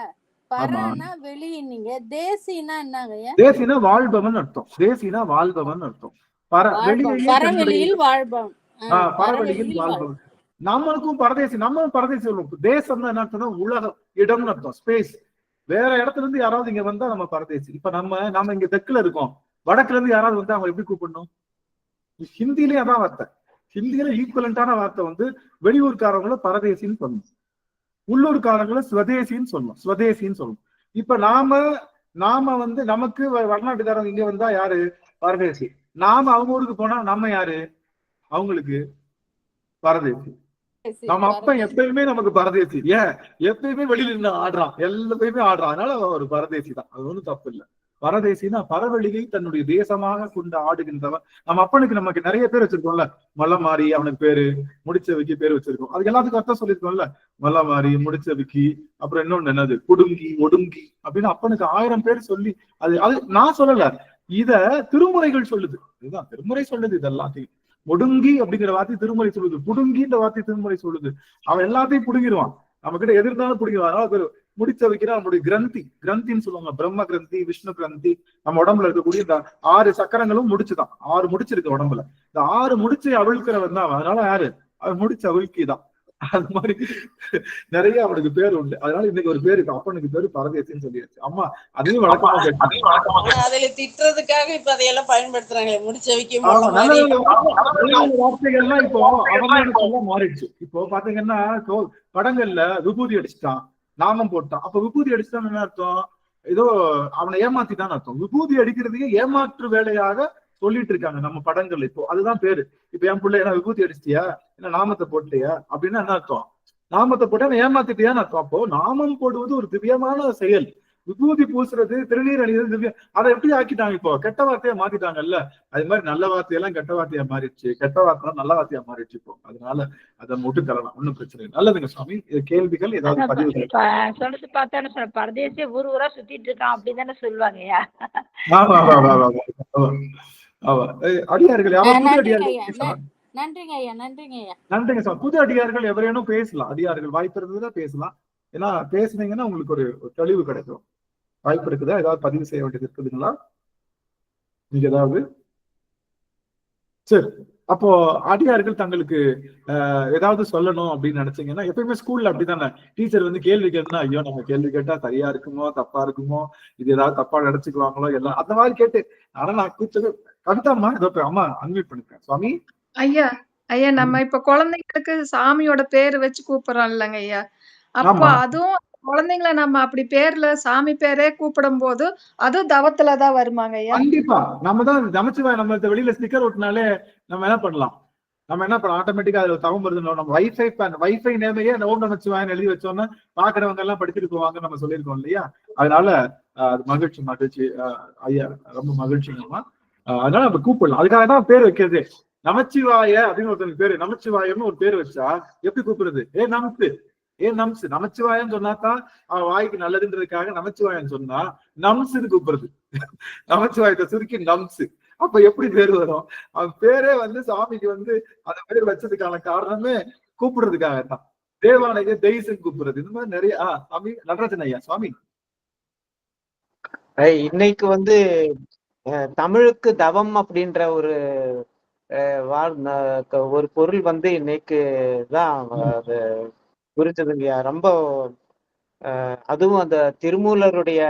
பரனா வெளியினீங்க, தேசினா என்னங்க?
தேசினா வாழ்பவன் அர்த்தம். தேசினா வாழ்பவன் அர்த்தம்.
பரவெளியில் வாழ்பவன்.
பரவெளியில் வாழ்பவன். நம்மளுக்கும் பரதேசி, நம்மளும் பரதேசி சொல்லுவோம். தேசம்னா என்ன அர்த்தம்னா உலகம், இடம்னு அர்த்தம், ஸ்பேஸ். வேற இடத்துல இருந்து யாராவது இங்க வந்தா நம்ம பரதேசி. இப்ப நம்ம இங்க தெற்குல இருக்கோம், வடக்குல இருந்து யாராவது வந்து அவங்க எப்படி கூப்பிடணும்? ஹிந்திலேயே அதான் வார்த்தை. ஹிந்தியில ஈக்குவலண்டான வார்த்தை வந்து வெளியூர்காரங்களும் பரதேசின்னு சொல்லணும், உள்ளூர்காரங்களும் ஸ்வதேசின்னு சொல்லணும், ஸ்வதேசின்னு சொல்லணும். இப்ப நாம வந்து நமக்கு வடநாட்டுக்காரங்க இங்க வந்தா யாரு? பரதேசி. நாம அவங்க ஊருக்கு போனா நம்ம யாரு? அவங்களுக்கு பரதேசி. நம்ம அப்ப எப்பயுமே நமக்கு பரதேசி. ஏன்? எப்பயுமே வெளியில இருந்து ஆடுறான், எல்லாத்தையுமே ஆடுறான், அதனால ஒரு பரதேசி தான். அது ஒண்ணும் தப்பு இல்லை. பரதேசினா பரவெளியை தன்னுடைய தேசமாக கொண்டு ஆடுகின்றவன். நம்ம அப்பனுக்கு நமக்கு நிறைய பேர் வச்சிருக்கோம்ல. மல்லமாரி அவனுக்கு பேரு, முடிச்சவிக்கி பேர் வச்சிருக்கோம். அதுக்கு எல்லாத்துக்கும் அர்த்தம் சொல்லியிருக்கோம்ல. மல்லமாரி, முடிச்சவிக்கி, அப்புறம் இன்னொன்னு என்னது குடுங்கி, ஒடுங்கி அப்படின்னு அப்பனுக்கு 1000 பேர் சொல்லி அது நான் சொல்லல, இத திருமுறைகள் சொல்லுது. இதுதான் திருமுறை சொல்லுது. இது எல்லாத்தையும் ஒடுங்கி அப்படிங்கிற வார்த்தை திருமுறை சொல்லுது, புடுங்கின்ற வார்த்தை திருமுறை சொல்லுது. அவன் எல்லாத்தையும் புடுங்கிடுவான், நம்ம கிட்ட எதிர்த்தாலும் புடுங்கிடுவான். அதனால முடிச்ச வைக்கிற நம்மளுடைய கிரந்தின்னு சொல்லுவாங்க. பிரம்ம கிரந்தி, விஷ்ணு கிரந்தி. நம்ம உடம்புல இருக்கக்கூடிய இந்த 6 சக்கரங்களும் முடிச்சுதான். 6 முடிச்சிருக்கு உடம்புல. இந்த 6 முடிச்சை அவிழ்க்கிறவன் தான். அதனால யாரு? அவன் முடிச்ச அவிழ்க்கிதான். அது மாதிரி நிறைய அவனுக்கு பேர் உண்டு. அதனால இன்னைக்கு ஒரு பேருக்கு அப்பனுக்கு பேரு பரதேசின்னு சொல்லியாச்சு. அம்மா அதையும் வழக்கமா
அதுல திட்டுறதுக்காக இப்ப அதையெல்லாம் பயன்படுத்துறாங்க. முடிச்ச வைக்க
வார்த்தைகள்லாம் இப்போ அவமானத்தெல்லாம் மாறிடுச்சு. இப்போ பாத்தீங்கன்னா படங்கள்ல விபூதி அடிச்சுட்டான், நாமம் போட்டான். அப்ப விபூதி அடிச்சுட்டான்னு என்ன அர்த்தம்? ஏதோ அவனை ஏமாத்திட்டான்னு அர்த்தம். விபூதி அடிக்கிறதுக்கு ஏமாற்று வேலையாக சொல்லிட்டு இருக்காங்க நம்ம படங்கள். இப்போ அதுதான் பேரு. இப்ப என் பிள்ளை என்ன விபூதி அடிச்சிட்டியா, என்ன நாமத்தை போட்டியா அப்படின்னா என்ன அர்த்தம்? நாமத்தை போட்டா ஏமாத்திட்டியான்னு அர்த்தம். அப்போ நாமம் போடுவது ஒரு திவ்யமான செயல். விபூதி பூசுறது, திருநீர் அணிகிறது திவ்யம். அதை எப்படி ஆக்கிட்டாங்க? இப்போ கெட்ட வார்த்தையா மாத்திட்டாங்கல்ல. அது மாதிரி நல்ல வார்த்தையெல்லாம் கெட்ட வார்த்தையா மாறிடுச்சு, கெட்ட வார்த்தை நல்ல வார்த்தையா மாறிடுச்சு இப்போ. அதனால அதை மட்டும் தரலாம், ஒண்ணும் பிரச்சனை இல்லை. நல்லதுங்க சுவாமி. கேள்விகள் ஏதாவது பதிவு
சொல்றது பார்த்தா பரதேசிய ஊரா சுத்திட்டு இருக்கான் அப்படின்னு தானே சொல்லுவாங்க.
அடியார்கள்
நன்றிங்க ஐயா.
நன்றிங்க சார். புது அடியார்கள் எவரேனும் பேசலாம். அடியார்கள் வாய்ப்பு இருந்ததுன்னா பேசலாம். ஏன்னா பேசுனீங்கன்னா உங்களுக்கு ஒரு தெளிவு கிடைக்கும். வாய்ப்பு இருக்குதா? ஏதாவது பதிவு செய்ய வேண்டியது இருக்குதுங்களா நீங்க ஏதாவது? சரி, அப்போ அடியார்கள் தங்களுக்கு ஏதாவது சொல்லணும் அப்படின்னு நினைச்சீங்கன்னா, எப்பயுமே ஸ்கூல்ல அப்படித்தானே டீச்சர் வந்து கேள்வி கேட்டா, ஐயோ நம்ம கேள்வி கேட்டா சரியா இருக்குமோ தப்பா இருக்குமோ, இது ஏதாவது தப்பா நினைச்சுக்குவாங்களோ, எல்லாம் அந்த மாதிரி கேட்டு. ஆனா நான் கூச்சது கவிதாம்மா ஏதோ அம்மா அன்மியூட் பண்ணிருக்கேன். சுவாமி.
ஐயா நம்ம இப்ப குழந்தைங்களுக்கு சாமியோட பேரு வச்சு கூப்பிடுறோம் இல்லைங்க ஐயா. அப்போ அதுவும் குழந்தைங்களை நம்ம அப்படி பேர்ல சாமி பேரே கூப்பிடும் போது அதுவும் தவத்துலதான் வருமாங்க ஐயா?
கண்டிப்பா. நம்ம தான் நமச்சிவாய் நம்ம வெளியில ஸ்டிக்கர் ஓட்டினாலே நம்ம என்ன பண்ணலாம்? ஆட்டோமேட்டிக்கா அதுல தவம் வருது. நம்ம வைஃபை நேமையே ஓம் நமச்சிவாயன்னு எழுதி வச்சோன்னா பாக்குறவங்க எல்லாம் படிச்சுட்டு போவாங்க நம்ம சொல்லியிருக்கோம் இல்லையா? அதனால அது மகிழ்ச்சி ஐயா, ரொம்ப மகிழ்ச்சிங்கம்மா. அதனால நம்ம கூப்பிடலாம். அதுக்காக தான் பேர் வைக்கிறது. நமச்சிவாய அப்படின்னு ஒருத்தனுக்கு பேரு நமச்சிவாயம்னு ஒரு பேர் வச்சா எப்படி கூப்பிடுறது? நமக்கு ஏன் நம்ஸ்? நமச்சிவாயன்னு சொன்னாதான் அவன் வாய்க்கு நல்லதுன்றதுக்காக நமச்சிவாயன்னு சொன்னா நம்ஸ்ன்னு கூப்பிடுறது. நமச்சிவாயத்தை சுருக்கி நம்ஸ். அப்ப எப்படி பேர் வரும்? அவன் பேரே வந்து சாமிக்கு வந்து அந்த பேர் வச்சதுக்கான காரணமே கூப்பிடுறதுக்காகத்தான். தேவாலய தெய்சன் கூப்பிடுறது. இந்த மாதிரி நிறைய சாமி நடராஜன் ஐயா சுவாமி.
இன்னைக்கு வந்து தமிழுக்கு தவம் அப்படின்ற ஒரு ஒரு பொருள் வந்து இன்னைக்கு தான் புரிஞ்சதுங்கய்யா. ரொம்ப அதுவும் அந்த திருமூலருடைய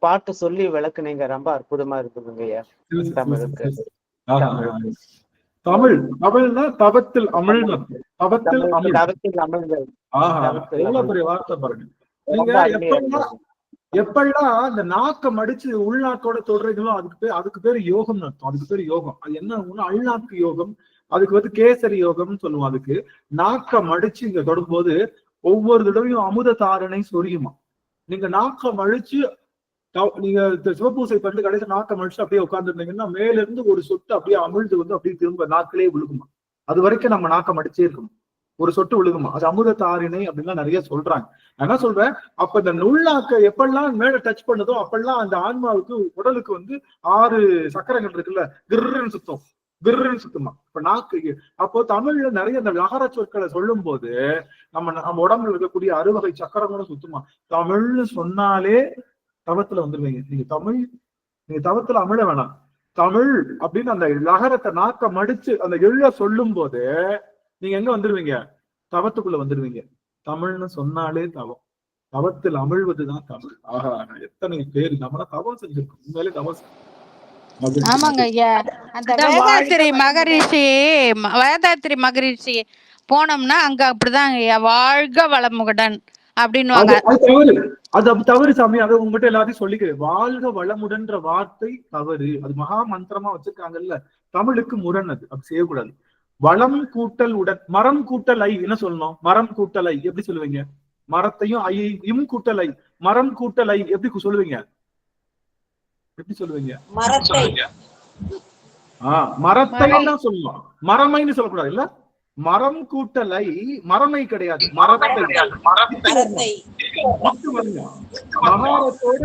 பாட்டு சொல்லி விளக்குனீங்க, ரொம்ப அற்புதமா இருக்குதுங்கய்யா. தமிழுக்கு
தமிழ் தமிழ்னா தவத்தில் அமிழ். தவத்தில் அமிழ்.
தவத்தில் அமிழ்தல்.
எவ்வளவு பெரிய வார்த்தை பாருங்க. நீங்க எப்பெல்லாம் இந்த நாக்க மடிச்சு உள்நாக்கோட தொடுறீங்களோ அதுக்கு பேரு யோகம் அர்த்தம். அதுக்கு பேரு யோகம். அது என்ன அள்நாக்கு யோகம். அதுக்கு வந்து கேசரி யோகம்னு சொல்லுவோம். அதுக்கு நாக்க மடிச்சு இங்க தொடும்போது ஒவ்வொரு தடவையும் அமுத தாரணை சொரியுமா. நீங்க நாக்க மடிச்சு நீங்க சிவபூசை பண்ணிட்டு கடைசி நாக்க மடிச்சு அப்படியே உட்காந்துருந்தீங்கன்னா மேல இருந்து ஒரு சொட்டு அப்படியே அமிழ்ந்து வந்து அப்படியே திரும்ப நாக்கிலே விழுகுமா. அது வரைக்கும் நம்ம நாக்க மடிச்சே இருக்கணும். ஒரு சொட்டு விழுகுமா. அது அமுத தாரிணை அப்படின்லாம் நிறைய சொல்றாங்க. நான் என்ன சொல்றேன், அப்ப இந்த நுள்ளாக்க எப்பெல்லாம் மேல டச் பண்ணுதோ அப்பெல்லாம் அந்த ஆன்மாவுக்கு உடலுக்கு வந்து 6 சக்கரங்கள் இருக்குல்ல, கிர்ன்னு சுத்தம். கிர்ன்னு சுத்தமா. இப்ப நாக்கு அப்போ தமிழ்ல நிறைய இந்த லகர சொற்களை சொல்லும் போது நம்ம உடம்புல இருக்கக்கூடிய 6 வகை சக்கரங்களும் சுத்தமா. தமிழ்னு சொன்னாலே தவத்துல வந்துருவீங்க. நீங்க தவத்துல அமிழ வேணாம். தமிழ் அப்படின்னு அந்த லகரத்தை நாக்க மடிச்சு அந்த எள்ள சொல்லும் போது நீங்க எங்க வந்துருவீங்க? தவத்துக்குள்ள வந்துருவீங்க. தமிழ்னு சொன்னாலே தவம். தவத்தில் அமிழ்வதுதான் தமிழ். ஆஹா, எத்தனை பேர் நம்மள தவம் செஞ்சிருக்கோம். உண்மையிலே தவம்.
ஆமாங்க ஐயா. அந்த
வேதாத்திரி மகரிஷி போனோம்னா அங்க அப்படிதான் ஐயா, வாழ்க வளமுடன் அப்படின்னுவாங்க.
அது தவறு சாமி. அதை உங்ககிட்ட எல்லாத்தையும் சொல்லிக்கிறேன். வாழ்க வளமுடன்ற வார்த்தை தவறு. அது மகா மந்திரமா வச்சிருக்காங்கல்ல, தமிழுக்கு முரண். அது அப்படி செய்யக்கூடாது. வளம் கூட்டல் உடன். மரம் கூட்டல் ஐ என்ன சொல்லணும்? மரம் கூட்டல் ஐ எப்படி சொல்லுவீங்க? மரத்தையும் ஐயும் கூட்டல் ஐ. மரம் கூட்டல் ஐ எப்படி சொல்லுவீங்க? எப்படி சொல்லுவீங்க? மரத்தைன்னு சொல்லணும். மரமைன்னு சொல்லக்கூடாது இல்ல. மரம் கூட்டலை மரமை கிடையாது, மரத்தை. மகாரத்தோட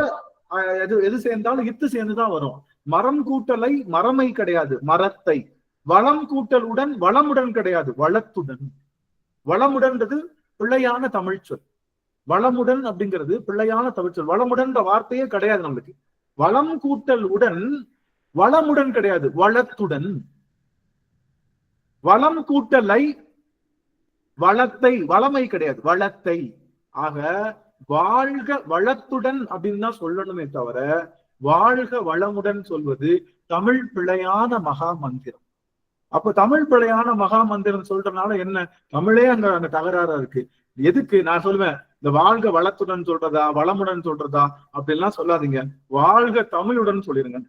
எது சேர்ந்தாலும் இத்து சேர்ந்துதான் வரும். மரம் கூட்டலை மரமை கிடையாது, மரத்தை. வளம் கூட்டல் உடன் வளமுடன் கிடையாது, வளத்துடன். வளமுடன்றது பிள்ளையான தமிழ் சொல். வளமுடன் அப்படிங்கிறது பிள்ளையான தமிழ் சொல். வளமுடன்ற வார்த்தையே கிடையாது நம்மளுக்கு. வளம் கூட்டல் உடன் வளமுடன் கிடையாது, வளத்துடன். வளம் கூட்டலை வளத்தை, வளமை கிடையாது, வளத்தை. ஆக வாழ்க வளத்துடன் அப்படின்னு தான் சொல்லணுமே தவிர வாழ்க வளமுடன் சொல்வது தமிழ் பிழையான மகா மந்திரம். அப்ப தமிழ் பிழையான மகா மந்திரம் சொல்றதுனால என்ன? தமிழே அங்க தகராறா இருக்கு. எதுக்கு நான் சொல்லுவேன், இந்த வாழ்க வளத்துடன் சொல்றதா வளமுடன் சொல்றதா அப்படின்லாம் சொல்லாதீங்க. வாழ்க தமிழுடன் சொல்லிருங்க.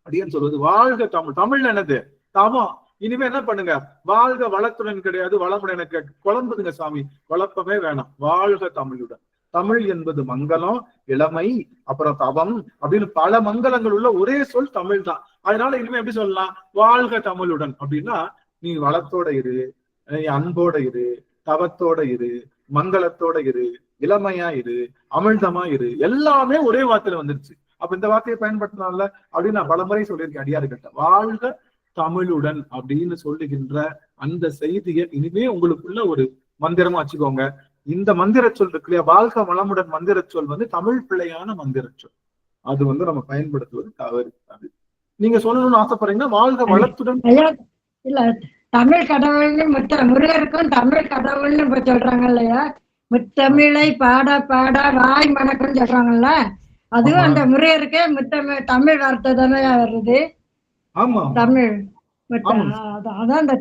அப்படின்னு சொல்றது வாழ்க தமிழ். தமிழ் என்னது? தவம். இனிமே என்ன பண்ணுங்க, வாழ்க வளத்துடன் கிடையாது வளமுடன். எனக்கு குழம்புதுங்க சாமி, குழப்பமே வேணாம். வாழ்க தமிழுடன். தமிழ் என்பது மங்களம், இளமை, அப்புறம் தவம் அப்படின்னு பல மங்களங்கள் உள்ள ஒரே சொல் தமிழ் தான். அதனால இனிமே எப்படி சொல்லலாம்? வாழ்க தமிழுடன் அப்படின்னா நீ வளத்தோட இரு, நீ அன்போட இரு, தவத்தோட இரு, மங்களத்தோட இரு, இளமையா இரு, அமிழ்தமா இரு. எல்லாமே ஒரே வார்த்தையில வந்துருச்சு. அப்ப இந்த வார்த்தையை பயன்படுத்தினால அப்படின்னு நான் பலமுறை சொல்லியிருக்கேன் அடியார்கிட்ட. வாழ்க தமிழுடன் அப்படின்னு சொல்லுகின்ற அந்த செய்தியை இனிமே உங்களுக்குள்ள ஒரு மந்திரமா வச்சுக்கோங்க. இந்த மந்திர சொல் இருக்கு இல்லையா, வாழ்க வளமுடன் மந்திர சொல் வந்து தமிழ் பிள்ளையான மந்திர சொல். அது வந்து நம்ம பயன்படுத்துவது தவறு. அது நீங்க சொல்லணும்னு ஆசைப்படுறீங்கன்னா வாழ்க வளத்துடன்
இல்ல, தமிழ் கடவுள்னு முருகருக்கும் தமிழ் கடவுள்னு சொல்றாங்க இல்லையா, முத்தமிழை பாட பாட வாய் மணக்கும்னு சொல்றாங்கல்ல, அதுவும் அந்த முருகருக்கே தமிழ் வார்த்தை தானே வருது. தமிழ் அதான் அந்த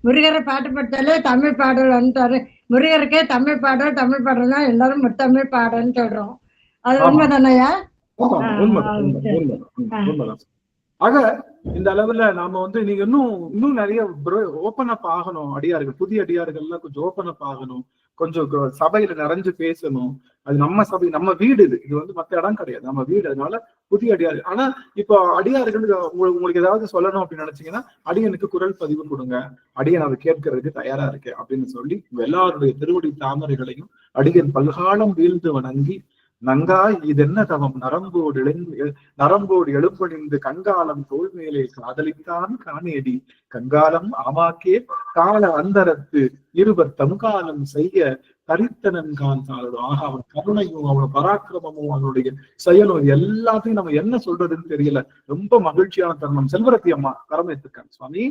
முருகரை பாட்டு படுத்தாலே தமிழ் பாடல் வந்துட்டாரு. முருகருக்கே தமிழ் பாடல் தான் எல்லாரும் முத்தமிழ் பாடல்னு சொல்றோம். அது உண்மை தானையா?
ஆக இந்த அளவுல நாம நீங்க இன்னும் நிறைய ஓப்பன் அப் ஆகணும். அடியார்கள், புதிய அடியார்கள்லாம் கொஞ்சம் ஓப்பன் அப் ஆகணும். கொஞ்சம் சபையில நிறைஞ்சு பேசணும். அது நம்ம சபை, நம்ம வீடு. இது மத்த இடம் கிடையாது, நம்ம வீடு. அதனால புதிய அடியார்கள். ஆனா இப்போ அடியார்கள் உங்களுக்கு ஏதாவது சொல்லணும் அப்படின்னு நினைச்சீங்கன்னா, அடியனுக்கு குரல் பதிவு கொடுங்க, அடியன் அதை கேட்கறதுக்கு தயாரா இருக்கேன் அப்படின்னு சொல்லி எல்லாருடைய திருவடி தாமரைகளையும் அடியன் பல்காலம் வீழ்ந்து வணங்கி, நங்காய் இதென்ன தவம் நரம்போடு எழுப்பணிந்து கங்காலம் தோல் மேலே காதலித்தான் காணேடி கங்காலம் ஆமாக்கே கால அந்தரத்து இருவர் தம்காலம் செய்ய தரித்தனன் காந்தாளோட. ஆக அவன் கருணையும் அவனோட பராக்கிரமமும் அவனுடைய செயலும் எல்லாத்தையும் நம்ம என்ன சொல்றதுன்னு தெரியல. ரொம்ப மகிழ்ச்சியான தருணம். செல்வரத்தி அம்மா கரமேத்திருக்காங்க. சுவாமி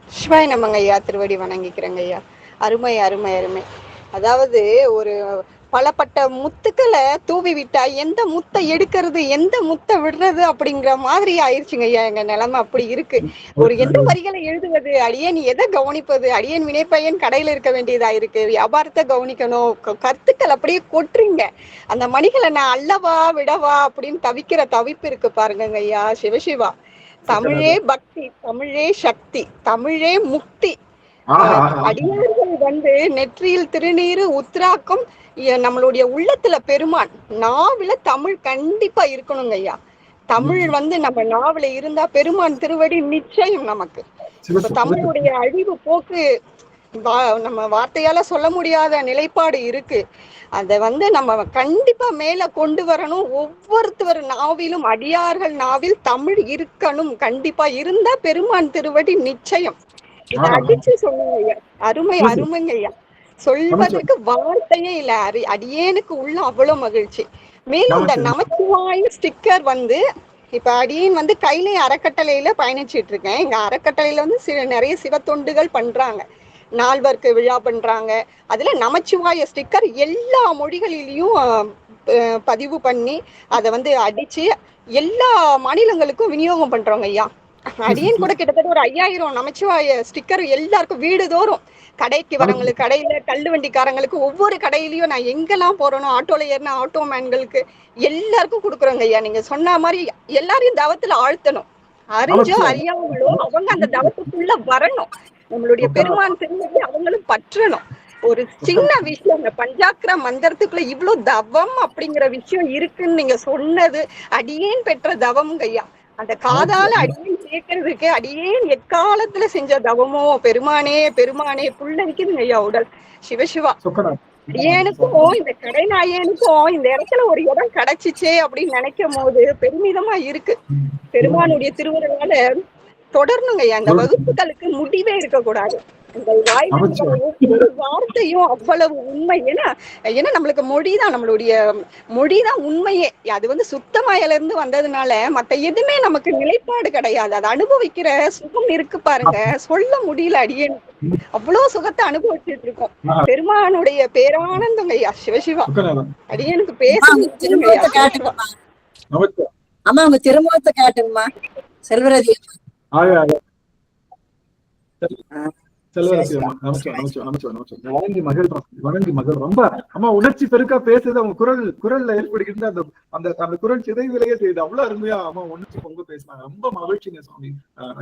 சிவாய் நமங்க ஐயா, திருவடி வணங்கிக்கிறேங்க ஐயா. அருமை அருமை அருமை. அதாவது ஒரு பலப்பட்ட முத்துக்களை தூவி விட்டா எந்த முத்தை எடுக்கிறது எந்த முத்தை விடுறது அப்படிங்கிற மாதிரி ஆயிடுச்சுங்க ஐயா. எங்க நிலைமை அப்படி இருக்கு. ஒரு எந்த வரிகளை எழுதுவது, அடியேன் எதை கவனிப்பது, அடியேன் வினைப்பையன் கடையில இருக்க வேண்டியதா இருக்கு, வியாபாரத்தை கவனிக்கணும், கருத்துக்கள் அப்படியே கொட்டுறீங்க. அந்த மணிகளை நான் அல்லவா விடவா அப்படின்னு தவிக்கிற தவிப்பு இருக்கு பாருங்க ஐயா. சிவசிவா, தமிழே பக்தி, தமிழே சக்தி, தமிழே முக்தி. அடியார்கள் நெற்றியில் திருநீரு உத்ராக்கம், நம்மளுடைய உள்ளத்துல பெருமான், நாவில தமிழ் கண்டிப்பா இருக்கணுங்க ஐயா. தமிழ் நம்ம நாவில இருந்தா பெருமான் திருவடி நிச்சயம் நமக்கு. இப்ப தமிழுடைய அழிவு போக்கு நம்ம வார்த்தையால சொல்ல முடியாத நிலைப்பாடு இருக்கு. அத நம்ம கண்டிப்பா மேல கொண்டு வரணும். ஒவ்வொருத்தவர் நாவிலும், அடியார்கள் நாவில் தமிழ் இருக்கணும். கண்டிப்பா இருந்தா பெருமான் திருவடி நிச்சயம். இதை அடிச்சு சொல்லுங்க ஐயா. அருமை அருமைங்க ஐயா. சொல்வதற்கு வார்த்தையே இல்ல. அடியேனுக்கு உள்ள அவ்வளவு மகிழ்ச்சி. மேலும் இந்த நமச்சிவாய ஸ்டிக்கர் இப்ப அடியேன் கையிலே அறக்கட்டளையில பயணிச்சிட்டு இருக்கேன். எங்க அறக்கட்டளையில நிறைய சிவத்தொண்டுகள் பண்றாங்க, நால்வர்க்கு விழா பண்றாங்க. அதுல நமச்சிவாய ஸ்டிக்கர் எல்லா மொழிகளிலையும் பதிவு பண்ணி அதை அடிச்சு எல்லா மாநிலங்களுக்கும் விநியோகம் பண்றோங்க ஐயா. அடியேன் கூட கிட்டத்தட்ட ஒரு 5000 நமச்சிவாய ஸ்டிக்கர் எல்லாருக்கும் வீடுதோறும், கடைக்கு வரவங்களுக்கு, கடையில கல்லு வண்டிக்காரங்களுக்கு, ஒவ்வொரு கடையிலயும் நான் எங்கெல்லாம் போறேனோ, ஆட்டோல ஏறின ஆட்டோ மேன்களுக்கு எல்லாருக்கும் கொடுக்குறோங்க ஐயா. நீங்க சொன்ன மாதிரி எல்லாரையும் தவத்துல ஆழ்த்தணும். அறிஞ்சோ அறியாமலோ அவங்க அந்த தவத்துக்குள்ள வரணும். நம்மளுடைய பெருமான் திரும்பி அவங்களும் பற்றணும். ஒரு சின்ன விஷயம், இந்த பஞ்சாக்ர மந்திரத்துக்குள்ள இவ்வளவு தவம் அப்படிங்கிற விஷயம் இருக்குன்னு நீங்க சொன்னது அடியேன் பெற்ற தவம்ங்க ஐயா. அந்த காதால அடியேன் கேட்கறதுக்கு அடியேன் எக்காலத்துல செஞ்ச தவமோ பெருமானே பெருமானே புள்ளரிக்குதுங்க ஐயா உடல். சிவசிவா, அடியேனுக்கும் இந்த கடை நாயனுக்கும் இந்த இடத்துல ஒரு இடம் கிடைச்சிச்சே அப்படின்னு நினைக்கும் போது பெருமிதமா இருக்கு. பெருமானுடைய திருவுருளால தொடரணுங்க ஐயா. இந்த வகுப்புகளுக்கு முடிவே இருக்கக்கூடாது. இந்த ஒவ்வொரு வார்த்தையும் அவ்வளவு உண்மை. ஏன்னா நம்மளுக்கு மொழிதான், நம்மளுடைய மொழிதான் உண்மையே. அது சுத்தமாயில இருந்து வந்ததுனால மத்த எதுவுமே நமக்கு நிலைப்பாடு கிடையாது. அதை அனுபவிக்கிற சுகம் இருக்கு பாருங்க, சொல்ல முடியல. அடியேன் அவ்வளவு சுகத்தை அனுபவிச்சுட்டு இருக்கோம். பெருமானுடைய பேரானந்தங்க ஐயா. சிவசிவா, அடியேனுக்கு பேச
அம்மா உங்க திருமுகத்தை காட்டுங்கம்மா. செல்வராஜ்
வணங்கி மகள் ரொம்ப அம்மா உணர்ச்சி பெருக்கா பேசுறது. அவங்க குரல்ல ஏற்படுகின்ற அந்த குரல் சிதைவிலையே செய்யுது. அவ்வளவு அருமையா அம்மா உணர்ச்சி பொங்க பேசினாங்க. ரொம்ப மகிழ்ச்சிங்க சுவாமி.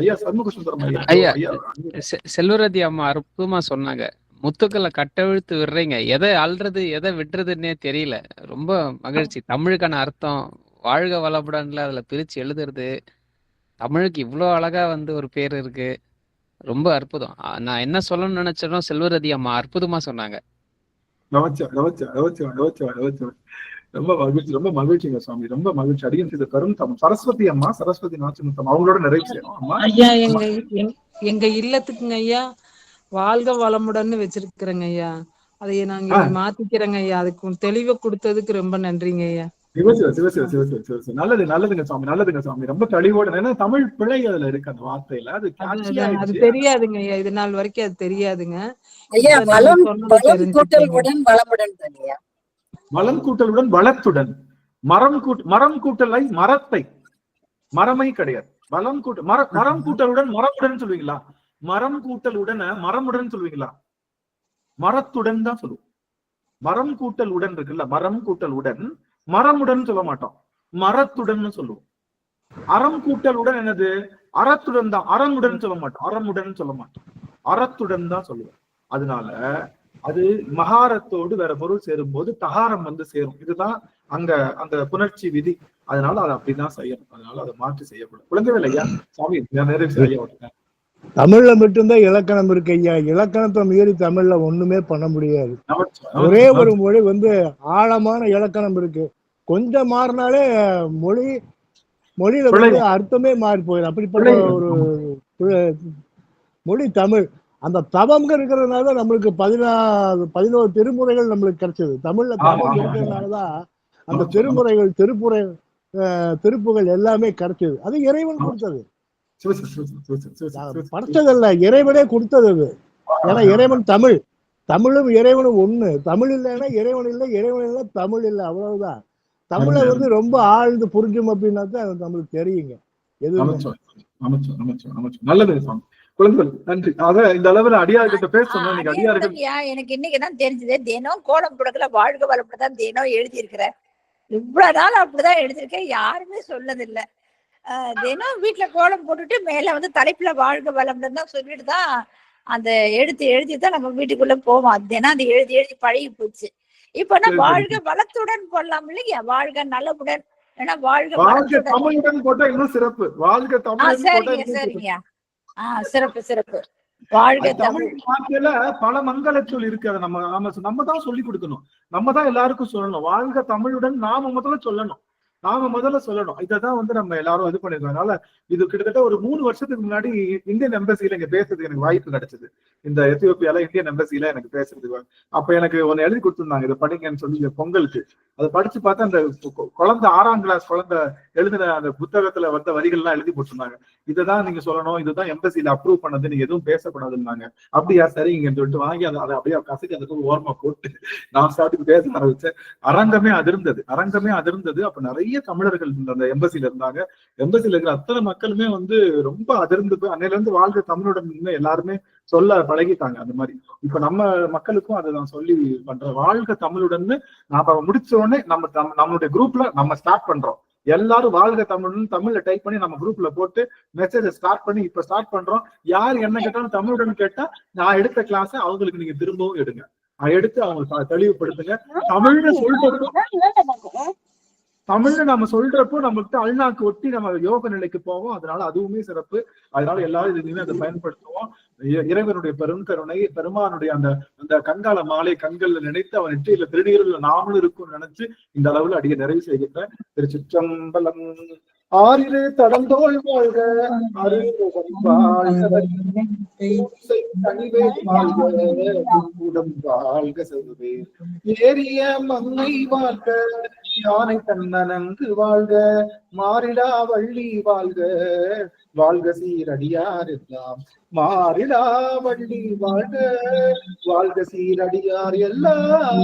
ஐயா சண்முக சுந்தரம் ஐயா.
செல்வராஜி அம்மா அற்புதமா சொன்னாங்க. முத்துக்களை கட்டவிழ்த்து விடுறீங்க, எதை அல்றது எதை விட்டுறதுன்னே தெரியல. ரொம்ப மகிழ்ச்சி. தமிழுக்கான அர்த்தம் வாழ்க வளமுடன்ல அதுல பிரிச்சு எழுதுறது, தமிழுக்கு இவ்வளோ அழகா ஒரு பேர் இருக்கு. ரொம்ப அற்புதம். நான் என்ன சொல்லணும்னு நினைச்சேனோ செல்வரதி அம்மா அற்புதமா சொன்னாங்க.
ரொம்ப மகிழ்ச்சி, ரொம்ப மகிழ்ச்சிங்க சுவாமி. ரொம்ப மகிழ்ச்சி. அடியன் செய்த கரும் தம். சரஸ்வதி அம்மா, சரஸ்வதி நாச்சிமுத்தம் அவங்களோட நிறைவு செய்யணும்
ஐயா. எங்க இல்லத்துக்குங்க ஐயா வாழ்க வளமுடன்னு வச்சிருக்கிறேங்க ஐயா. அதை நாங்க மாத்திக்கிறேங்க ஐயா. அதுக்கு தெளிவை கொடுத்ததுக்கு ரொம்ப நன்றிங்க ஐயா.
நல்லது நல்லதுங்க சுவாமி, நல்லதுங்க சுவாமி. ரொம்ப தெளிவோட, ஏன்னா தமிழ் பிழை அதுல இருக்கு அந்த வார்த்தையில.
அது தெரியாதுங்க ஐயா, இது நாள் வரைக்கும் அது தெரியாதுங்க.
வளம் கூட்டலுடன் வளத்துடன், மரம் கூட்டலை மரத்தை, மரமை கிடையாது. மரம் கூட்டலுடன் மரமுடன் சொல்லுவீங்களா? மரம் கூட்டலுடன் மரமுடன் சொல்லுவீங்களா? மரத்துடன் தான் சொல்லுவோம். மரம் கூட்டல் உடன் இருக்குல்ல, மரம் கூட்டல் உடன் மரமுடன் சொல்ல மாட்டோம், மரத்துடன் சொல்லுவோம். அறம் கூட்டலுடன் என்னது? அறத்துடன் தான். அறமுடன் சொல்ல மாட்டோம், அறமுடன் சொல்ல மாட்டோம், அறத்துடன் தான் சொல்லுவோம். அதனால அது மகாரத்தோடு வேற பொருள் சேரும் போது தகாரம் வந்து சேரும். இதுதான் அங்க அந்த புணர்ச்சி விதி. அதனால அதை அப்படிதான் செய்யணும். அதனால அதை மாற்றி செய்யக்கூடாது. குழந்தைவே இல்லையா சாமி நிறைவு செய்ய.
தமிழ்ல மட்டும்தான் இலக்கணம் இருக்கு ஐயா. இலக்கணத்தை மீறி தமிழ்ல ஒண்ணுமே பண்ண முடியாது. ஒரே ஒரு மொழி வந்து ஆழமான இலக்கணம் இருக்கு. கொஞ்சம் மாறினாலே மொழியில வந்து அர்த்தமே மாறி போயிடும். அப்படிப்பட்ட ஒரு மொழி தமிழ். அந்த தவங்க இருக்கிறதுனால நம்மளுக்கு 11 திருமுறைகள் நம்மளுக்கு கிடைச்சது. தமிழ்ல தவம் இருக்கிறதுனாலதான் அந்த திருப்புகள் எல்லாமே கிடைச்சது. அது இறைவன் கொடுத்தது, படைச்சதல்ல, இறைவனே கொடுத்தது அது. ஏன்னா இறைவன் தமிழ், தமிழும் இறைவனும் ஒண்ணு. தமிழ் இல்லைன்னா இறைவன் இல்லை, இறைவன் இல்லை தமிழ் இல்லை, அவ்வளவுதான். தமிழை வந்து ரொம்ப ஆழ்ந்து புரிஞ்சும் அப்படின்னா தான் நம்மளுக்கு தெரியுங்க.
நல்லது குழந்தைகள், நன்றி. ஆக இந்த அளவுல அடியார்கிட்ட பேச சொன்னா அடியார்கள்
எனக்கு இன்னைக்குதான் தெரிஞ்சது. தினம் கோலம் புடக்கல வாழ்க வளப்பதான் தினம் எழுதி இருக்கிறேன். இவ்வளவு நாள் அப்படிதான் எழுதியிருக்கேன், யாருமே சொன்னதில்லை. தினம் வீட்டுல கோலம் போட்டுட்டு மேல வந்து தலைப்புல வாழ்க வளம்னு தான் சொல்லிட்டு தான் அந்த எழுதிதான் நம்ம வீட்டுக்குள்ள போவோம். தினம் அந்த எழுதி பழகி போச்சு. இப்ப நான் வாழ்க வளத்துடன் போடலாம் இல்லையா? வாழ்க நலமுடன், வாழ்க
தமிழுடன் போட்டா இன்னும் சிறப்பு. வாழ்க தமிழ்.
சரிங்க. சிறப்பு சிறப்பு. வாழ்க தமிழ்.
வார்த்தையில பல மங்கள சொல் இருக்கு. அதை நம்ம தான் சொல்லி கொடுக்கணும். நம்ம தான் எல்லாருக்கும் சொல்லணும். வாழ்க தமிழுடன் நாம முதல்ல சொல்லணும். இதான் வந்து நம்ம எல்லாரும் இது பண்ணிருக்கோம். அதனால இது கிட்டத்தட்ட ஒரு 3 வருஷத்துக்கு முன்னாடி இந்தியன் எம்பசியில இங்க பேசுறதுக்கு எனக்கு வாய்ப்பு கிடைச்சது. இந்த எத்தியோப்பியால இந்தியன் எம்பசியில எனக்கு பேசுறதுக்கு. அப்ப எனக்கு ஒன்னு எழுதி கொடுத்துருந்தாங்க, இதை படிங்கன்னு சொல்லி பொங்கலுக்கு. அதை படிச்சு பார்த்தா அந்த குழந்தை 6ஆம் கிளாஸ் குழந்தை எழுதின அந்த புத்தகத்துல வந்த வரிகள்லாம் எழுதி போட்டிருந்தாங்க. இதுதான் நீங்க சொல்லணும், இதுதான் எம்பசியில அப்ரூவ் பண்ணது, நீங்க எதுவும் பேசக்கூடாதுன்னாங்க. அப்படியா, சரிங்கன்னு சொல்லிட்டு வாங்கி அதை அப்படியே கசக்கி அதுக்கு ஓரமா போட்டு நான் சாப்பிட்டு பேச ஆரம்பிச்சேன். அரங்கமே அதிர்ந்தது. அப்ப நிறைய தமிழர்கள் அந்த எம்பசியில இருந்தாங்க. எம்பசியில இருக்கிற அத்தனை மக்களுமே வந்து ரொம்ப அதிர்ந்து போய் அன்னையில இருந்து வாழ்க தமிழுடன் எல்லாருமே சொல்ல பழகிட்டாங்க. அந்த மாதிரி இப்ப நம்ம மக்களுக்கும் அதை நான் சொல்லி பண்றேன். வாழ்க தமிழுடன் நாம முடிச்ச உடனே நம்மளுடைய குரூப்ல நம்ம ஸ்டார்ட் பண்றோம். எல்லாரும் வாழ்க தமிழுடன் தமிழ்ல டைப் பண்ணி நம்ம குரூப்ல போட்டு மெசேஜ் ஸ்டார்ட் பண்ணி இப்ப ஸ்டார்ட் பண்றோம். யார் என்ன கேட்டாலும் தமிழுடன் கேட்டா நான் எடுத்த கிளாஸ் அவங்களுக்கு நீங்க திரும்பவும் எடுங்க, எடுத்து அவங்க தெளிவுபடுத்துங்க. தமிழ்ல நம்ம சொல்றப்போ நம்மகிட்ட அல்நாக்கு ஒட்டி நம்ம யோக நிலைக்கு போவோம். அதனால அதுவுமே சிறப்பு. அதனால எல்லாரும் இதுலையுமே அதை பயன்படுத்துவோம். இறைவனுடைய பெருங்கருணை, பெருமானுடைய அந்த கண்கால மாலை கண்கள்ல நினைத்து அவன் நெற்றியில திருநீரில் நாமளும் இருக்கும்னு நினைச்சு இந்த அளவுல அடிய நிறைவு செய்கின்றேன். திருச்சிற்றம்பலம். ஆறிரு தடந்தோள் வாழ்க, அருள்முகம் வாழ்க, வாழ்க செல்வே, ஏரிய மங்கை வாழ்க, யானை தன்னனங்கு வாழ்க, மாறிடா வள்ளி வாழ்க, வாழ்க சீரடியார் எல்லாம், மாறிடா வள்ளி வாழ்க, வாழ்க சீரடியார் எல்லாம்.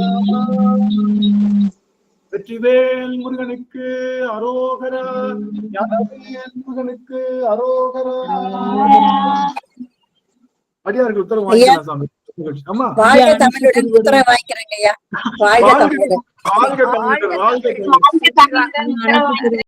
வெற்றிவேல் முருகனுக்கு அரோகரா, ஞானவேல் முருகனுக்கு அரோகரா. அடியார்கள் உத்தரவு வாங்கிக்கலாம் சாமி.
வாழ்க தமிழுடன் உத்தரவு வாங்கிக்கிறேங்க ஐயா. வாழ்க தமிழ்.
வாழ்க தமிழ்.